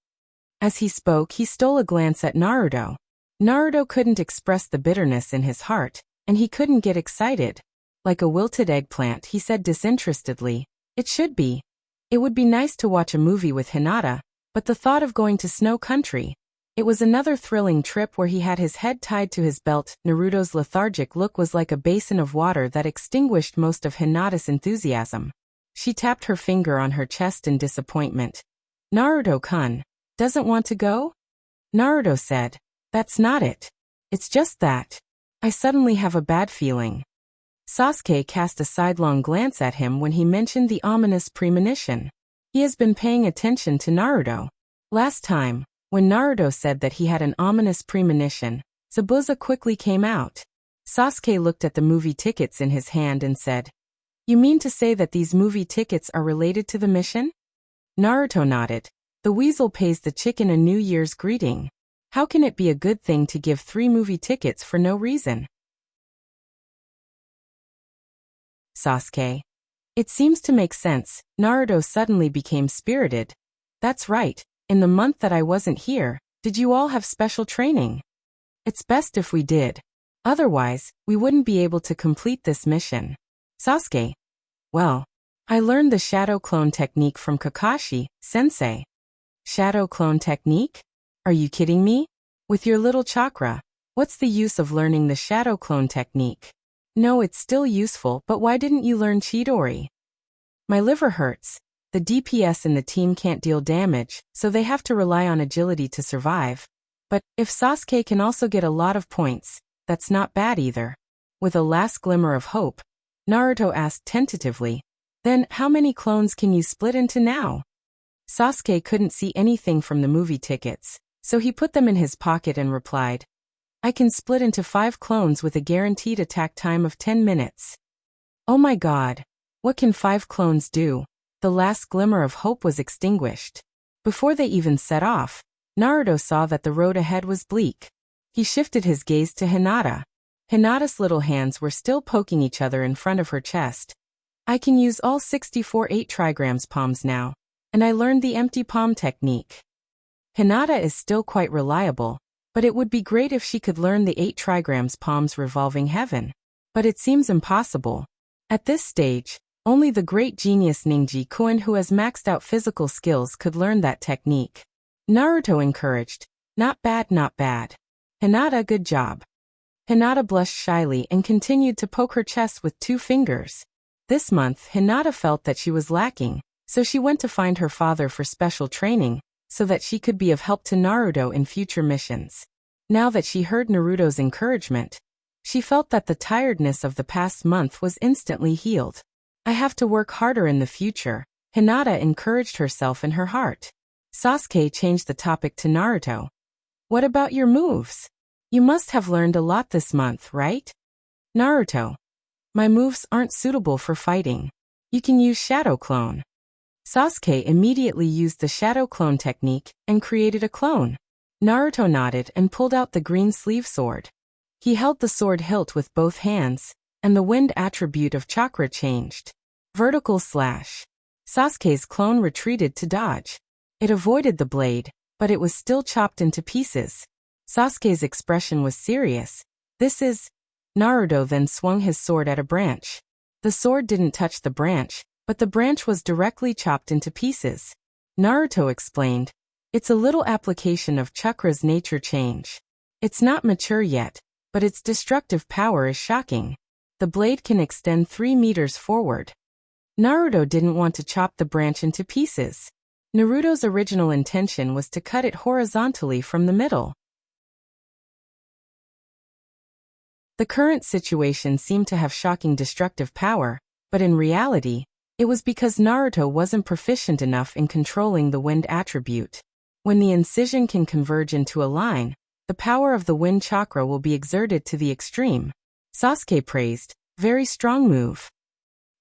As he spoke, he stole a glance at Naruto. Naruto couldn't express the bitterness in his heart, and he couldn't get excited. Like a wilted eggplant, he said disinterestedly, "It should be. It would be nice to watch a movie with Hinata, but the thought of going to Snow Country." It was another thrilling trip where he had his head tied to his belt. Naruto's lethargic look was like a basin of water that extinguished most of Hinata's enthusiasm. She tapped her finger on her chest in disappointment. "Naruto-kun, doesn't want to go?" Naruto said, "That's not it. It's just that I suddenly have a bad feeling." Sasuke cast a sidelong glance at him when he mentioned the ominous premonition. He has been paying attention to Naruto. Last time, when Naruto said that he had an ominous premonition, Zabuza quickly came out. Sasuke looked at the movie tickets in his hand and said, "You mean to say that these movie tickets are related to the mission?" Naruto nodded. The weasel pays the chicken a New Year's greeting. How can it be a good thing to give 3 movie tickets for no reason? Sasuke. It seems to make sense. Naruto suddenly became spirited. That's right. In the month that I wasn't here, did you all have special training? It's best if we did. Otherwise, we wouldn't be able to complete this mission. Sasuke. Well, I learned the shadow clone technique from Kakashi, sensei. Shadow clone technique? Are you kidding me? With your little chakra, what's the use of learning the shadow clone technique? No, it's still useful, but why didn't you learn Chidori? My liver hurts. The DPS in the team can't deal damage, so they have to rely on agility to survive. But if Sasuke can also get a lot of points, that's not bad either. With a last glimmer of hope, Naruto asked tentatively, then how many clones can you split into now? Sasuke couldn't see anything from the movie tickets, so he put them in his pocket and replied, I can split into 5 clones with a guaranteed attack time of 10 minutes. Oh my god, what can 5 clones do? The last glimmer of hope was extinguished. Before they even set off, Naruto saw that the road ahead was bleak. He shifted his gaze to Hinata. Hinata's little hands were still poking each other in front of her chest. I can use all 64 8 trigrams palms now, and I learned the empty palm technique. Hinata is still quite reliable, but it would be great if she could learn the 8 trigrams palms revolving heaven. But it seems impossible. At this stage, only the great genius Ningji Koen who has maxed out physical skills could learn that technique. Naruto encouraged, not bad, not bad. Hinata, good job. Hinata blushed shyly and continued to poke her chest with 2 fingers. This month, Hinata felt that she was lacking, so she went to find her father for special training, so that she could be of help to Naruto in future missions. Now that she heard Naruto's encouragement, she felt that the tiredness of the past month was instantly healed. I have to work harder in the future, Hinata encouraged herself in her heart. Sasuke changed the topic to Naruto. What about your moves? You must have learned a lot this month, right? Naruto. My moves aren't suitable for fighting. You can use Shadow Clone. Sasuke immediately used the Shadow Clone technique and created a clone. Naruto nodded and pulled out the green sleeve sword. He held the sword hilt with both hands, and the wind attribute of chakra changed. Vertical slash. Sasuke's clone retreated to dodge. It avoided the blade, but it was still chopped into pieces. Sasuke's expression was serious. This is... Naruto then swung his sword at a branch. The sword didn't touch the branch, but the branch was directly chopped into pieces. Naruto explained, it's a little application of chakra's nature change. It's not mature yet, but its destructive power is shocking. The blade can extend 3 meters forward. Naruto didn't want to chop the branch into pieces. Naruto's original intention was to cut it horizontally from the middle. The current situation seemed to have shocking destructive power, but in reality, it was because Naruto wasn't proficient enough in controlling the wind attribute. When the incision can converge into a line, the power of the wind chakra will be exerted to the extreme. Sasuke praised, very strong move.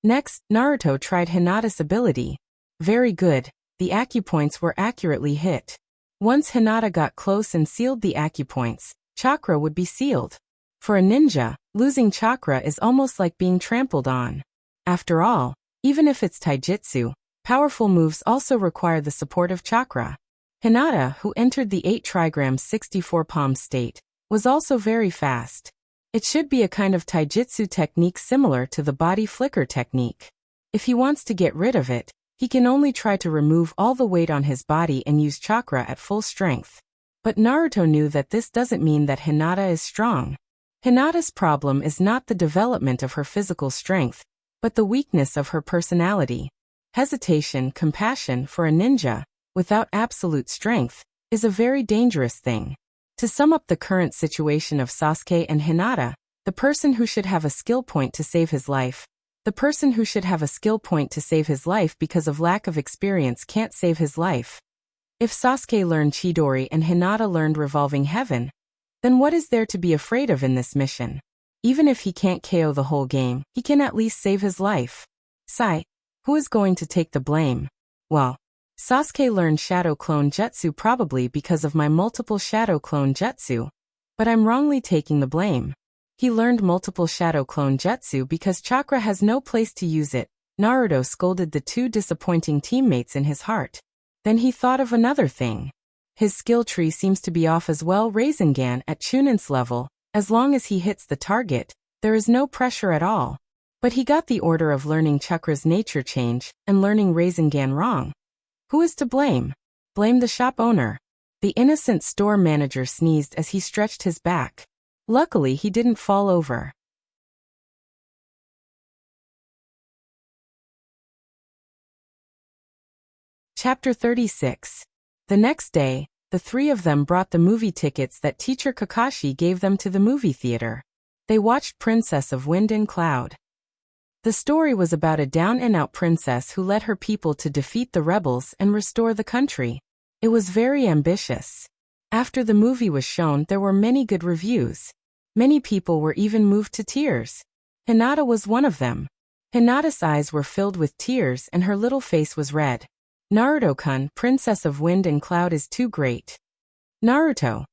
Next, Naruto tried Hinata's ability. Very good, the acupoints were accurately hit. Once Hinata got close and sealed the acupoints, chakra would be sealed. For a ninja, losing chakra is almost like being trampled on. After all, even if it's taijutsu, powerful moves also require the support of chakra. Hinata, who entered the 8 trigrams 64 palm state, was also very fast. It should be a kind of taijutsu technique similar to the body flicker technique. If he wants to get rid of it, he can only try to remove all the weight on his body and use chakra at full strength. But Naruto knew that this doesn't mean that Hinata is strong. Hinata's problem is not the development of her physical strength, but the weakness of her personality. Hesitation, compassion for a ninja, without absolute strength, is a very dangerous thing. To sum up the current situation of Sasuke and Hinata, the person who should have a skill point to save his life, because of lack of experience can't save his life. If Sasuke learned Chidori and Hinata learned Revolving Heaven, then what is there to be afraid of in this mission? Even if he can't KO the whole game, he can at least save his life. Sigh. Who is going to take the blame? Well, Sasuke learned Shadow Clone Jutsu probably because of my multiple Shadow Clone Jutsu, but I'm wrongly taking the blame. He learned multiple Shadow Clone Jutsu because chakra has no place to use it. Naruto scolded the two disappointing teammates in his heart. Then he thought of another thing. His skill tree seems to be off as well. Rasengan at Chunin's level, as long as he hits the target, there is no pressure at all. But he got the order of learning chakra's nature change and learning Rasengan wrong. Who is to blame? Blame the shop owner. The innocent store manager sneezed as he stretched his back. Luckily he didn't fall over. Chapter 36. The next day, the three of them brought the movie tickets that teacher Kakashi gave them to the movie theater. They watched Princess of Wind and Cloud. The story was about a down-and-out princess who led her people to defeat the rebels and restore the country. It was very ambitious. After the movie was shown, there were many good reviews. Many people were even moved to tears. Hinata was one of them. Hinata's eyes were filled with tears and her little face was red. Naruto-kun, Princess of Wind and Cloud is too great. Naruto.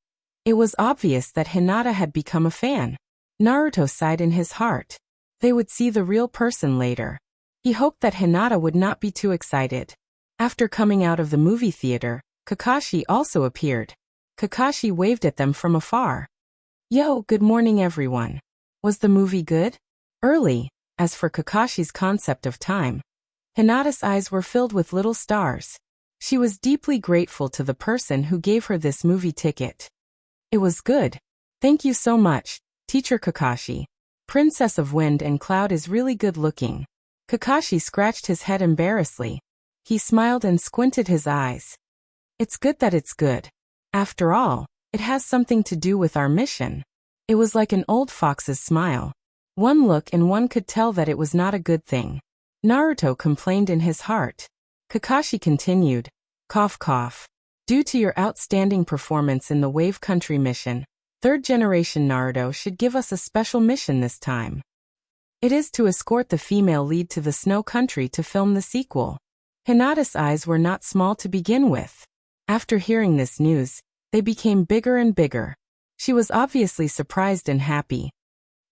It was obvious that Hinata had become a fan. Naruto sighed in his heart. They would see the real person later. He hoped that Hinata would not be too excited. After coming out of the movie theater, Kakashi also appeared. Kakashi waved at them from afar. Yo, good morning everyone. Was the movie good? Early. As for Kakashi's concept of time, Hinata's eyes were filled with little stars. She was deeply grateful to the person who gave her this movie ticket. It was good. Thank you so much, Teacher Kakashi. Princess of Wind and Cloud is really good looking. Kakashi scratched his head embarrassedly. He smiled and squinted his eyes. It's good that it's good. After all, it has something to do with our mission. It was like an old fox's smile. One look and one could tell that it was not a good thing. Naruto complained in his heart. Kakashi continued. Cough cough. Due to your outstanding performance in the Wave Country mission, 3rd generation Naruto should give us a special mission this time. It is to escort the female lead to the Snow Country to film the sequel. Hinata's eyes were not small to begin with. After hearing this news, they became bigger and bigger. She was obviously surprised and happy.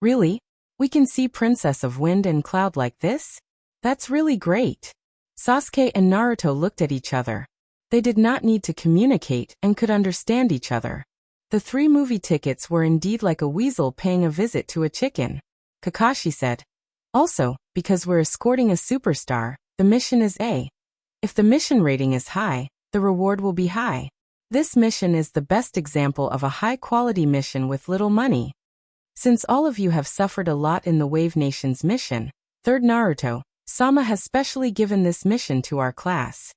Really? We can see Princess of Wind and Cloud like this? That's really great. Sasuke and Naruto looked at each other. They did not need to communicate and could understand each other. The 3 movie tickets were indeed like a weasel paying a visit to a chicken. Kakashi said. Also, because we're escorting a superstar, the mission is A. If the mission rating is high, the reward will be high. This mission is the best example of a high-quality mission with little money. Since all of you have suffered a lot in the Wave Nation's mission, 3rd Naruto, Sama has specially given this mission to our class.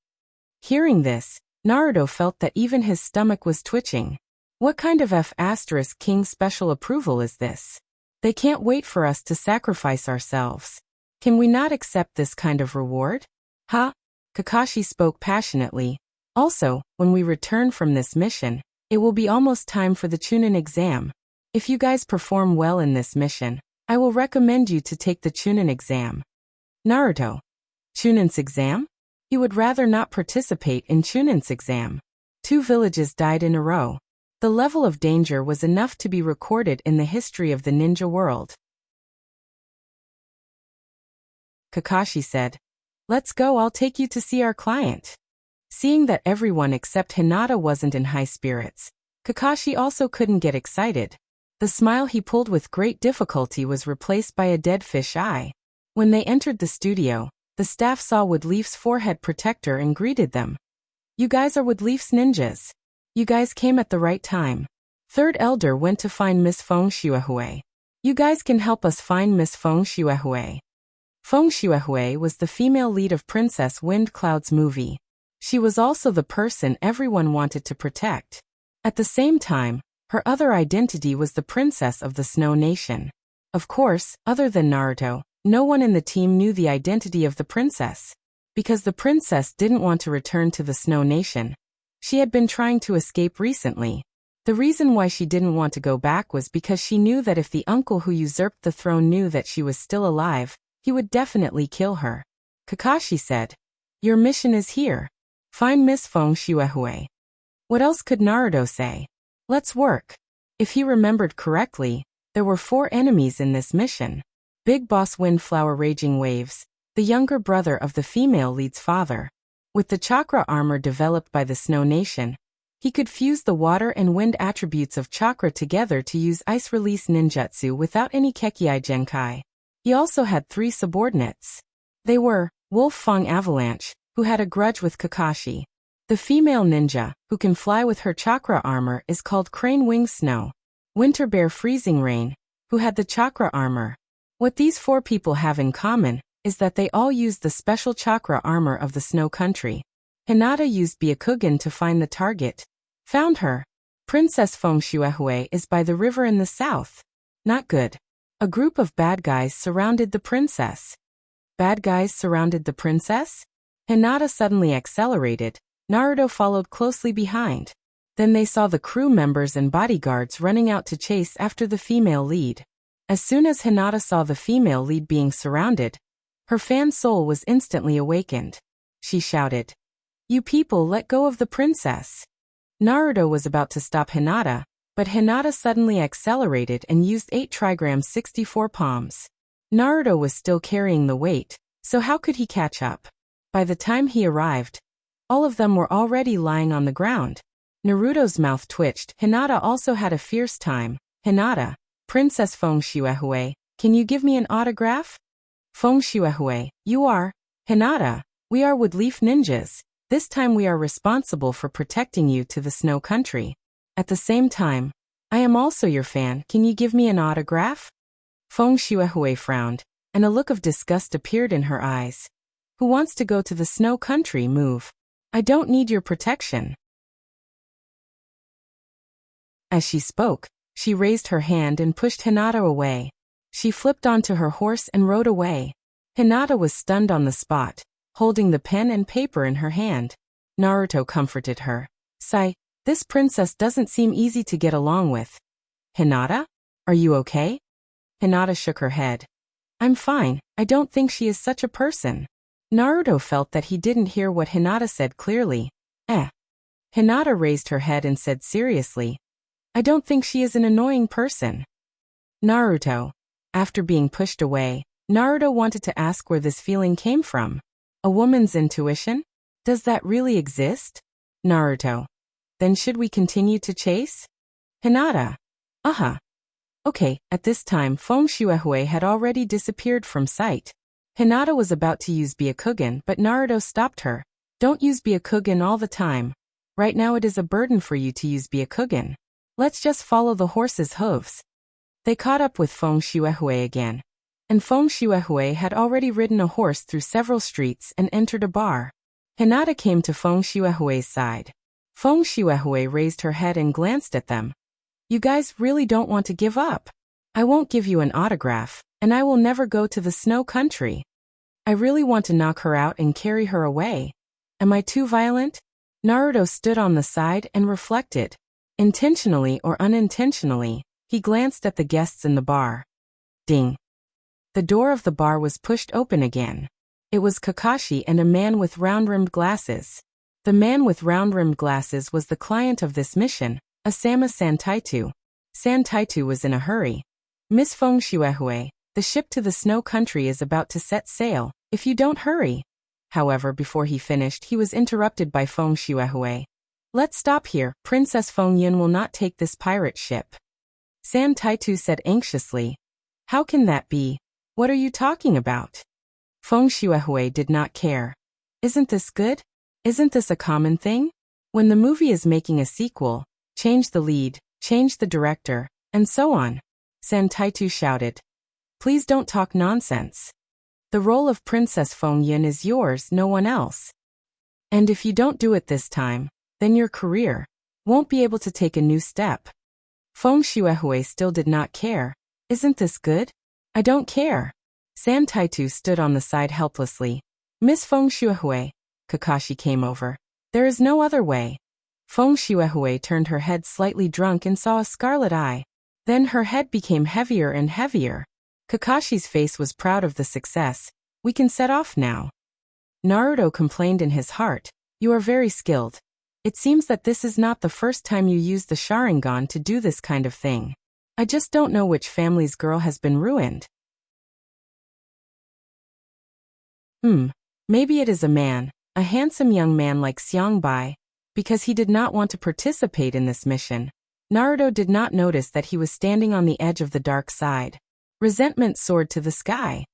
Hearing this, Naruto felt that even his stomach was twitching. What kind of F***king special approval is this? They can't wait for us to sacrifice ourselves. Can we not accept this kind of reward? Huh? Kakashi spoke passionately. Also, when we return from this mission, it will be almost time for the Chunin exam. If you guys perform well in this mission, I will recommend you to take the Chunin exam. Naruto. Chunin's exam? You would rather not participate in Chunin's exam. 2 villages died in a row. The level of danger was enough to be recorded in the history of the ninja world. Kakashi said. Let's go, I'll take you to see our client. Seeing that everyone except Hinata wasn't in high spirits, Kakashi also couldn't get excited. The smile he pulled with great difficulty was replaced by a dead fish eye. When they entered the studio, the staff saw Woodleaf's forehead protector and greeted them. You guys are Woodleaf's ninjas. You guys came at the right time. 3rd Elder went to find Miss Feng Shuehui. You guys can help us find Miss Feng Shuehui. Feng Shuehui was the female lead of Princess Wind Cloud's movie. She was also the person everyone wanted to protect. At the same time, her other identity was the Princess of the Snow Nation. Of course, other than Naruto, no one in the team knew the identity of the princess. Because the princess didn't want to return to the Snow Nation. She had been trying to escape recently. The reason why she didn't want to go back was because she knew that if the uncle who usurped the throne knew that she was still alive, he would definitely kill her. Kakashi said, Your mission is here. Fine, Miss Feng Shuehui. What else could Naruto say? Let's work. If he remembered correctly, there were 4 enemies in this mission. Big Boss Windflower Raging Waves, the younger brother of the female lead's father. With the chakra armor developed by the Snow Nation, he could fuse the water and wind attributes of chakra together to use ice release ninjutsu without any Kekiai Genkai. He also had 3 subordinates. They were Wolf Fang Avalanche, who had a grudge with Kakashi. The female ninja, who can fly with her chakra armor, is called Crane Wing Snow. Winter Bear Freezing Rain, who had the chakra armor. What these 4 people have in common is that they all used the special chakra armor of the Snow Country. Hinata used Byakugan to find the target. Found her. Princess Feng Shuehui is by the river in the south. Not good. A group of bad guys surrounded the princess. Bad guys surrounded the princess? Hinata suddenly accelerated. Naruto followed closely behind. Then they saw the crew members and bodyguards running out to chase after the female lead. As soon as Hinata saw the female lead being surrounded, her fan soul was instantly awakened. She shouted, "You people, let go of the princess!" Naruto was about to stop Hinata, but Hinata suddenly accelerated and used 8 trigrams 64 palms. Naruto was still carrying the weight, so how could he catch up? By the time he arrived, all of them were already lying on the ground. Naruto's mouth twitched. Hinata also had a fierce time. "Hinata, Princess Feng Shuehui, can you give me an autograph?" "Feng Shuehui, you are?" "Hinata, we are Wood Leaf Ninjas. This time we are responsible for protecting you to the Snow Country. At the same time, I am also your fan. Can you give me an autograph?" Feng Shuehui frowned, and a look of disgust appeared in her eyes. "Who wants to go to the Snow Country? Move. I don't need your protection." As she spoke, she raised her hand and pushed Hinata away. She flipped onto her horse and rode away. Hinata was stunned on the spot, holding the pen and paper in her hand. Naruto comforted her. "Sai, this princess doesn't seem easy to get along with." "Hinata? Are you okay?" Hinata shook her head. "I'm fine, I don't think she is such a person." Naruto felt that he didn't hear what Hinata said clearly. Hinata raised her head and said seriously, "I don't think she is an annoying person." Naruto. After being pushed away, Naruto wanted to ask where this feeling came from. A woman's intuition? Does that really exist? Naruto. Then should we continue to chase? Hinata. Okay, at this time Feng Shuehui had already disappeared from sight. Hinata was about to use Byakugan, but Naruto stopped her. "Don't use Byakugan all the time. Right now it is a burden for you to use Byakugan. Let's just follow the horse's hooves." They caught up with Feng Shuehui again. And Feng Shuehui had already ridden a horse through several streets and entered a bar. Hinata came to Feng Shuehui's side. Feng Shuehui raised her head and glanced at them. "You guys really don't want to give up. I won't give you an autograph, and I will never go to the Snow Country. I really want to knock her out and carry her away. Am I too violent?" Naruto stood on the side and reflected. Intentionally or unintentionally, he glanced at the guests in the bar. Ding. The door of the bar was pushed open again. It was Kakashi and a man with round-rimmed glasses. The man with round-rimmed glasses was the client of this mission, Asama Santaitu. Santaitu was in a hurry. "Miss Feng Shuehui, the ship to the Snow Country is about to set sail, if you don't hurry." However, before he finished, he was interrupted by Feng Shuehui. "Let's stop here. Princess Feng Yun will not take this pirate ship." Santaitu said anxiously. "How can that be? What are you talking about?" Feng Shuehui did not care. "Isn't this good? Isn't this a common thing? When the movie is making a sequel, change the lead, change the director, and so on." Santaitu shouted. "Please don't talk nonsense. The role of Princess Feng Yun is yours, no one else. And if you don't do it this time, then your career won't be able to take a new step." Feng Shuehui still did not care. "Isn't this good? I don't care." Santaitu stood on the side helplessly. "Miss Feng Shuehui." Kakashi came over. "There is no other way." Feng Shuehui turned her head slightly drunk and saw a scarlet eye. Then her head became heavier and heavier. Kakashi's face was proud of the success. "We can set off now." Naruto complained in his heart. You are very skilled. It seems that this is not the first time you use the Sharingan to do this kind of thing. I just don't know which family's girl has been ruined. Maybe it is a man, a handsome young man like Xiangbai, because he did not want to participate in this mission. Naruto did not notice that he was standing on the edge of the dark side. Resentment soared to the sky.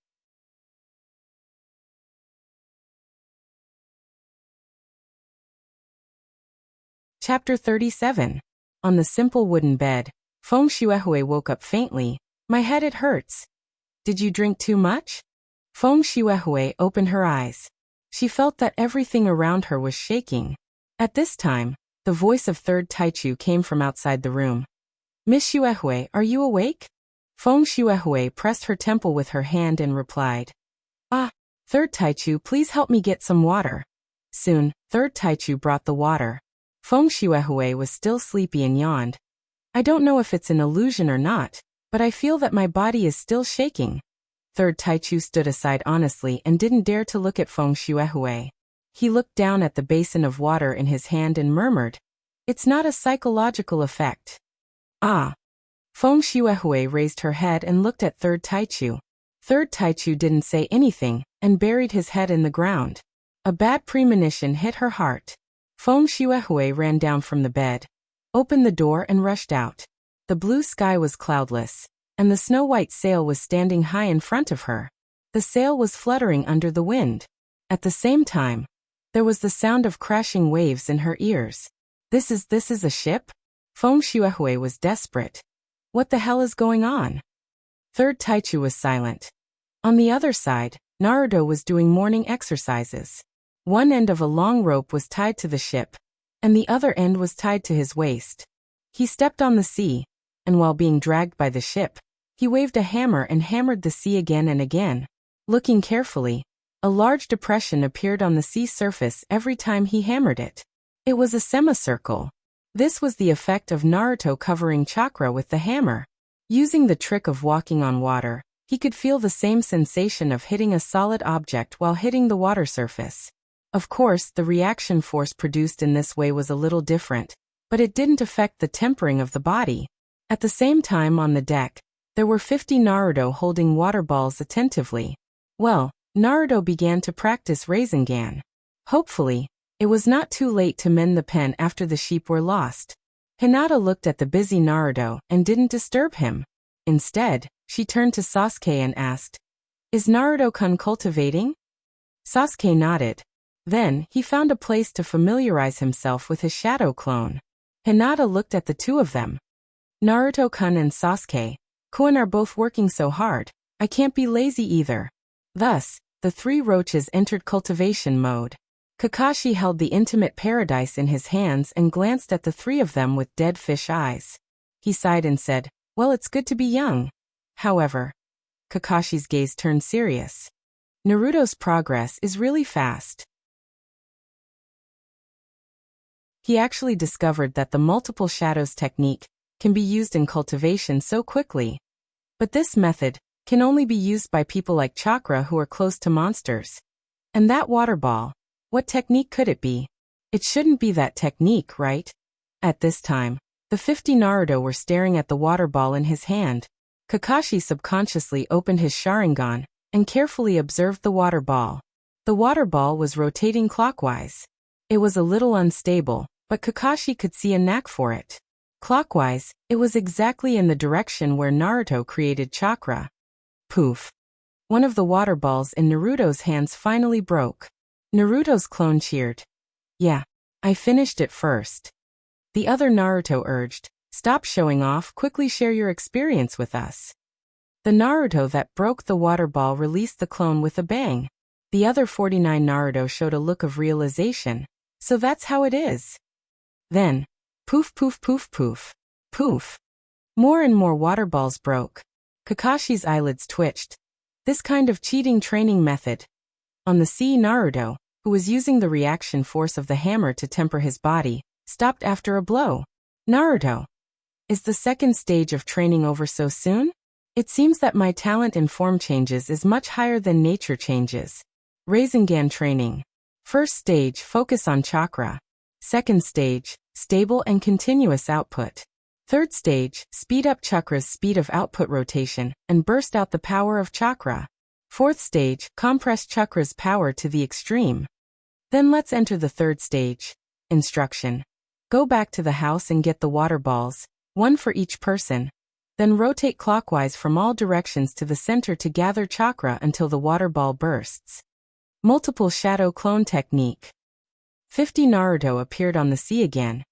Chapter 37. On the simple wooden bed, Feng Shuehui woke up faintly. My head, it hurts. Did you drink too much? Feng Shuehui opened her eyes. She felt that everything around her was shaking. At this time, the voice of Third Taichu came from outside the room. Miss Shuehui, are you awake? Feng Shuehui pressed her temple with her hand and replied. Ah, Third Taichu, please help me get some water. Soon, Third Taichu brought the water. Feng Shuehui was still sleepy and yawned. I don't know if it's an illusion or not, but I feel that my body is still shaking. Third Taichu stood aside honestly and didn't dare to look at Feng Shuehui. He looked down at the basin of water in his hand and murmured, it's not a psychological effect. Ah. Feng Shuehui raised her head and looked at Third Taichu. Third Taichu didn't say anything and buried his head in the ground. A bad premonition hit her heart. Feng Shuehui ran down from the bed, opened the door and rushed out. The blue sky was cloudless, and the snow-white sail was standing high in front of her. The sail was fluttering under the wind. At the same time, there was the sound of crashing waves in her ears. This is a ship? Feng Shuehui was desperate. What the hell is going on? Third Taichu was silent. On the other side, Naruto was doing morning exercises. One end of a long rope was tied to the ship, and the other end was tied to his waist. He stepped on the sea, and while being dragged by the ship, he waved a hammer and hammered the sea again and again. Looking carefully, a large depression appeared on the sea surface every time he hammered it. It was a semicircle. This was the effect of Naruto covering chakra with the hammer. Using the trick of walking on water, he could feel the same sensation of hitting a solid object while hitting the water surface. Of course, the reaction force produced in this way was a little different, but it didn't affect the tempering of the body. At the same time on the deck, there were 50 Naruto holding water balls attentively. Well, Naruto began to practice Rasengan. Hopefully, it was not too late to mend the pen after the sheep were lost. Hinata looked at the busy Naruto and didn't disturb him. Instead, she turned to Sasuke and asked, is Naruto-kun cultivating? Sasuke nodded. Then, he found a place to familiarize himself with his shadow clone. Hinata looked at the two of them. Naruto-kun and Sasuke-kun are both working so hard, I can't be lazy either. Thus, the three roaches entered cultivation mode. Kakashi held the intimate paradise in his hands and glanced at the three of them with dead fish eyes. He sighed and said, well, it's good to be young. However, Kakashi's gaze turned serious. Naruto's progress is really fast. He actually discovered that the multiple shadows technique can be used in cultivation so quickly. But this method can only be used by people like Chakra who are close to monsters. And that water ball, what technique could it be? It shouldn't be that technique, right? At this time, the 50 Naruto were staring at the water ball in his hand. Kakashi subconsciously opened his Sharingan and carefully observed the water ball. The water ball was rotating clockwise. It was a little unstable, but Kakashi could see a knack for it. Clockwise, it was exactly in the direction where Naruto created chakra. Poof. One of the water balls in Naruto's hands finally broke. Naruto's clone cheered. Yeah, I finished it first. The other Naruto urged, stop showing off, quickly share your experience with us. The Naruto that broke the water ball released the clone with a bang. The other 49 Naruto showed a look of realization. So that's how it is. Then, poof poof poof poof, poof. More and more water balls broke. Kakashi's eyelids twitched. This kind of cheating training method. On the sea, Naruto, who was using the reaction force of the hammer to temper his body, stopped after a blow. Naruto, is the second stage of training over so soon? It seems that my talent in form changes is much higher than nature changes. Rasengan training. First stage, focus on chakra. Second stage, stable and continuous output. Third stage, speed up chakra's speed of output rotation and burst out the power of chakra. Fourth stage, compress chakra's power to the extreme. Then let's enter the third stage. Instruction. Go back to the house and get the water balls, one for each person. Then rotate clockwise from all directions to the center to gather chakra until the water ball bursts. Multiple shadow clone technique. 50 Naruto appeared on the sea again,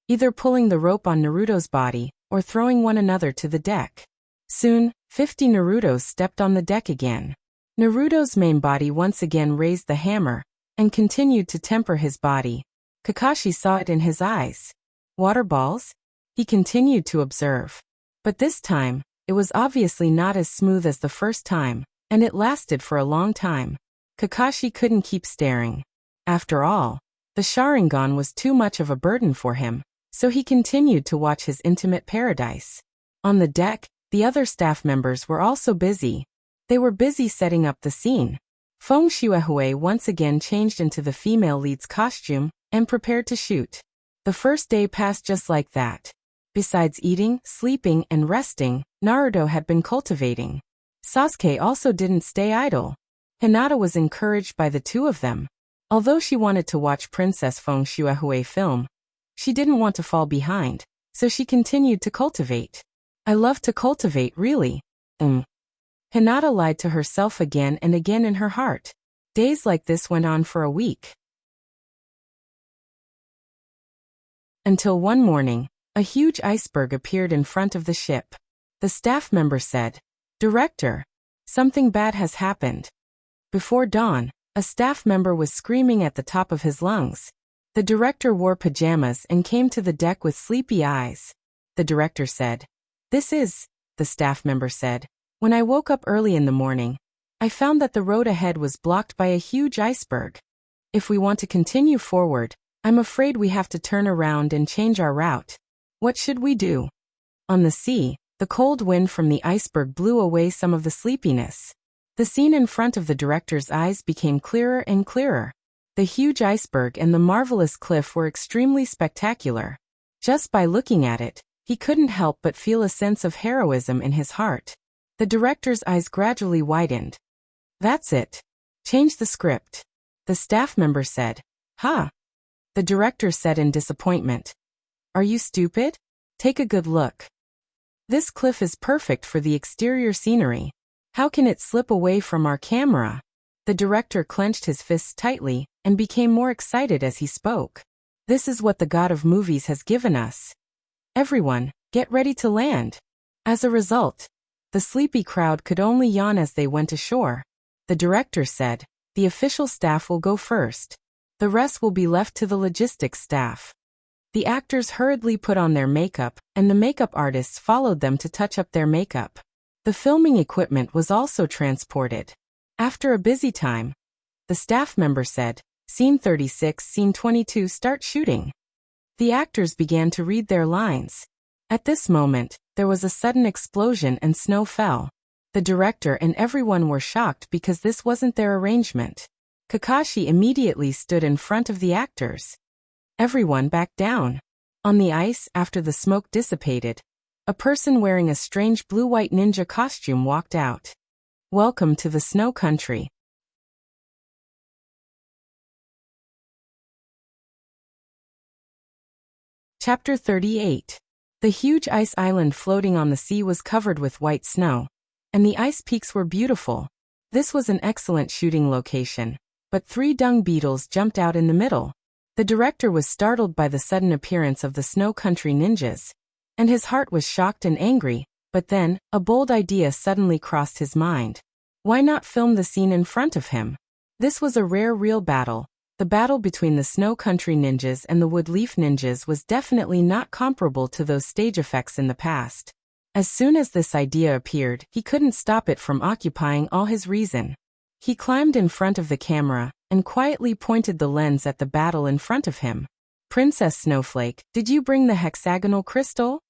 either pulling the rope on Naruto's body or throwing one another to the deck. Soon, 50 Narutos stepped on the deck again. Naruto's main body once again raised the hammer and continued to temper his body. Kakashi saw it in his eyes. Water balls? He continued to observe. But this time, it was obviously not as smooth as the first time, and it lasted for a long time. Kakashi couldn't keep staring. After all, the Sharingan was too much of a burden for him, so he continued to watch his intimate paradise. On the deck, the other staff members were also busy. They were busy setting up the scene. Feng Shuehui once again changed into the female lead's costume and prepared to shoot. The first day passed just like that. Besides eating, sleeping, and resting, Naruto had been cultivating. Sasuke also didn't stay idle. Hinata was encouraged by the two of them. Although she wanted to watch Princess Feng Shuehui film, she didn't want to fall behind, so she continued to cultivate. I love to cultivate, really. Hinata lied to herself again and again in her heart. Days like this went on for a week. Until one morning, a huge iceberg appeared in front of the ship. The staff member said, "Director, something bad has happened." Before dawn, a staff member was screaming at the top of his lungs. The director wore pajamas and came to the deck with sleepy eyes. The director said, the staff member said, "When I woke up early in the morning, I found that the road ahead was blocked by a huge iceberg. If we want to continue forward, I'm afraid we have to turn around and change our route. What should we do?" On the sea, the cold wind from the iceberg blew away some of the sleepiness. The scene in front of the director's eyes became clearer and clearer. The huge iceberg and the marvelous cliff were extremely spectacular. Just by looking at it, he couldn't help but feel a sense of heroism in his heart. The director's eyes gradually widened. "That's it. Change the script," the staff member said. "Huh?" the director said in disappointment. "Are you stupid? Take a good look. This cliff is perfect for the exterior scenery. How can it slip away from our camera?" The director clenched his fists tightly and became more excited as he spoke. "This is what the god of movies has given us. Everyone, get ready to land." As a result, the sleepy crowd could only yawn as they went ashore. The director said, "The official staff will go first. The rest will be left to the logistics staff." The actors hurriedly put on their makeup, and the makeup artists followed them to touch up their makeup. The filming equipment was also transported. After a busy time, the staff member said, "Scene 36, Scene 22, start shooting." The actors began to read their lines. At this moment, there was a sudden explosion and snow fell. The director and everyone were shocked because this wasn't their arrangement. Kakashi immediately stood in front of the actors. Everyone backed down. On the ice, after the smoke dissipated, a person wearing a strange blue-white ninja costume walked out. "Welcome to the snow country." Chapter 38. The huge ice island floating on the sea was covered with white snow, and the ice peaks were beautiful. This was an excellent shooting location, but 3 dung beetles jumped out in the middle. The director was startled by the sudden appearance of the snow country ninjas, and his heart was shocked and angry, but then, a bold idea suddenly crossed his mind. Why not film the scene in front of him? This was a rare real battle. The battle between the snow country ninjas and the wood leaf ninjas was definitely not comparable to those stage effects in the past. As soon as this idea appeared, he couldn't stop it from occupying all his reason. He climbed in front of the camera and quietly pointed the lens at the battle in front of him. "Princess Snowflake, did you bring the hexagonal crystal?"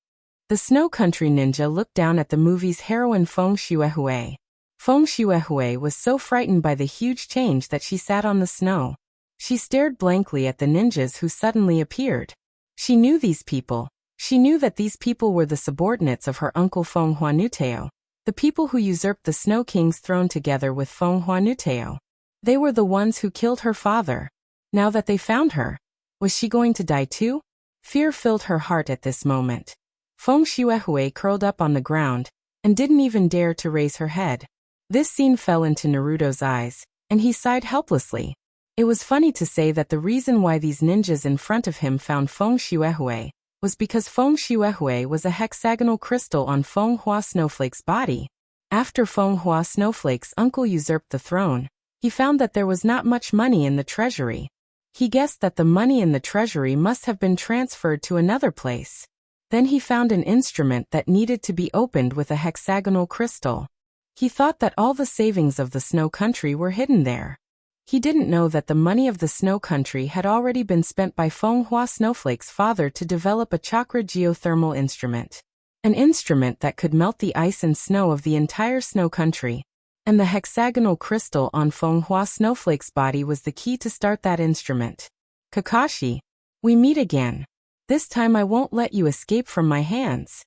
The snow country ninja looked down at the movie's heroine Feng Shuehui. Feng Shuehui was so frightened by the huge change that she sat on the snow. She stared blankly at the ninjas who suddenly appeared. She knew these people. She knew that these people were the subordinates of her uncle Feng Huanuteo, the people who usurped the Snow King's throne together with Feng Huanuteo. They were the ones who killed her father. Now that they found her, was she going to die too? Fear filled her heart at this moment. Feng Shuehui curled up on the ground and didn't even dare to raise her head. This scene fell into Naruto's eyes, and he sighed helplessly. It was funny to say that the reason why these ninjas in front of him found Feng Shuehui was because Feng Shuehui was a hexagonal crystal on Feng Hua Snowflake's body. After Feng Hua Snowflake's uncle usurped the throne, he found that there was not much money in the treasury. He guessed that the money in the treasury must have been transferred to another place. Then he found an instrument that needed to be opened with a hexagonal crystal. He thought that all the savings of the Snow Country were hidden there. He didn't know that the money of the Snow Country had already been spent by Feng Hua Snowflake's father to develop a chakra geothermal instrument. An instrument that could melt the ice and snow of the entire Snow Country. And the hexagonal crystal on Feng Hua Snowflake's body was the key to start that instrument. Kakashi, we meet again. This time I won't let you escape from my hands.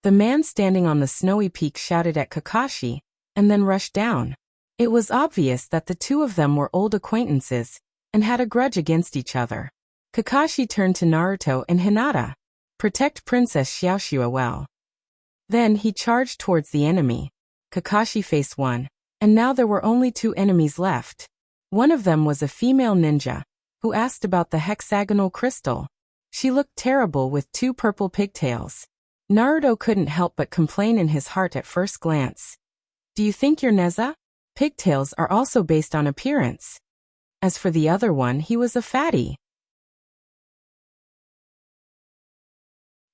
The man standing on the snowy peak shouted at Kakashi, and then rushed down. It was obvious that the two of them were old acquaintances, and had a grudge against each other. Kakashi turned to Naruto and Hinata. Protect Princess Xiaoxua well. Then he charged towards the enemy. Kakashi faced one, and now there were only two enemies left. One of them was a female ninja, who asked about the hexagonal crystal. She looked terrible with two purple pigtails. Naruto couldn't help but complain in his heart at first glance. Do you think you're Neza? Pigtails are also based on appearance. As for the other one, he was a fatty.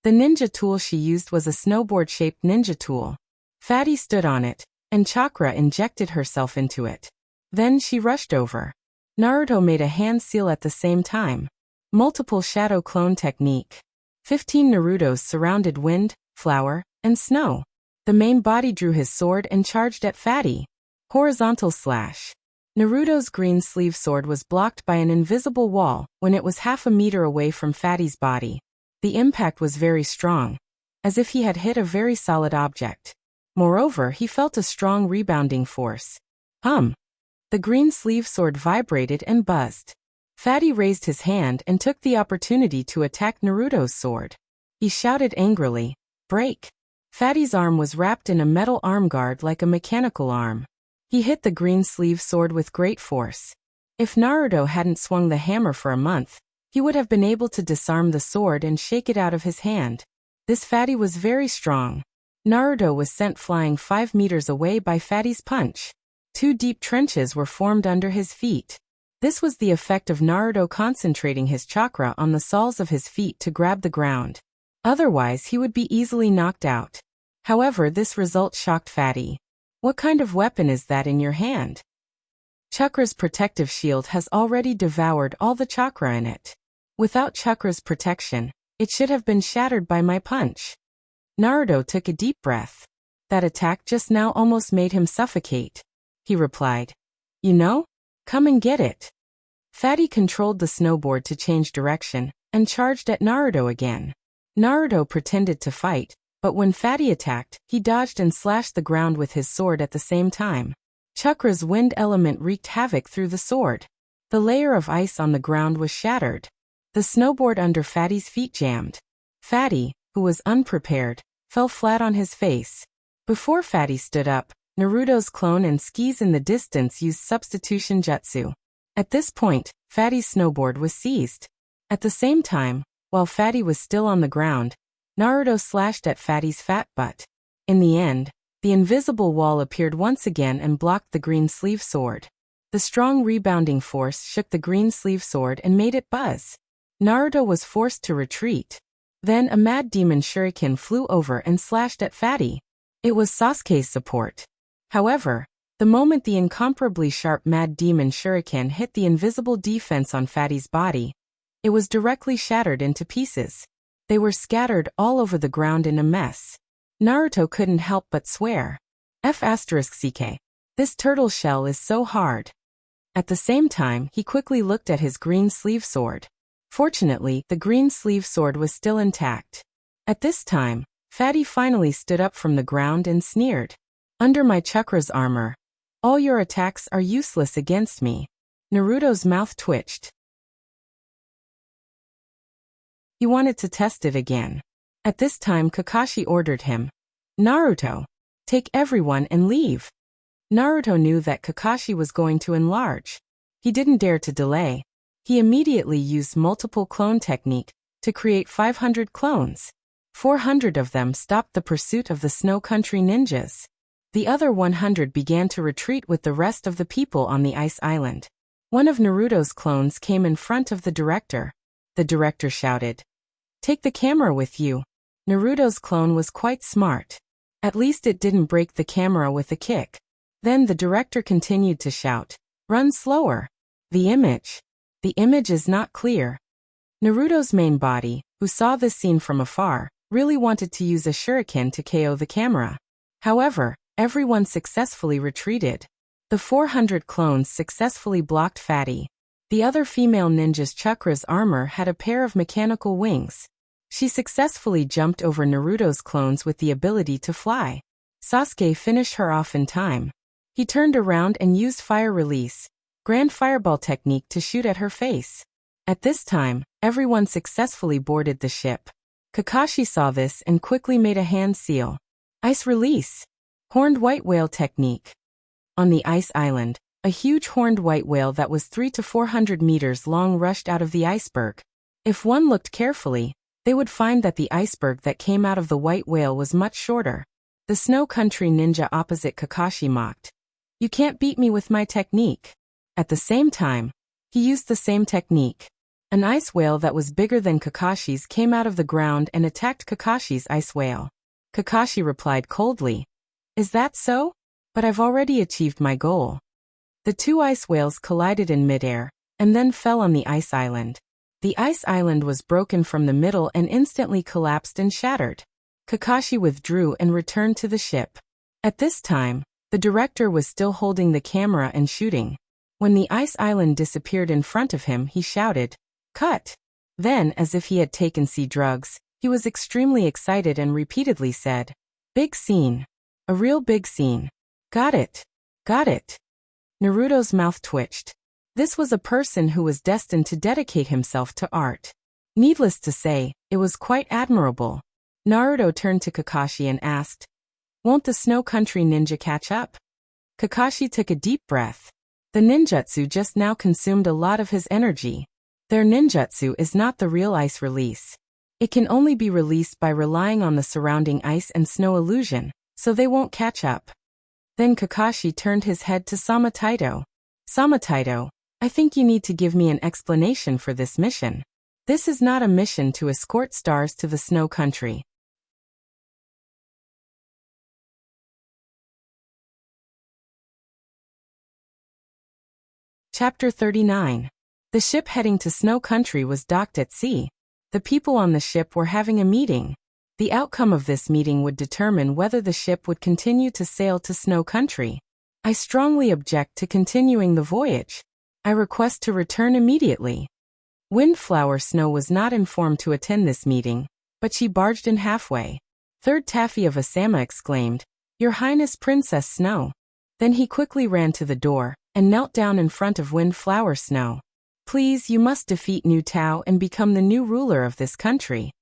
The ninja tool she used was a snowboard-shaped ninja tool. Fatty stood on it, and chakra injected herself into it. Then she rushed over. Naruto made a hand seal at the same time. Multiple shadow clone technique. 15 Narutos surrounded wind, flower, and snow. The main body drew his sword and charged at Fatty. Horizontal slash. Naruto's green sleeve sword was blocked by an invisible wall when it was half a meter away from Fatty's body. The impact was very strong, as if he had hit a very solid object. Moreover, he felt a strong rebounding force. The green sleeve sword vibrated and buzzed. Fatty raised his hand and took the opportunity to attack Naruto's sword. He shouted angrily, "Break!" Fatty's arm was wrapped in a metal arm guard like a mechanical arm. He hit the green sleeve sword with great force. If Naruto hadn't swung the hammer for a month, he would have been able to disarm the sword and shake it out of his hand. This Fatty was very strong. Naruto was sent flying 5 meters away by Fatty's punch. 2 deep trenches were formed under his feet. This was the effect of Naruto concentrating his chakra on the soles of his feet to grab the ground. Otherwise, he would be easily knocked out. However, this result shocked Fatty. What kind of weapon is that in your hand? Chakra's protective shield has already devoured all the chakra in it. Without Chakra's protection, it should have been shattered by my punch. Naruto took a deep breath. That attack just now almost made him suffocate. He replied, "You know? Come and get it." Fatty controlled the snowboard to change direction, and charged at Naruto again. Naruto pretended to fight, but when Fatty attacked, he dodged and slashed the ground with his sword at the same time. Chakra's wind element wreaked havoc through the sword. The layer of ice on the ground was shattered. The snowboard under Fatty's feet jammed. Fatty, who was unprepared, fell flat on his face. Before Fatty stood up, Naruto's clone and skis in the distance used substitution jutsu. At this point, Fatty's snowboard was seized. At the same time, while Fatty was still on the ground, Naruto slashed at Fatty's fat butt. In the end, the invisible wall appeared once again and blocked the green sleeve sword. The strong rebounding force shook the green sleeve sword and made it buzz. Naruto was forced to retreat. Then a mad demon shuriken flew over and slashed at Fatty. It was Sasuke's support. However, the moment the incomparably sharp mad demon shuriken hit the invisible defense on Fatty's body, it was directly shattered into pieces. They were scattered all over the ground in a mess. Naruto couldn't help but swear. F***ck. This turtle shell is so hard. At the same time, he quickly looked at his green sleeve sword. Fortunately, the green sleeve sword was still intact. At this time, Fatty finally stood up from the ground and sneered. Under my chakra's armor, all your attacks are useless against me. Naruto's mouth twitched. He wanted to test it again. At this time, Kakashi ordered him, Naruto, take everyone and leave. Naruto knew that Kakashi was going to enlarge. He didn't dare to delay. He immediately used multiple clone technique to create 500 clones. 400 of them stopped the pursuit of the Snow Country ninjas. The other 100 began to retreat with the rest of the people on the ice island. One of Naruto's clones came in front of the director. The director shouted, "Take the camera with you." Naruto's clone was quite smart. At least it didn't break the camera with a kick. Then the director continued to shout, "Run slower. The image is not clear." Naruto's main body, who saw this scene from afar, really wanted to use a shuriken to KO the camera. However, everyone successfully retreated. The 400 clones successfully blocked Fatty. The other female ninja's chakra's armor had a pair of mechanical wings. She successfully jumped over Naruto's clones with the ability to fly. Sasuke finished her off in time. He turned around and used fire release, grand fireball technique to shoot at her face. At this time, everyone successfully boarded the ship. Kakashi saw this and quickly made a hand seal. Ice release. Horned white whale technique. On the ice island, a huge horned white whale that was 300 to 400 meters long rushed out of the iceberg. If one looked carefully, they would find that the iceberg that came out of the white whale was much shorter. The Snow Country ninja opposite Kakashi mocked, "You can't beat me with my technique." At the same time, he used the same technique. An ice whale that was bigger than Kakashi's came out of the ground and attacked Kakashi's ice whale. Kakashi replied coldly, "Is that so? But I've already achieved my goal." The two ice whales collided in midair, and then fell on the ice island. The ice island was broken from the middle and instantly collapsed and shattered. Kakashi withdrew and returned to the ship. At this time, the director was still holding the camera and shooting. When the ice island disappeared in front of him, he shouted, "Cut!" Then, as if he had taken sea drugs, he was extremely excited and repeatedly said, "Big scene. A real big scene. Got it. Got it." Naruto's mouth twitched. This was a person who was destined to dedicate himself to art. Needless to say, it was quite admirable. Naruto turned to Kakashi and asked, "Won't the Snow Country ninja catch up?" Kakashi took a deep breath. The ninjutsu just now consumed a lot of his energy. Their ninjutsu is not the real ice release. It can only be released by relying on the surrounding ice and snow illusion, so they won't catch up. Then Kakashi turned his head to Samataito. "Samataito, I think you need to give me an explanation for this mission. This is not a mission to escort stars to the Snow Country." Chapter 39. The ship heading to Snow Country was docked at sea. The people on the ship were having a meeting. The outcome of this meeting would determine whether the ship would continue to sail to Snow Country. "I strongly object to continuing the voyage. I request to return immediately." Windflower Snow was not informed to attend this meeting, but she barged in halfway. Third Taffy of Asama exclaimed, "Your Highness Princess Snow." Then he quickly ran to the door and knelt down in front of Windflower Snow. "Please, you must defeat New Tao and become the new ruler of this country."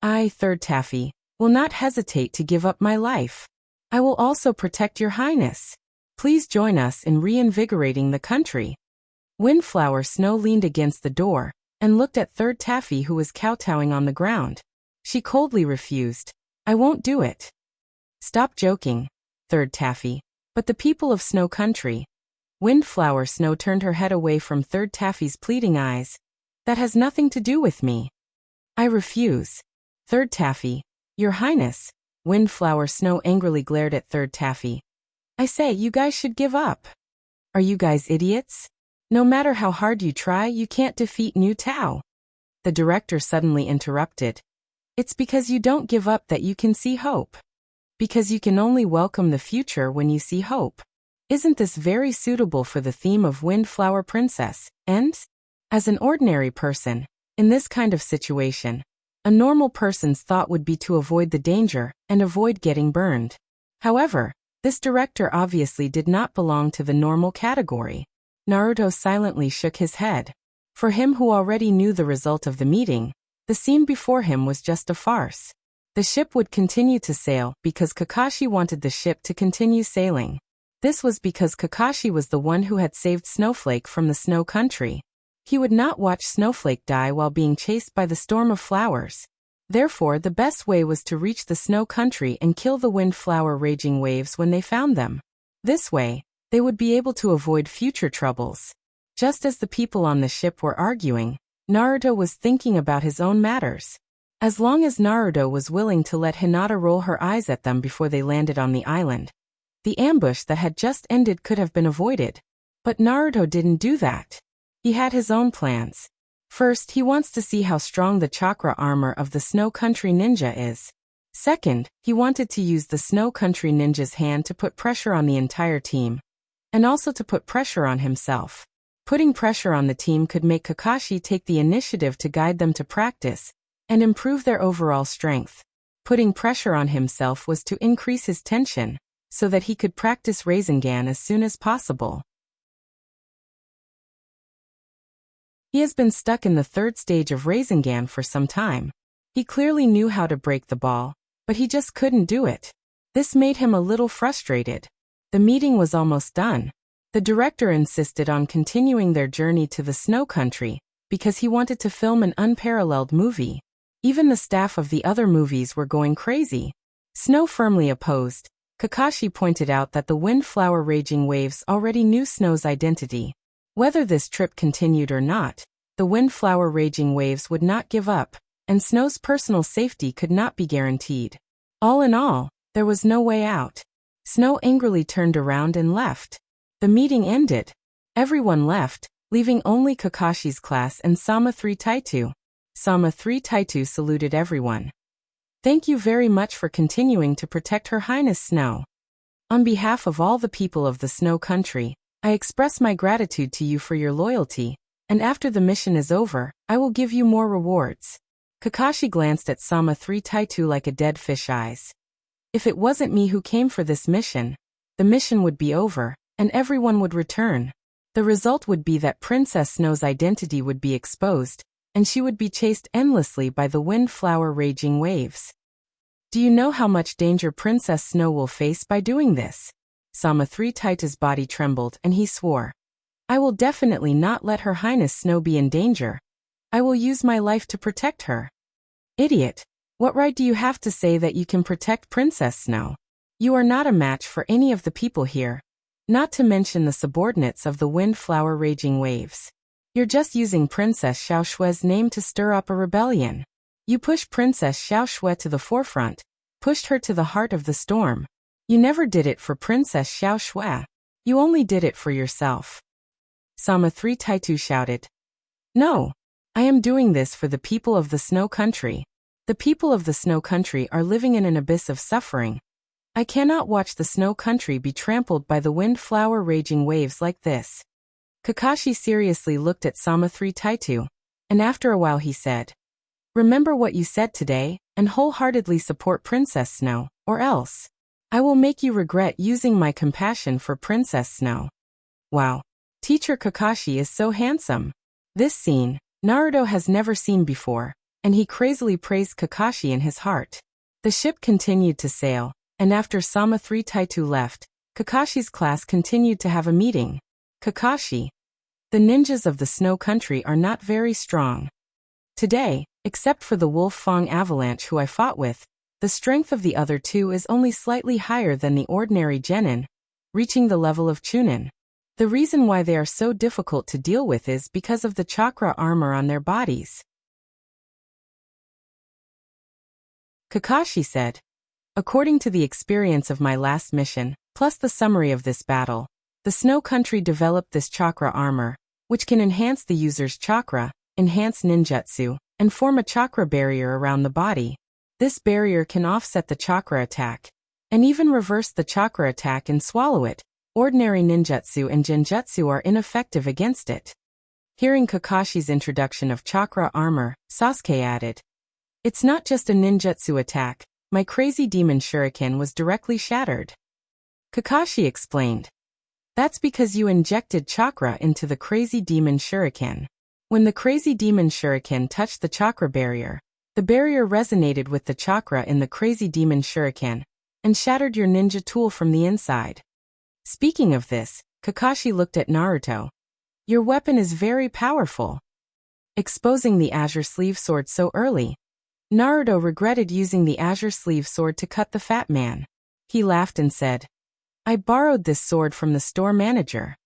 "I, Third Taffy, will not hesitate to give up my life. I will also protect your highness. Please join us in reinvigorating the country." Windflower Snow leaned against the door and looked at Third Taffy, who was kowtowing on the ground. She coldly refused. "I won't do it." "Stop joking, Third Taffy. But the people of Snow Country." Windflower Snow turned her head away from Third Taffy's pleading eyes. "That has nothing to do with me. I refuse." "Third Taffy, your highness." Windflower Snow angrily glared at Third Taffy. "I say, you guys should give up. Are you guys idiots? No matter how hard you try, you can't defeat New Tao." The director suddenly interrupted. "It's because you don't give up that you can see hope. Because you can only welcome the future when you see hope. Isn't this very suitable for the theme of Windflower Princess? And, as an ordinary person, in this kind of situation, a normal person's thought would be to avoid the danger and avoid getting burned. However, this director obviously did not belong to the normal category. Naruto silently shook his head. For him who already knew the result of the meeting, the scene before him was just a farce. The ship would continue to sail because Kakashi wanted the ship to continue sailing. This was because Kakashi was the one who had saved Snowflake from the Snow Country. He would not watch Snowflake die while being chased by the storm of flowers. Therefore, the best way was to reach the Snow Country and kill the Windflower Raging Waves when they found them. This way, they would be able to avoid future troubles. Just as the people on the ship were arguing, Naruto was thinking about his own matters. As long as Naruto was willing to let Hinata roll her eyes at them before they landed on the island, the ambush that had just ended could have been avoided. But Naruto didn't do that. He had his own plans. First, he wants to see how strong the chakra armor of the Snow Country ninja is. Second, he wanted to use the Snow Country ninja's hand to put pressure on the entire team, and also to put pressure on himself. Putting pressure on the team could make Kakashi take the initiative to guide them to practice and improve their overall strength. Putting pressure on himself was to increase his tension, so that he could practice Rasengan as soon as possible. He has been stuck in the third stage of Rasengan for some time. He clearly knew how to break the ball, but he just couldn't do it. This made him a little frustrated. The meeting was almost done. The director insisted on continuing their journey to the Snow Country because he wanted to film an unparalleled movie. Even the staff of the other movies were going crazy. Snow firmly opposed. Kakashi pointed out that the Windflower Raging Waves already knew Snow's identity. Whether this trip continued or not, the Windflower Raging Waves would not give up, and Snow's personal safety could not be guaranteed. All in all, there was no way out. Snow angrily turned around and left. The meeting ended. Everyone left, leaving only Kakashi's class and Sama 3 Taitu. Sama 3 Taitu saluted everyone. Thank you very much for continuing to protect Her Highness Snow. On behalf of all the people of the Snow Country, I express my gratitude to you for your loyalty, and after the mission is over, I will give you more rewards. Kakashi glanced at Sama 3 Taitu like a dead fish eyes. If it wasn't me who came for this mission, the mission would be over, and everyone would return. The result would be that Princess Snow's identity would be exposed, and she would be chased endlessly by the Windflower Raging Waves. Do you know how much danger Princess Snow will face by doing this? Sama 3 Taitu's body trembled and he swore. I will definitely not let Her Highness Snow be in danger. I will use my life to protect her. Idiot! What right do you have to say that you can protect Princess Snow? You are not a match for any of the people here, not to mention the subordinates of the Windflower Raging Waves. You're just using Princess Xiao Shue's name to stir up a rebellion. You pushed Princess Xiao Shue to the forefront, pushed her to the heart of the storm. You never did it for Princess Xiao Shue. You only did it for yourself. Sama 3 Taitu shouted. No. I am doing this for the people of the Snow Country. The people of the Snow Country are living in an abyss of suffering. I cannot watch the Snow Country be trampled by the Windflower Raging Waves like this. Kakashi seriously looked at Sama 3 Taitu, and after a while he said, remember what you said today, and wholeheartedly support Princess Snow, or else I will make you regret using my compassion for Princess Snow. Wow. Teacher Kakashi is so handsome. This scene, Naruto has never seen before, and he crazily praised Kakashi in his heart. The ship continued to sail, and after Sama 3 Taitu left, Kakashi's class continued to have a meeting. Kakashi, the ninjas of the Snow Country are not very strong. Today, except for the Wolf Fang Avalanche who I fought with, the strength of the other two is only slightly higher than the ordinary genin, reaching the level of chunin. The reason why they are so difficult to deal with is because of the chakra armor on their bodies. Kakashi said, according to the experience of my last mission, plus the summary of this battle, the Snow Country developed this chakra armor, which can enhance the user's chakra, enhance ninjutsu, and form a chakra barrier around the body. This barrier can offset the chakra attack, and even reverse the chakra attack and swallow it, Ordinary ninjutsu and genjutsu are ineffective against it. Hearing Kakashi's introduction of chakra armor, Sasuke added, "It's not just a ninjutsu attack, my crazy demon shuriken was directly shattered." Kakashi explained, "That's because you injected chakra into the crazy demon shuriken. When the crazy demon shuriken touched the chakra barrier, the barrier resonated with the chakra in the crazy demon shuriken and shattered your ninja tool from the inside." Speaking of this, Kakashi looked at Naruto. "Your weapon is very powerful." Exposing the Azure Sleeve Sword so early, Naruto regretted using the Azure Sleeve Sword to cut the fat man. He laughed and said, "I borrowed this sword from the store manager."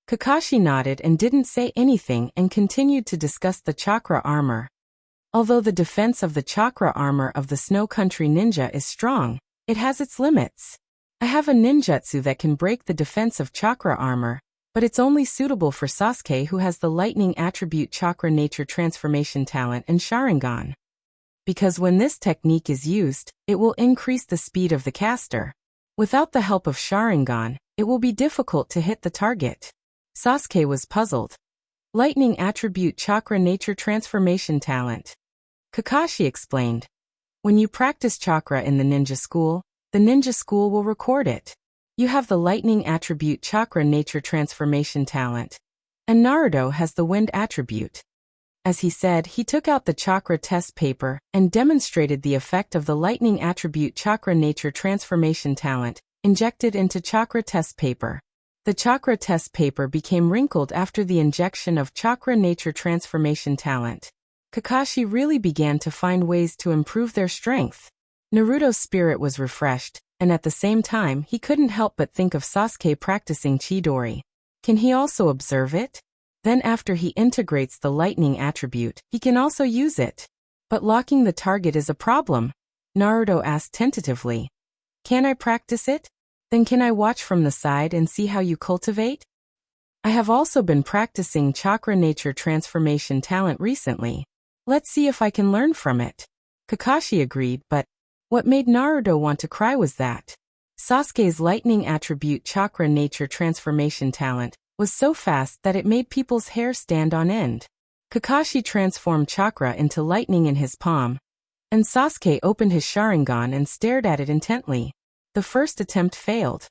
Kakashi nodded and didn't say anything and continued to discuss the chakra armor. Although the defense of the chakra armor of the Snow Country Ninja is strong, it has its limits. I have a ninjutsu that can break the defense of chakra armor, but it's only suitable for Sasuke, who has the lightning attribute chakra nature transformation talent and Sharingan. Because when this technique is used, it will increase the speed of the caster. Without the help of Sharingan, it will be difficult to hit the target. Sasuke was puzzled. Lightning attribute chakra nature transformation talent. Kakashi explained, "When you practice chakra in the ninja school, the ninja school will record it. You have the lightning attribute chakra nature transformation talent, and Naruto has the wind attribute." As he said, he took out the chakra test paper and demonstrated the effect of the lightning attribute chakra nature transformation talent, injected into chakra test paper. The chakra test paper became wrinkled after the injection of chakra nature transformation talent. Kakashi really began to find ways to improve their strength. Naruto's spirit was refreshed, and at the same time he couldn't help but think of Sasuke practicing Chidori. Can he also observe it? Then after he integrates the lightning attribute, he can also use it. But locking the target is a problem. Naruto asked tentatively. "Can I practice it? Then can I watch from the side and see how you cultivate?" "I have also been practicing chakra nature transformation talent recently. Let's see if I can learn from it." Kakashi agreed, but what made Naruto want to cry was that Sasuke's lightning attribute chakra nature transformation talent was so fast that it made people's hair stand on end. Kakashi transformed chakra into lightning in his palm, and Sasuke opened his Sharingan and stared at it intently. The first attempt failed.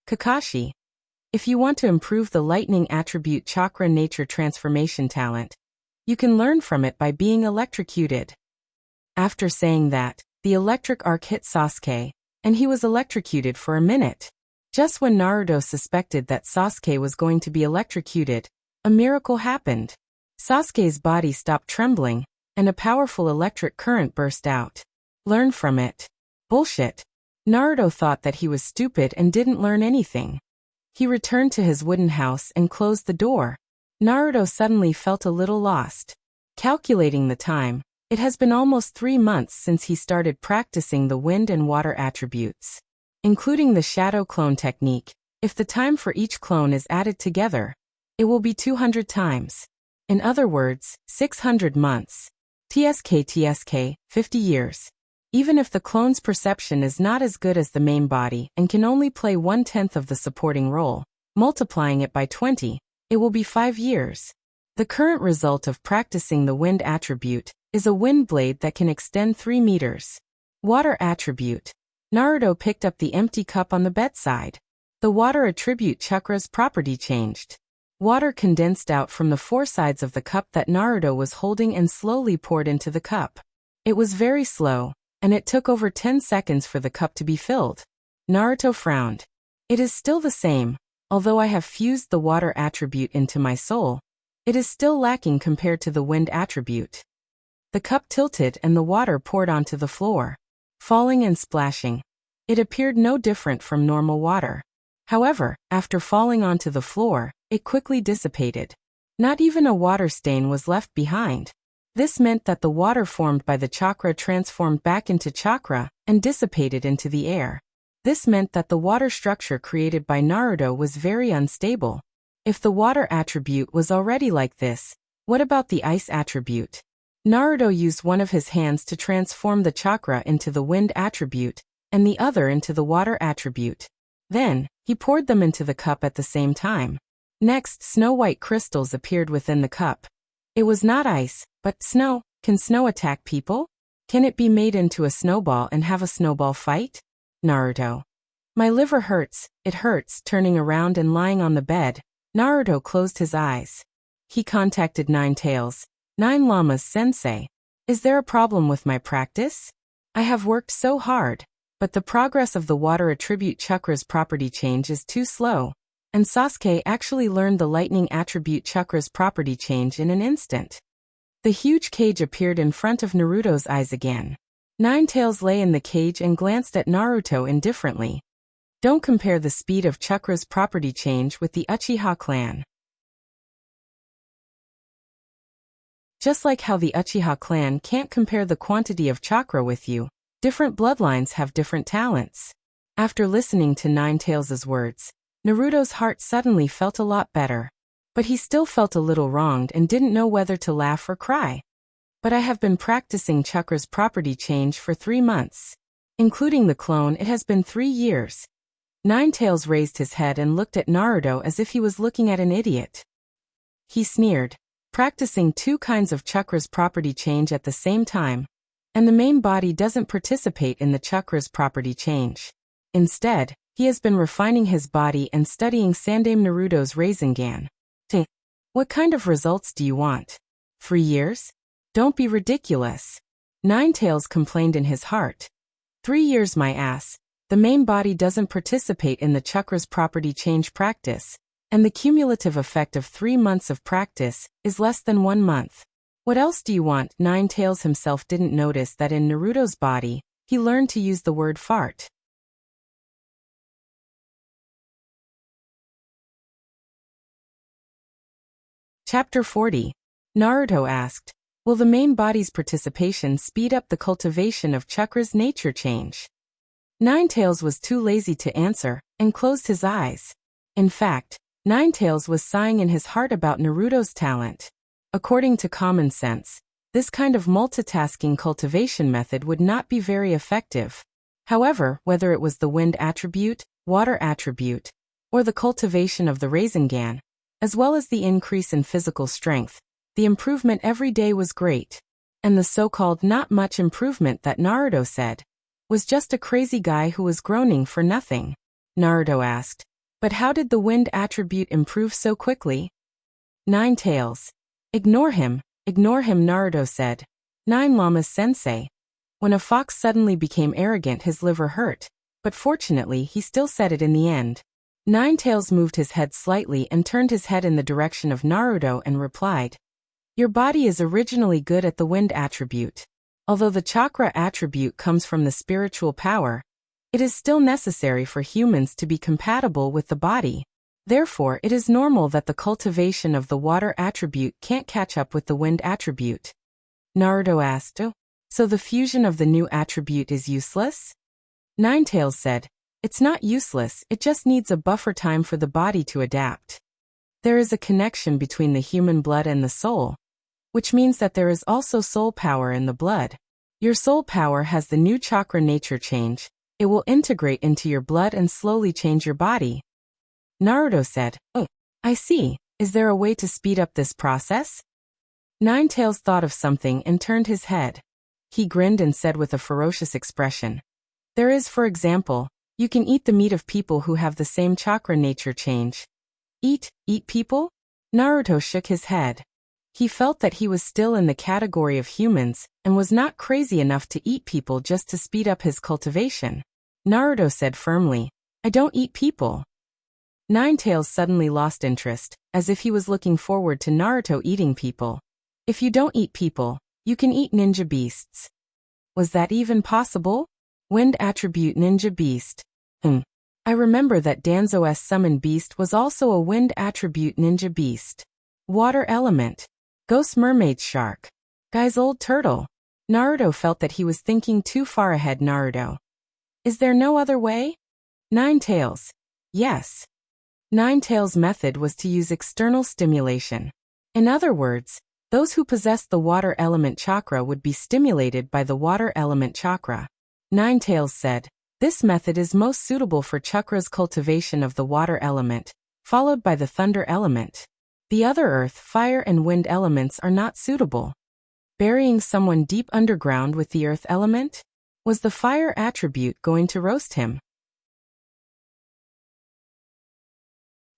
Kakashi, if you want to improve the lightning attribute chakra nature transformation talent, you can learn from it by being electrocuted. After saying that, the electric arc hit Sasuke, and he was electrocuted for a minute. Just when Naruto suspected that Sasuke was going to be electrocuted, a miracle happened. Sasuke's body stopped trembling, and a powerful electric current burst out. Learn from it. Bullshit. Naruto thought that he was stupid and didn't learn anything. He returned to his wooden house and closed the door. Naruto suddenly felt a little lost. Calculating the time, it has been almost 3 months since he started practicing the wind and water attributes. Including the shadow clone technique, if the time for each clone is added together, it will be 200 times. In other words, 600 months. TSK, 50 years. Even if the clone's perception is not as good as the main body and can only play 1/10 of the supporting role, multiplying it by 20, it will be 5 years. The current result of practicing the wind attribute is a wind blade that can extend 3 meters. Water attribute. Naruto picked up the empty cup on the bedside. The water attribute chakra's property changed. Water condensed out from the 4 sides of the cup that Naruto was holding and slowly poured into the cup. It was very slow, and it took over 10 seconds for the cup to be filled. Naruto frowned. It is still the same, although I have fused the water attribute into my soul. It is still lacking compared to the wind attribute. The cup tilted and the water poured onto the floor, falling and splashing. It appeared no different from normal water. However, after falling onto the floor, it quickly dissipated. Not even a water stain was left behind. This meant that the water formed by the chakra transformed back into chakra and dissipated into the air. This meant that the water structure created by Naruto was very unstable. If the water attribute was already like this, what about the ice attribute? Naruto used one of his hands to transform the chakra into the wind attribute, and the other into the water attribute. Then, he poured them into the cup at the same time. Next, snow-white crystals appeared within the cup. It was not ice, but snow. Can snow attack people? Can it be made into a snowball and have a snowball fight? Naruto. My liver hurts, it hurts. Turning around and lying on the bed, Naruto closed his eyes. He contacted Nine Tails. Nine Llamas Sensei. Is there a problem with my practice? I have worked so hard, but the progress of the water attribute chakra's property change is too slow, and Sasuke actually learned the lightning attribute chakra's property change in an instant. The huge cage appeared in front of Naruto's eyes again. Nine Tails lay in the cage and glanced at Naruto indifferently. Don't compare the speed of chakra's property change with the Uchiha clan. Just like how the Uchiha clan can't compare the quantity of chakra with you, different bloodlines have different talents. After listening to Nine Tails' words, Naruto's heart suddenly felt a lot better. But he still felt a little wronged and didn't know whether to laugh or cry. But I have been practicing chakra's property change for 3 months. Including the clone, it has been 3 years. Nine Tails raised his head and looked at Naruto as if he was looking at an idiot. He sneered. Practicing 2 kinds of chakra's property change at the same time, and the main body doesn't participate in the chakra's property change. Instead, he has been refining his body and studying Sandame Naruto's Rasengan. What kind of results do you want? 3 years? Don't be ridiculous. Nine Tails complained in his heart. 3 years my ass. The main body doesn't participate in the chakra's property change practice, and the cumulative effect of 3 months of practice is less than 1 month. What else do you want? Nine Tails himself didn't notice that in Naruto's body, he learned to use the word fart. Chapter 40. Naruto asked, will the main body's participation speed up the cultivation of chakra's nature change? Nine Tails was too lazy to answer, and closed his eyes. In fact, Nine Tails was sighing in his heart about Naruto's talent. According to common sense, this kind of multitasking cultivation method would not be very effective. However, whether it was the wind attribute, water attribute, or the cultivation of the Rasengan, as well as the increase in physical strength, the improvement every day was great. And the so-called not much improvement that Naruto said was just a crazy guy who was groaning for nothing. Naruto asked, but how did the wind attribute improve so quickly? Nine Tails. Ignore him, Naruto said. Nine Llamas Sensei. When a fox suddenly became arrogant, his liver hurt, but fortunately he still said it in the end. Nine Tails moved his head slightly and turned his head in the direction of Naruto and replied, your body is originally good at the wind attribute. Although the chakra attribute comes from the spiritual power, it is still necessary for humans to be compatible with the body. Therefore, it is normal that the cultivation of the water attribute can't catch up with the wind attribute. Naruto asked, oh, so the fusion of the new attribute is useless? Nine Tails said, it's not useless, it just needs a buffer time for the body to adapt. There is a connection between the human blood and the soul, which means that there is also soul power in the blood. Your soul power has the new chakra nature change. It will integrate into your blood and slowly change your body. Naruto said, oh, I see. Is there a way to speed up this process? Nine Tails thought of something and turned his head. He grinned and said with a ferocious expression, there is, for example, you can eat the meat of people who have the same chakra nature change. Eat people? Naruto shook his head. He felt that he was still in the category of humans and was not crazy enough to eat people just to speed up his cultivation. Naruto said firmly, I don't eat people. Nine Tails suddenly lost interest, as if he was looking forward to Naruto eating people. If you don't eat people, you can eat ninja beasts. Was that even possible? Wind attribute ninja beast. I remember that Danzo's summon beast was also a wind attribute ninja beast. Water element. Ghost mermaid shark. Guy's old turtle. Naruto felt that he was thinking too far ahead. Naruto. Is there no other way? Nine Tails. Yes. Nine Tails' method was to use external stimulation. In other words, those who possessed the water element chakra would be stimulated by the water element chakra. Nine Tails said, This method is most suitable for chakra's cultivation of the water element, followed by the thunder element. The other earth, fire and wind elements are not suitable. Burying someone deep underground with the earth element? Was the fire attribute going to roast him?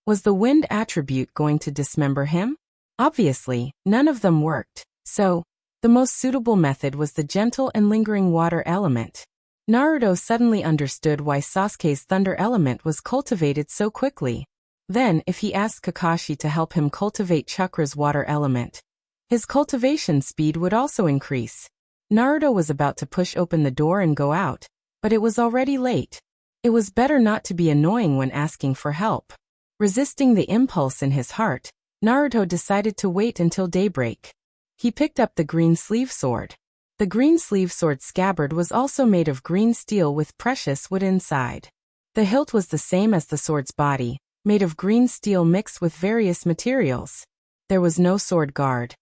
Was the wind attribute going to dismember him? Obviously, none of them worked, so the most suitable method was the gentle and lingering water element. Naruto suddenly understood why Sasuke's thunder element was cultivated so quickly. Then, if he asked Kakashi to help him cultivate chakra's water element, his cultivation speed would also increase. Naruto was about to push open the door and go out, but it was already late. It was better not to be annoying when asking for help. Resisting the impulse in his heart, Naruto decided to wait until daybreak. He picked up the green sleeve sword. The green sleeve sword scabbard was also made of green steel with precious wood inside. The hilt was the same as the sword's body, made of green steel mixed with various materials. There was no sword guard,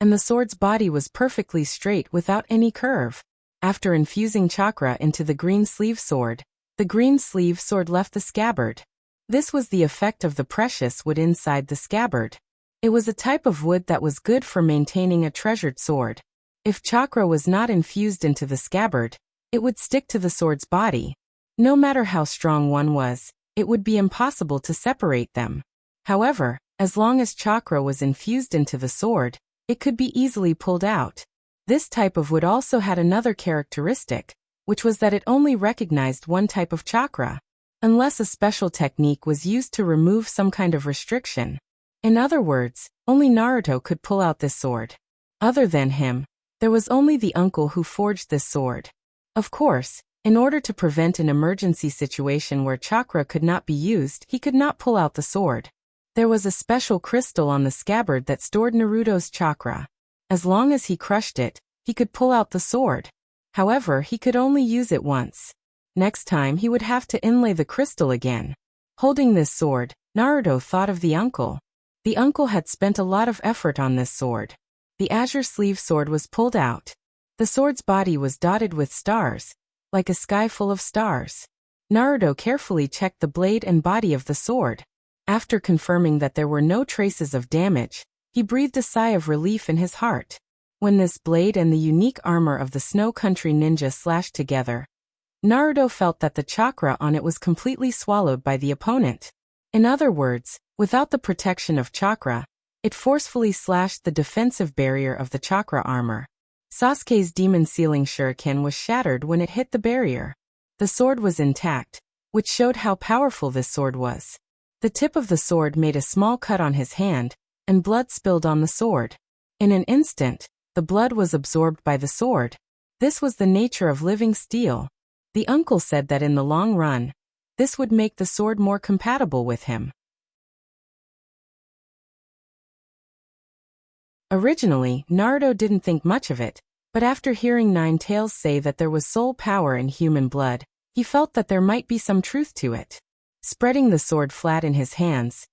and the sword's body was perfectly straight without any curve. After infusing chakra into the green sleeve sword, the green sleeve sword left the scabbard. This was the effect of the precious wood inside the scabbard. It was a type of wood that was good for maintaining a treasured sword. If chakra was not infused into the scabbard, it would stick to the sword's body. No matter how strong one was, it would be impossible to separate them. However, as long as chakra was infused into the sword, it could be easily pulled out. This type of wood also had another characteristic, which was that it only recognized one type of chakra, unless a special technique was used to remove some kind of restriction. In other words, only Naruto could pull out this sword. Other than him, there was only the uncle who forged this sword. Of course, in order to prevent an emergency situation where chakra could not be used, he could not pull out the sword. There was a special crystal on the scabbard that stored Naruto's chakra. As long as he crushed it, he could pull out the sword. However, he could only use it once. Next time he would have to inlay the crystal again. Holding this sword, Naruto thought of the uncle. The uncle had spent a lot of effort on this sword. The azure sleeve sword was pulled out. The sword's body was dotted with stars, like a sky full of stars. Naruto carefully checked the blade and body of the sword. After confirming that there were no traces of damage, he breathed a sigh of relief in his heart. When this blade and the unique armor of the Snow Country ninja slashed together, Naruto felt that the chakra on it was completely swallowed by the opponent. In other words, without the protection of chakra, it forcefully slashed the defensive barrier of the chakra armor. Sasuke's demon sealing shuriken was shattered when it hit the barrier. The sword was intact, which showed how powerful this sword was. The tip of the sword made a small cut on his hand, and blood spilled on the sword. In an instant, the blood was absorbed by the sword. This was the nature of living steel. The uncle said that in the long run, this would make the sword more compatible with him. Originally, Naruto didn't think much of it, but after hearing Nine Tails say that there was soul power in human blood, he felt that there might be some truth to it. Spreading the sword flat in his hands,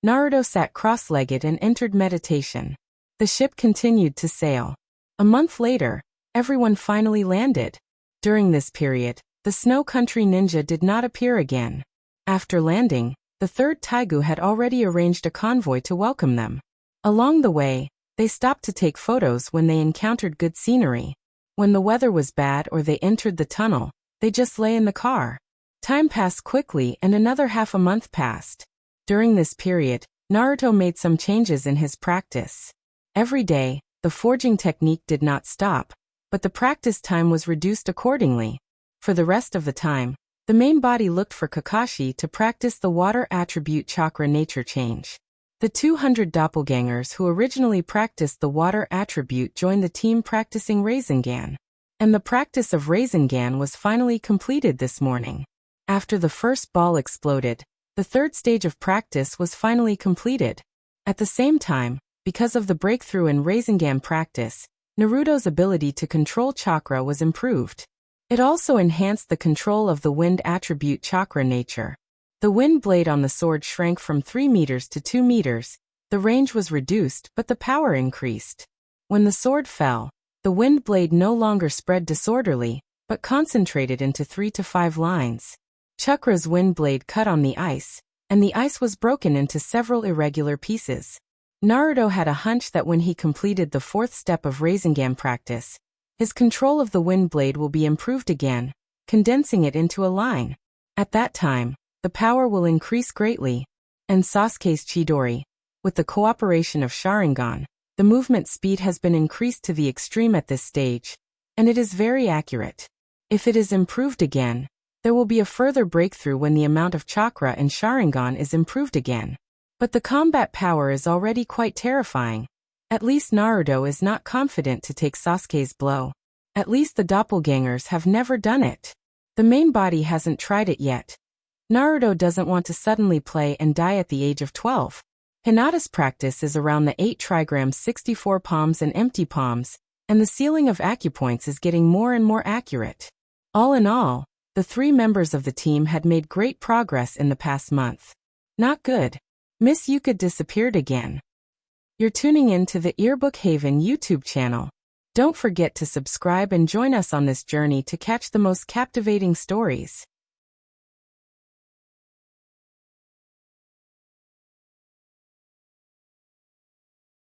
Naruto sat cross-legged and entered meditation. The ship continued to sail. A month later, everyone finally landed. During this period, the Snow Country ninja did not appear again. After landing, the third Taigu had already arranged a convoy to welcome them. Along the way, they stopped to take photos when they encountered good scenery. When the weather was bad or they entered the tunnel, they just lay in the car. Time passed quickly and another half a month passed. During this period, Naruto made some changes in his practice. Every day, the forging technique did not stop, but the practice time was reduced accordingly. For the rest of the time, the main body looked for Kakashi to practice the water attribute chakra nature change. The 200 doppelgangers who originally practiced the water attribute joined the team practicing Rasengan. And the practice of Rasengan was finally completed this morning. After the first ball exploded, the third stage of practice was finally completed. At the same time, because of the breakthrough in Rasengan practice, Naruto's ability to control chakra was improved. It also enhanced the control of the wind attribute chakra nature. The wind blade on the sword shrank from 3 meters to 2 meters, the range was reduced but the power increased. When the sword fell, the wind blade no longer spread disorderly, but concentrated into 3 to 5 lines. Chakra's wind blade cut on the ice, and the ice was broken into several irregular pieces. Naruto had a hunch that when he completed the 4th step of Rasengan practice, his control of the wind blade will be improved again, condensing it into a line. At that time, the power will increase greatly. And Sasuke's Chidori, with the cooperation of Sharingan, the movement speed has been increased to the extreme at this stage, and it is very accurate. If it is improved again, there will be a further breakthrough when the amount of chakra in Sharingan is improved again. But the combat power is already quite terrifying. At least Naruto is not confident to take Sasuke's blow. At least the doppelgangers have never done it. The main body hasn't tried it yet. Naruto doesn't want to suddenly play and die at the age of 12. Hinata's practice is around the 8 trigrams 64 palms and empty palms, and the ceiling of acupoints is getting more and more accurate. All in all, the 3 members of the team had made great progress in the past month. Not good. Miss Yuka disappeared again. You're tuning in to the Earbook Haven YouTube channel. Don't forget to subscribe and join us on this journey to catch the most captivating stories.